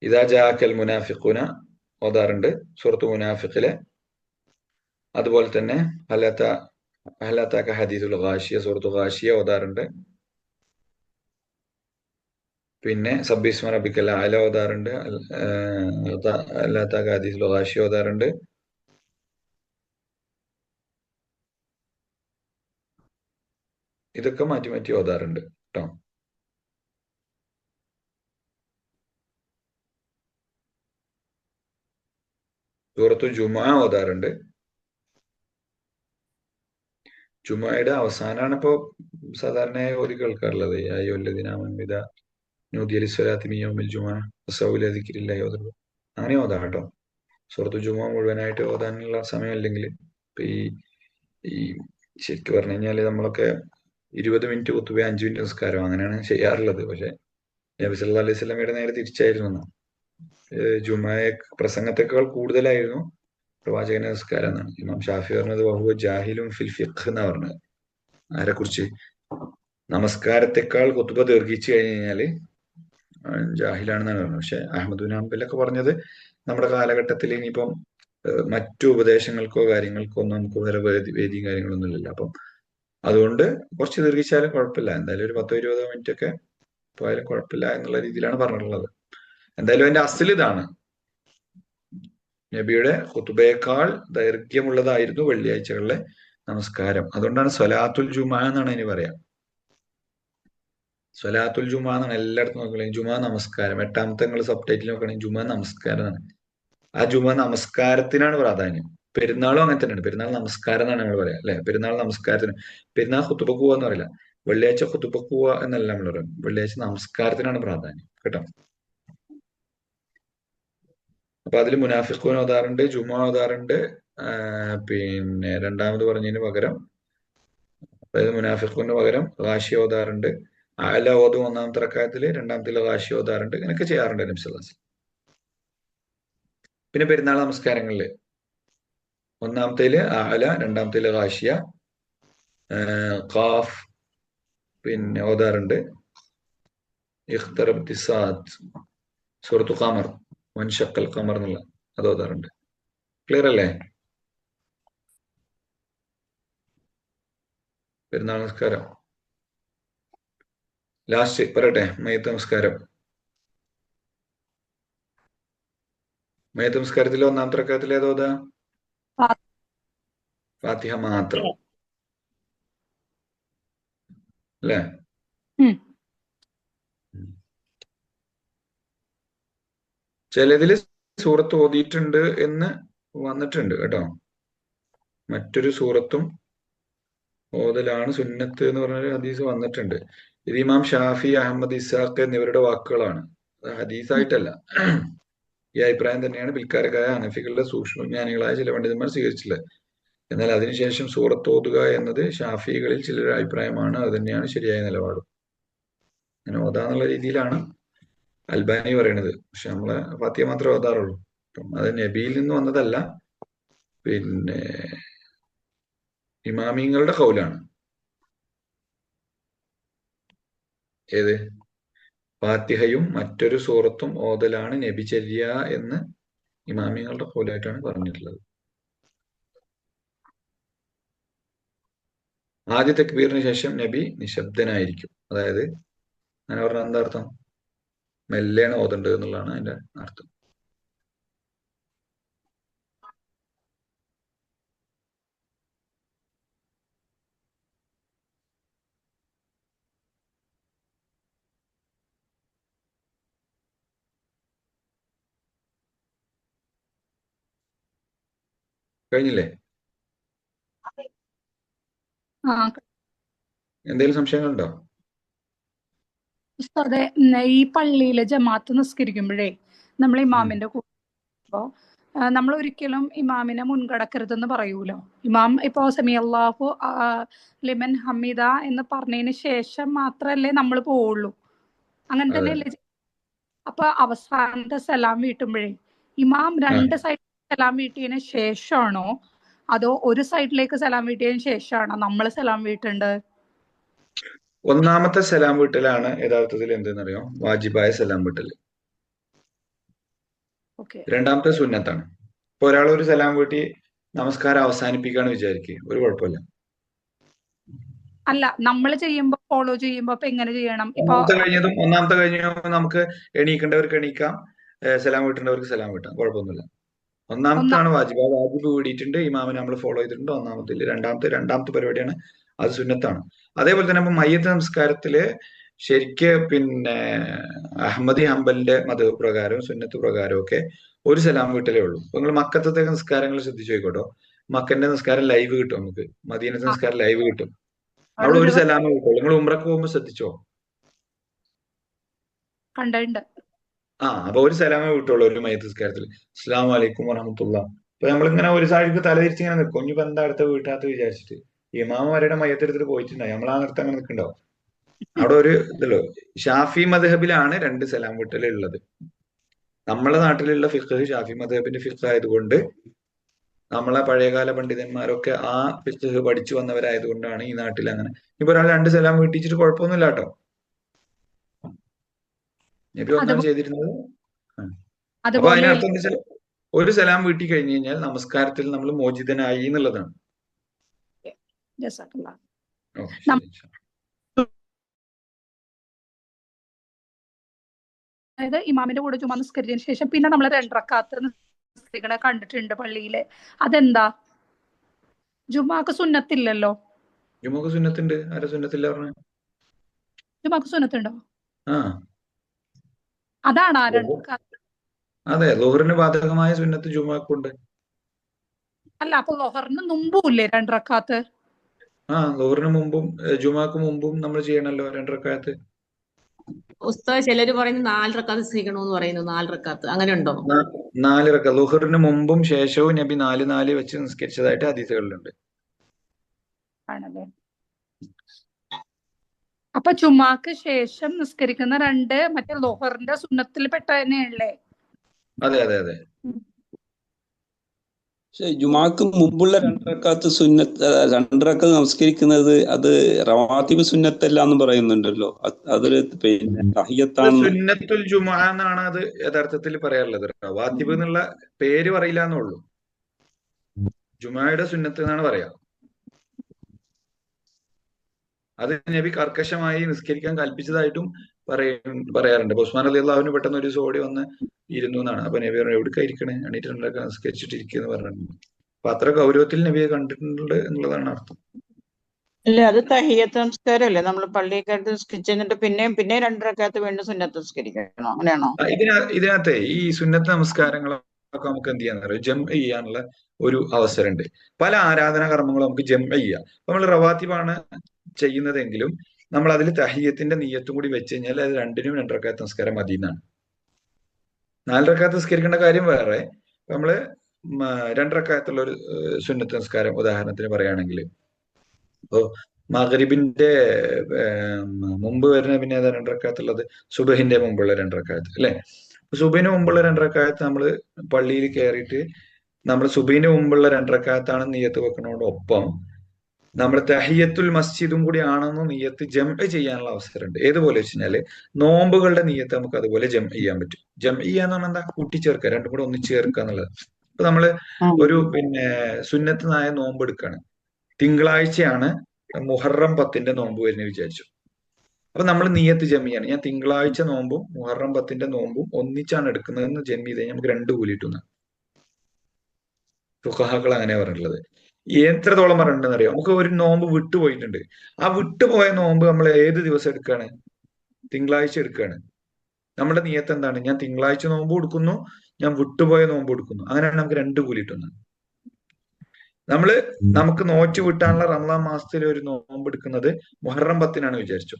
ഇദാ ജാഅക്കൽ മുനാഫിഖൂന ഓതാറുണ്ട് സൂറത്ത് മുനാഫിഖിലെ. അതുപോലെ തന്നെ ഹൽ അതാക ഹദീസുൽ ഗാശിയ സൂറത്ത് ഗാശിയ ഓതാറുണ്ട്. പിന്നെ സബ്ബിസ്മ റബ്ബിക്കൽ അഅല ഓതാറുണ്ട്. ഹൽ അതാക ഹദീസുൽ ഗാശിയ ഓതാറുണ്ട്. ഇതൊക്കെ മാറ്റി മാറ്റി ഓതാറുണ്ട് കേട്ടോ. സൂറത്തു ജുമുഅ ഓതാറുണ്ട്. ജുമുഅയുടെ അവസാനമാണ് ഇപ്പോ സാധാരണ ഓതി കേൾക്കാറുള്ളത്. അങ്ങനെ ഓതാം കേട്ടോ. സൂറത്തു ജുമുഅ മുഴുവനായിട്ട് ഓതാനുള്ള സമയമില്ലെങ്കിൽ ഇപ്പൊ ഈ ശരിക്കും പറഞ്ഞു കഴിഞ്ഞാല് നമ്മളൊക്കെ 20 മിനിറ്റ് കുത്തുബ 5 മിനിറ്റ് നിസ്കാരം അങ്ങനെയാണ് ചെയ്യാറുള്ളത്. പക്ഷെ നബി സല്ലല്ലാഹു അലൈഹി വസല്ലമയുടെ നേരെ തിരിച്ചായിരുന്നു. ജുമുഅ പ്രസംഗത്തെക്കാൾ കൂടുതലായിരുന്നു പ്രവാചകന്റെ നിസ്കാരം എന്നാണ്. ഇമാം ഷാഫി പറഞ്ഞത് വഹുവ ജാഹിലും ഫിൽ ഫിഖ് എന്നാ പറഞ്ഞത്. ആരെ കുറിച്ച്? നമസ്കാരത്തെക്കാൾ ഖുത്ബ ദീർഘിച്ചു കഴിഞ്ഞു കഴിഞ്ഞാല് ജാഹിലാണെന്നാണ് പറഞ്ഞത്. പക്ഷെ അഹമ്മദ് ബിൻ ഹംബലൊക്കെ പറഞ്ഞത് നമ്മുടെ കാലഘട്ടത്തിൽ ഇനിയിപ്പം മറ്റു ഉപദേശങ്ങൾക്കോ കാര്യങ്ങൾക്കോ ഒന്നും നമുക്ക് വേറെ വേദിയും കാര്യങ്ങളൊന്നും ഇല്ലല്ലോ. അപ്പം അതുകൊണ്ട് കുറച്ച് ദീർഘിച്ചാലും കുഴപ്പമില്ല, എന്തായാലും ഒരു 10-20 മിനിറ്റ് ഒക്കെ പോയാലും കുഴപ്പമില്ല എന്നുള്ള രീതിയിലാണ് പറഞ്ഞിട്ടുള്ളത്. എന്തായാലും അതിന്റെ അസിൽ ഇതാണ്, നബിയുടെ ഖുതുബയേക്കാൾ ദൈർഘ്യമുള്ളതായിരുന്നു വെള്ളിയാഴ്ചകളിലെ നമസ്കാരം. അതുകൊണ്ടാണ് സ്വലാത്തുൽ ജുമാ എന്നാണ് അതിന് പറയാം. സ്വലാത്തുൽ ജുമാ എന്നാണ് എല്ലായിടത്തും നോക്കുകയാണെങ്കിൽ ജുമാ നമസ്കാരം. 8ാമത്തെ നിങ്ങൾ സബ് ടൈറ്റിൽ നോക്കുകയാണെങ്കിൽ ജുമാ നമസ്കാരം എന്നാണ്. ആ ജുമാ നമസ്കാരത്തിനാണ് പ്രാധാന്യം. പെരുന്നാളും അങ്ങനെ തന്നെയാണ്, പെരുന്നാൾ നമസ്കാരം എന്നാണ് നമ്മൾ പറയാം അല്ലെ. പെരുന്നാൾ നമസ്കാരത്തിന്, പെരുന്നാൾ ഖുതുബക്ക് പോവാന്ന് പറയില്ല, വെള്ളിയാഴ്ച ഖുതുബക്ക് പോവുക എന്നല്ല നമ്മൾ പറയും, വെള്ളിയാഴ്ച നമസ്കാരത്തിനാണ് പ്രാധാന്യം കേട്ടോ. അപ്പൊ അതിൽ മുനാഫിഖൂൻ ഓതാറുണ്ട്, ജുമാ ഓതാറുണ്ട്, പിന്നെ രണ്ടാമത് പറഞ്ഞതിന് പകരം, അതായത് മുനാഫിഖൂന് പകരം ഗാശിയ ഓതാറുണ്ട്, അല ഓതും 1ാമത്തെ റക്അത്തിൽ, 2ാമത്തിൽ ഗാശിയ ഓതാറുണ്ട്. ഇങ്ങനെയൊക്കെ ചെയ്യാറുണ്ട് നബി സല്ലല്ലാഹു അലൈഹി വസല്ലം. പിന്നെ പെരുന്നാൾ നമസ്കാരങ്ങളില് 1ാമത്തേല് അല, 2ാമത്തേല് ഗാശിയ, ഖാഫ് പിന്നെ ഓതാറുണ്ട്, ഇഖ്തറബത്തി സാഅത്ത്, സൂറത്തു ഖമർ, വൻഷഖൽ ഖമർ എന്നുള്ള അത് ഓതാറുണ്ട്. ക്ലിയർ അല്ലേ? പെരുന്നാൾ നമസ്കാരം ലാസ്റ്റ് പറയട്ടെ. മയ്യത്ത് നമസ്കാരം, മയ്യത്ത് നമസ്കാരത്തിൽ 1ാമത്തെ റക്അത്തിൽ ഏതോതാ? ഫാത്തിഹ മാത്രം അല്ലേ? ചിലതില് സൂറത്ത് ഓതിയിട്ടുണ്ട് എന്ന് വന്നിട്ടുണ്ട് കേട്ടോ. മറ്റൊരു സൂറത്തും ഓതലാണ് സുന്നത്ത് എന്ന് പറഞ്ഞൊരു ഹദീസ് വന്നിട്ടുണ്ട്. ഇത് ഇമാം ഷാഫി, അഹമ്മദ് ഇസാഖ് എന്നിവരുടെ വാക്കുകളാണ്, ഹദീസായിട്ടല്ല. ഈ അഭിപ്രായം തന്നെയാണ് പിൽക്കാരക്കായ ഹനഫികളുടെ സൂക്ഷ്മജ്ഞാനികളായ ചില പണ്ഡിതന്മാർ സ്വീകരിച്ചിട്ടുള്ളത്. എന്നാൽ അതിനുശേഷം സൂറത്ത് ഓതുക എന്നത് ഷാഫികളിൽ ചിലരുടെ അഭിപ്രായമാണ്, അത് തന്നെയാണ് ശരിയായ നിലപാട്. അങ്ങനെ ഓതാന്നുള്ള രീതിയിലാണ് അൽബാനി പറയണത്. പക്ഷെ നമ്മളെ ഫാത്തിഹ മാത്രമേ ഓതാറുള്ളൂ. അത് നബിയിൽ നിന്ന് വന്നതല്ല, പിന്നെ ഇമാമിങ്ങളുടെ ഖൗലാണ്. ഏത്? ഫാത്തിഹയും മറ്റൊരു സൂറത്തും ഓതലാണ് നബിചര്യ എന്ന് ഇമാമിങ്ങളുടെ ഖൗലായിട്ടാണ് പറഞ്ഞിട്ടുള്ളത്. ആദ്യ തക്ബീറിന് ശേഷം നബി നിശബ്ദനായിരിക്കും. അതായത് അങ്ങനെ പറഞ്ഞാൽ എന്താ അർത്ഥം? മെല്ലെയാണ് ഓതേണ്ടത് എന്നുള്ളതാണ് അതിന്റെ അർത്ഥം. കഴിഞ്ഞില്ലേ? എന്തെങ്കിലും സംശയങ്ങളുണ്ടോ? ഉസ്താദെ, ഈ പള്ളിയിലെ ജമാഅത്ത് നിസ്കരിക്കുമ്പോഴേ നമ്മൾ ഇമാമിന്റെ കൂടെ നമ്മൾ ഒരിക്കലും ഇമാമിനെ മുൻകടക്കരുതെന്ന് പറയൂലോ. ഇമാം ഇപ്പോ സമി അല്ലാഹു ലിമൻ ഹമീദ എന്ന് പറഞ്ഞതിന് ശേഷം മാത്രല്ലേ നമ്മൾ പോവുള്ളൂ, അങ്ങനെ തന്നെയല്ലേ? അപ്പൊ അവസാനത്തെ സലാം വീട്ടുമ്പോഴേ ഇമാം 2 സൈഡിൽ സലാം വീട്ടിയതിന് ശേഷമാണോ അതോ ഒരു സൈഡിലേക്ക് സലാം വീട്ടിയതിന് ശേഷമാണോ നമ്മൾ സലാം വീട്ടേണ്ടത്? 1ാമത്തെ സലാം വീട്ടലാണ് യഥാർത്ഥത്തിൽ എന്തെന്നറിയോ? വാജിബായ സലാം വീട്ടല്. 2ാമത്തെ സുന്നത്താണ്. ഇപ്പൊ ഒരാൾ ഒരു സലാം വീട്ടി നമസ്കാരം അവസാനിപ്പിക്കാന്ന് വിചാരിക്കുക, ഒരു കുഴപ്പമില്ല. അല്ല, നമ്മൾ ചെയ്യുമ്പോ ഫോളോ ചെയ്യുമ്പോ അപ്പൊ എങ്ങനെ ചെയ്യണം? ഒന്നാമത്തെ കഴിഞ്ഞതും നമുക്ക് എണീക്കേണ്ടവർക്ക് എണീക്കാം, സലാം വീട്ടേണ്ടവർക്ക് സലാം വീട്ടാം, കുഴപ്പമൊന്നുമില്ല. 1ാമത്താണ് വാജിബ്. ആ വാജിബ് വീടിയിട്ടുണ്ട്, ഇമാമിനെ നമ്മൾ ഫോളോ ചെയ്തിട്ടുണ്ട് 1ാമത്തിൽ. രണ്ടാമത്തെ പരിപാടിയാണ്, അത് സുന്നത്താണ്. അതേപോലെ തന്നെ ഇപ്പൊ മയ്യത്ത് നമസ്കാരത്തില് ശരിക്ക് പിന്നെ അഹമ്മദി ഹംബലിന്റെ മതബ് പ്രകാരവും സുന്നത്ത് പ്രകാരവും ഒക്കെ ഒരു സലാം വീട്ടലേ ഉള്ളൂ. അപ്പൊ നിങ്ങൾ മക്കത്തെ നിസ്കാരങ്ങൾ ശ്രദ്ധിച്ചു നോക്കോട്ടോ. മക്കന്റെ നിസ്കാരം ലൈവ് കിട്ടും, നമുക്ക് മദീനത്തെ നിസ്കാരം ലൈവ് കിട്ടും. അവിടെ ഒരു സലാമേ കിട്ടുള്ളൂ. നിങ്ങൾ ഉംറക്ക് പോകുമ്പോ ശ്രദ്ധിച്ചോ? അപ്പൊ ഒരു സലാമേ കിട്ടുള്ളൂ ഒരു മയ്യത്ത് നിസ്കാരത്തിൽ. അസ്സലാമു അലൈക്കും വറഹ്മത്തുള്ളാഹ്. അപ്പൊ നമ്മളിങ്ങനെ ഒരു സൈഡിക്ക് തലതിരിച്ച് ഇങ്ങനെ നിൽക്കും, ഇനിയിപ്പോ എന്താ അടുത്ത വീട്ടാത്ത വിചാരിച്ചിട്ട്. ഇമാമമാരുടെ മയ്യത്തെടുത്തിട്ട് പോയിട്ടുണ്ടാവും, നമ്മൾ ആ നിർത്തം അങ്ങനെ നിൽക്കണ്ടാവും. അവിടെ ഒരു ഇതല്ലോ, ഷാഫി മദ്ഹബിലാണ് 2 സലാം വീട്ടൽ ഉള്ളത്. നമ്മളെ നാട്ടിലുള്ള ഫിഖ് ഷാഫി മദ്ഹബിന്റെ ഫിഖ് ആയതുകൊണ്ട് നമ്മളെ പഴയകാല പണ്ഡിതന്മാരൊക്കെ ആ ഫിഖ് പഠിച്ചു വന്നവരായതുകൊണ്ടാണ് ഈ നാട്ടിൽ അങ്ങനെ. ഇപ്പൊ ഒരാൾ 2 സലാം വീട്ടിച്ചിട്ട് കുഴപ്പമൊന്നുമില്ല കേട്ടോ. നബി ഒന്നാണ് ചെയ്തിരുന്നത്. അപ്പൊ അതിനർത്ഥം എന്താ വെച്ചാൽ ഒരു സലാം വീട്ടി കഴിഞ്ഞു കഴിഞ്ഞാൽ നമസ്കാരത്തിൽ നമ്മൾ മോചിതനായി എന്നുള്ളതാണ്. അതായത് ഇമാമിന്റെ കൂടെ ജുമാ നിസ്കരിച്ചതിന് ശേഷം പിന്നെ നമ്മൾ 2 റക്അത്ത് നിസ്കരിക്കണ കണ്ടിട്ടുണ്ട് പള്ളിയില്. അതെന്താ? ജുമാക്ക് സുന്നത്തില്ലല്ലോ. ജുമാക്ക് സുന്നത്തുണ്ട്. ആരാ സുന്നത്തില്ല പറഞ്ഞ? ജുമാക്ക് സുന്നത്തുണ്ടോ? ആ അതാണ് ആ 2 റക്അത്ത്. അതെ, ളുഹറിന് ബാധകമായ സുന്നത്ത് ജുമാക്കുണ്ട്. അല്ല, അപ്പൊ ളുഹറിന് മുമ്പും ഇല്ലേ 2 റക്അത്ത്? ളുഹറിന് മുമ്പും ജുമാക്ക് മുമ്പും നമ്മൾ ചെയ്യണല്ലോ 2 റക്അത്ത്. ഉസ്താദ് ചിലര് പറയുന്നു 4 റക്അത്ത് നിസ്കരിക്കണമെന്ന് പറയുന്നു. 4 റക്അത്ത് അങ്ങനെ ഉണ്ടോ? 4 റക്അത്ത് ളുഹറിന് മുമ്പും ശേഷവും നബി 4 വെച്ച് നിസ്കരിച്ചതായിട്ട് ഹദീസുകളിലുണ്ട്. ആണല്ലേ. അപ്പൊ ജുമാക്ക് ശേഷം നിസ്കരിക്കുന്ന 2 മറ്റേ ളുഹറിന്റെ സുന്നത്തിൽ പെട്ട തന്നെയല്ലേ? അതെ അതെ അതെ. പക്ഷെ ജുമാക്ക് മുമ്പുള്ള 2 റക്അത്ത് സുന്നത്ത്, 2 റക്അത്ത് നമസ്കരിക്കുന്നത് അത് റവാത്തിബ് സുന്നത്തല്ല എന്ന് പറയുന്നുണ്ടല്ലോ. അതൊരു പിന്നെ തഹിയ്യത്താണ്. സുന്നത്തുൽ ജുമുഅ എന്നാണ് അത് യഥാർത്ഥത്തിൽ പറയാറുള്ളത്. റവാത്തിബ് എന്നുള്ള പേര് പറയില്ല എന്നുള്ളൂ. ജുമുഅയുടെ സുന്നത്ത് എന്നാണ് പറയാ. അത് നബി കർക്കശമായി നിസ്കരിക്കാൻ കൽപ്പിച്ചതായിട്ടും പറയാറുണ്ട്. ഉസ്മാൻ റളിയല്ലാഹു പെട്ടെന്ന് ഒരു സോടി വന്ന് ഇരുന്നു എന്നാണ്. അപ്പൊ നബി പറഞ്ഞു, എവിടേക്കാ ഇരിക്കണേ? എണീറ്റ് നിസ്കരിച്ചിട്ടിരിക്കുന്നു പറഞ്ഞിട്ടുണ്ട്. അപ്പൊ അത്ര ഗൗരവത്തിൽ നബിയെ കണ്ടിട്ടുണ്ട് എന്നുള്ളതാണ് അർത്ഥം. അല്ല, അത് തഹിയ്യത്ത് നമസ്കാരമല്ലേ? നമ്മൾ പള്ളിയിൽ കയറി നിസ്കരിച്ച് കഴിഞ്ഞിട്ട് പിന്നെയും 2 റക്അത്ത് വീണ്ടും സുന്നത്ത് നിസ്കരിക്കണോ? അങ്ങനെയാണോ? ഇതിനകത്തെ ഈ സുന്നത്ത് നമസ്കാരങ്ങളൊക്കെ നമുക്ക് എന്ത് ചെയ്യാന്ന് അറിയാം, ജം ചെയ്യാനുള്ള ഒരു അവസരമുണ്ട്. പല ആരാധനാ കർമ്മങ്ങളും നമുക്ക് ജം ചെയ്യാം. നമ്മൾ റവാത്തിബാണ് ചെയ്യുന്നതെങ്കിലും നമ്മൾ അതിൽ തഹിയ്യത്തിന്റെ നിയ്യത്തും കൂടി വെച്ച് കഴിഞ്ഞാൽ അത് 2 റക്അത്ത് നിസ്കാരം മതി എന്നാണ്. 4 റക്അത്ത് നിസ്കരിക്കേണ്ട കാര്യം വേറെ. നമ്മള് 2 റക്അത്തുള്ള ഒരു സുന്നത്ത് നിസ്കാരം ഉദാഹരണത്തിന് പറയുകയാണെങ്കിൽ, ഇപ്പോ മഗ്രിബിന്റെ മുമ്പ് വരുന്ന പിന്നെ ഏതാ 2 റക്അത്തുള്ളത്? സുബഹിന്റെ മുമ്പുള്ള 2 റക്അത്ത് അല്ലെ? സുബഹിന് മുമ്പുള്ള 2 റക്അത്ത് നമ്മൾ പള്ളിയിൽ കയറിയിട്ട് നമ്മൾ സുബഹിന് മുമ്പുള്ള 2 റക്അത്താണ് നിയ്യത്ത് വെക്കുന്നതോടൊപ്പം നമ്മൾ തഹിയ്യത്തുൽ മസ്ജിദും കൂടി ആണെന്ന് നിയ്യത്ത് ജം ചെയ്യാനുള്ള അവസരമുണ്ട്. ഏതുപോലെ വെച്ച് കഴിഞ്ഞാല് നോമ്പുകളുടെ നിയ്യത്ത് നമുക്ക് അതുപോലെ ജം ചെയ്യാൻ പറ്റും. ജം ചെയ്യാന്ന് പറഞ്ഞാൽ എന്താ? കൂട്ടിച്ചേർക്കുക, 2 കൂടെ ഒന്നിച്ച് ചേർക്കുക എന്നുള്ളത്. ഇപ്പൊ നമ്മള് ഒരു സുന്നത്തായ നോമ്പ് എടുക്കുകയാണ്. തിങ്കളാഴ്ചയാണ് മുഹറം 10ന്റെ നോമ്പ് വരുന്നത് വിചാരിച്ചു. അപ്പൊ നമ്മൾ നിയ്യത്ത് ജം ചെയ്യാണ്. ഞാൻ തിങ്കളാഴ്ച നോമ്പും മുഹറം 10ന്റെ നോമ്പും ഒന്നിച്ചാണ് എടുക്കുന്നതെന്ന് ജം ചെയ്ത് കഴിഞ്ഞാൽ നമുക്ക് 2 കൂലി കിട്ടുന്ന ഫുഖഹാക്കൾ അങ്ങനെ പറഞ്ഞിട്ടുള്ളത്. എത്രത്തോളം പറഞ്ഞിട്ടുണ്ടെന്ന് അറിയാം? നമുക്ക് ഒരു നോമ്പ് വിട്ടുപോയിട്ടുണ്ട്. ആ വിട്ടുപോയ നോമ്പ് നമ്മൾ ഏത് ദിവസം എടുക്കുകയാണ്? തിങ്കളാഴ്ച എടുക്കുകയാണ്. നമ്മുടെ നിയ്യത്ത് എന്താണ്? ഞാൻ തിങ്കളാഴ്ച നോമ്പ് കൊടുക്കുന്നു, ഞാൻ വിട്ടുപോയ നോമ്പ് കൊടുക്കുന്നു. അങ്ങനെയാണ് നമുക്ക് 2 കൂലി കിട്ടുന്നത്. നമുക്ക് നോറ്റ് വിട്ടാനുള്ള റമദാൻ മാസത്തിൽ ഒരു നോമ്പ് എടുക്കുന്നത് മുഹറം 10നാണ് വിചാരിച്ചു.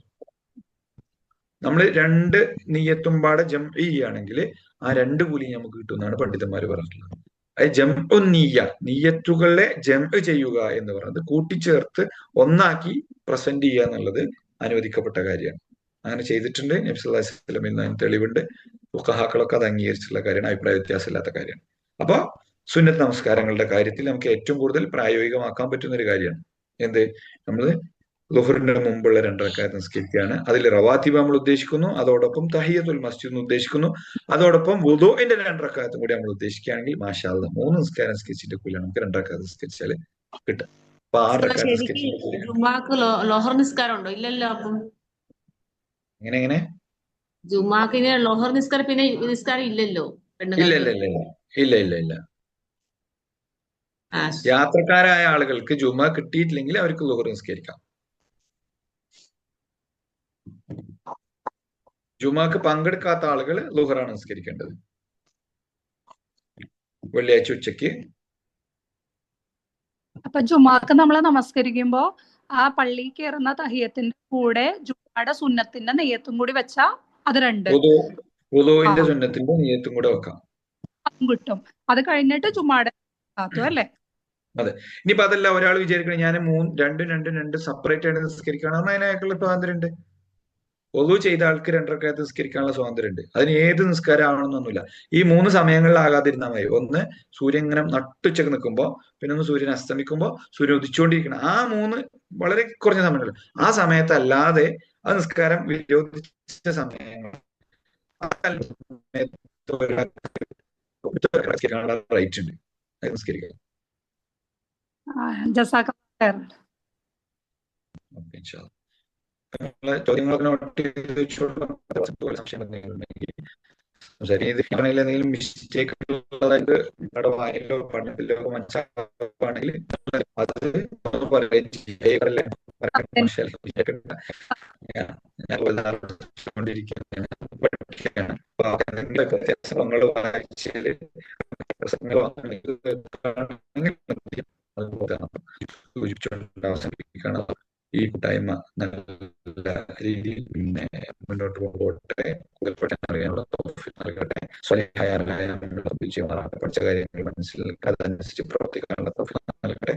നമ്മൾ 2 നിയ്യത്തും പാടെ ജം ചെയ്യുകയാണെങ്കിൽ ആ 2 കൂലി നമുക്ക് കിട്ടുമെന്നാണ് പണ്ഡിതന്മാർ പറഞ്ഞിട്ടുള്ളത്. അത് ജംഉ നിയ്യ, നിയ്യത്തുകളെ ജം ചെയ്യുക എന്ന് പറയുന്നത് കൂട്ടിച്ചേർത്ത് ഒന്നാക്കി പ്രസന്റ് ചെയ്യുക എന്നുള്ളത് അനുവദിക്കപ്പെട്ട കാര്യമാണ്. അങ്ങനെ ചെയ്തിട്ടുണ്ട്. നബി സല്ലല്ലാഹു അലൈഹി വസല്ലമയിൽ നിന്ന് തെളിവുണ്ട്. ഫുഖഹാക്കളൊക്കെ അത് അംഗീകരിച്ചിട്ടുള്ള കാര്യമാണ്. അഭിപ്രായ വ്യത്യാസമില്ലാത്ത കാര്യമാണ്. അപ്പൊ സുന്നത്ത് നമസ്കാരങ്ങളുടെ കാര്യത്തിൽ നമുക്ക് ഏറ്റവും കൂടുതൽ പ്രായോഗികമാക്കാൻ പറ്റുന്ന ഒരു കാര്യമാണ് എന്ത്? നമ്മൾ ളുഹറിന്റെ മുമ്പുള്ള 2 റക്അത്ത് നിസ്കരിക്കുകയാണ്. അതിൽ റവാത്തിബ് നമ്മൾ ഉദ്ദേശിക്കുന്നു, അതോടൊപ്പം തഹിയ്യത്തുൽ മസ്ജിദ് ഉദ്ദേശിക്കുന്നു, അതോടൊപ്പം വുദൂഇന്റെ 2 റക്അത്തും കൂടി നമ്മൾ ഉദ്ദേശിക്കുകയാണെങ്കിൽ മാഷാ അല്ലാഹ് 3 നിസ്കാരം നിസ്കരിച്ചിട്ട് കൂലിയാണ് നമുക്ക് 2 റക്അത്ത് നിസ്കരിച്ചാൽ കിട്ടും. അപ്പൊ 6 റക്അത്ത് നിസ്കരിച്ചിട്ട് ജുമാക്ക് ലോഹർ നിസ്കാരം ഉണ്ടോ? ഇല്ലല്ലോ. അപ്പം എങ്ങനെ ജുമാക്കിന് ലോഹർ നിസ്കാരം പിന്നെ നിസ്കാരം ഇല്ലല്ലോ ഇല്ല. യാത്രക്കാരായ ആളുകൾക്ക് ജുമ കിട്ടിയിട്ടില്ലെങ്കിൽ അവർക്ക് ളുഹർ നിസ്കരിക്കാം. ജുമാക്ക് പങ്കെടുക്കാത്ത ആളുകൾ ളുഹറാണ് നിസ്കരിക്കേണ്ടത്. വെള്ളിയാഴ്ച ഉച്ചയ്ക്ക്. അപ്പൊ ജുമാക്ക് നമ്മൾ നമസ്കരിക്കുമ്പോ ആ പള്ളി കയറുന്ന തഹിയ്യത്തിന്റെ കൂടെ ജുമായുടെ സുന്നത്തിന്റെ നെയ്യത്തും കൂടി വെച്ചാ അത് 2 വുദൂഇന്റെ സുന്നത്തിന്റെ നിയ്യത്തും കൂടെ വെക്കാം, കിട്ടും. അത് കഴിഞ്ഞിട്ട് ജുമായുടെ അല്ലേ? അതെ. ഇനിയിപ്പോ അതല്ല, ഒരാൾ വിചാരിക്കണം ഞാൻ 2 സെപ്പറേറ്റ് ആയിട്ട് നിസ്കരിക്കണം, അതിനേക്കുള്ള സ്വാതന്ത്ര്യം ഉണ്ട്. ഒളു ചെയ്ത ആൾക്ക് 2 റക്അത്ത് നിസ്കരിക്കാനുള്ള സ്വാതന്ത്ര്യമുണ്ട്. അതിന് ഏത് നിസ്കാരം ആവണമെന്നൊന്നുമില്ല. ഈ 3 സമയങ്ങളിലാകാതിരുന്നാൽ മതി. ഒന്ന് സൂര്യൻ ഇങ്ങനെ നട്ടുച്ചക്ക് നിൽക്കുമ്പോൾ, പിന്നെ ഒന്ന് സൂര്യൻ അസ്തമിക്കുമ്പോൾ, സൂര്യൻ ഉദിച്ചുകൊണ്ടിരിക്കണം. ആ 3 വളരെ കുറഞ്ഞ സമയങ്ങൾ. ആ സമയത്തല്ലാതെ ആ നിസ്കാരം വിരോധിച്ച സമയങ്ങൾ റൈറ്റ് ഉണ്ട് നിസ്കരിക്കാൻ. ജസാക്കല്ലാഹ്. ഓക്കെ, ഇൻഷാ അല്ലാഹ്. ചോദ്യങ്ങളൊക്കെ നോട്ട് ചെയ്ത് വെച്ചോളൂ. സംശയം എന്തെങ്കിലും എന്തെങ്കിലും മിസ്റ്റേക്ക് ഉള്ളതായിട്ട് നിങ്ങളുടെ വായിലോ പഠനത്തിലോ മനസ്സിലാക്കുകയാണെങ്കിൽ അത് പ്രസംഗങ്ങൾ വായിച്ചാല് പ്രസംഗങ്ങൾ അവസാനിപ്പിക്കണം. ഈ കൂട്ടായ്മ നല്ല രീതിയിൽ പിന്നെ മുന്നോട്ട് പോകട്ടെ. കൂടുതൽ അറിയാനുള്ള നൽകട്ടെ. പഠിച്ച കാര്യങ്ങൾ മനസ്സിലാക്കി അതനുസരിച്ച് പ്രവർത്തിക്കാനുള്ള നൽകട്ടെ.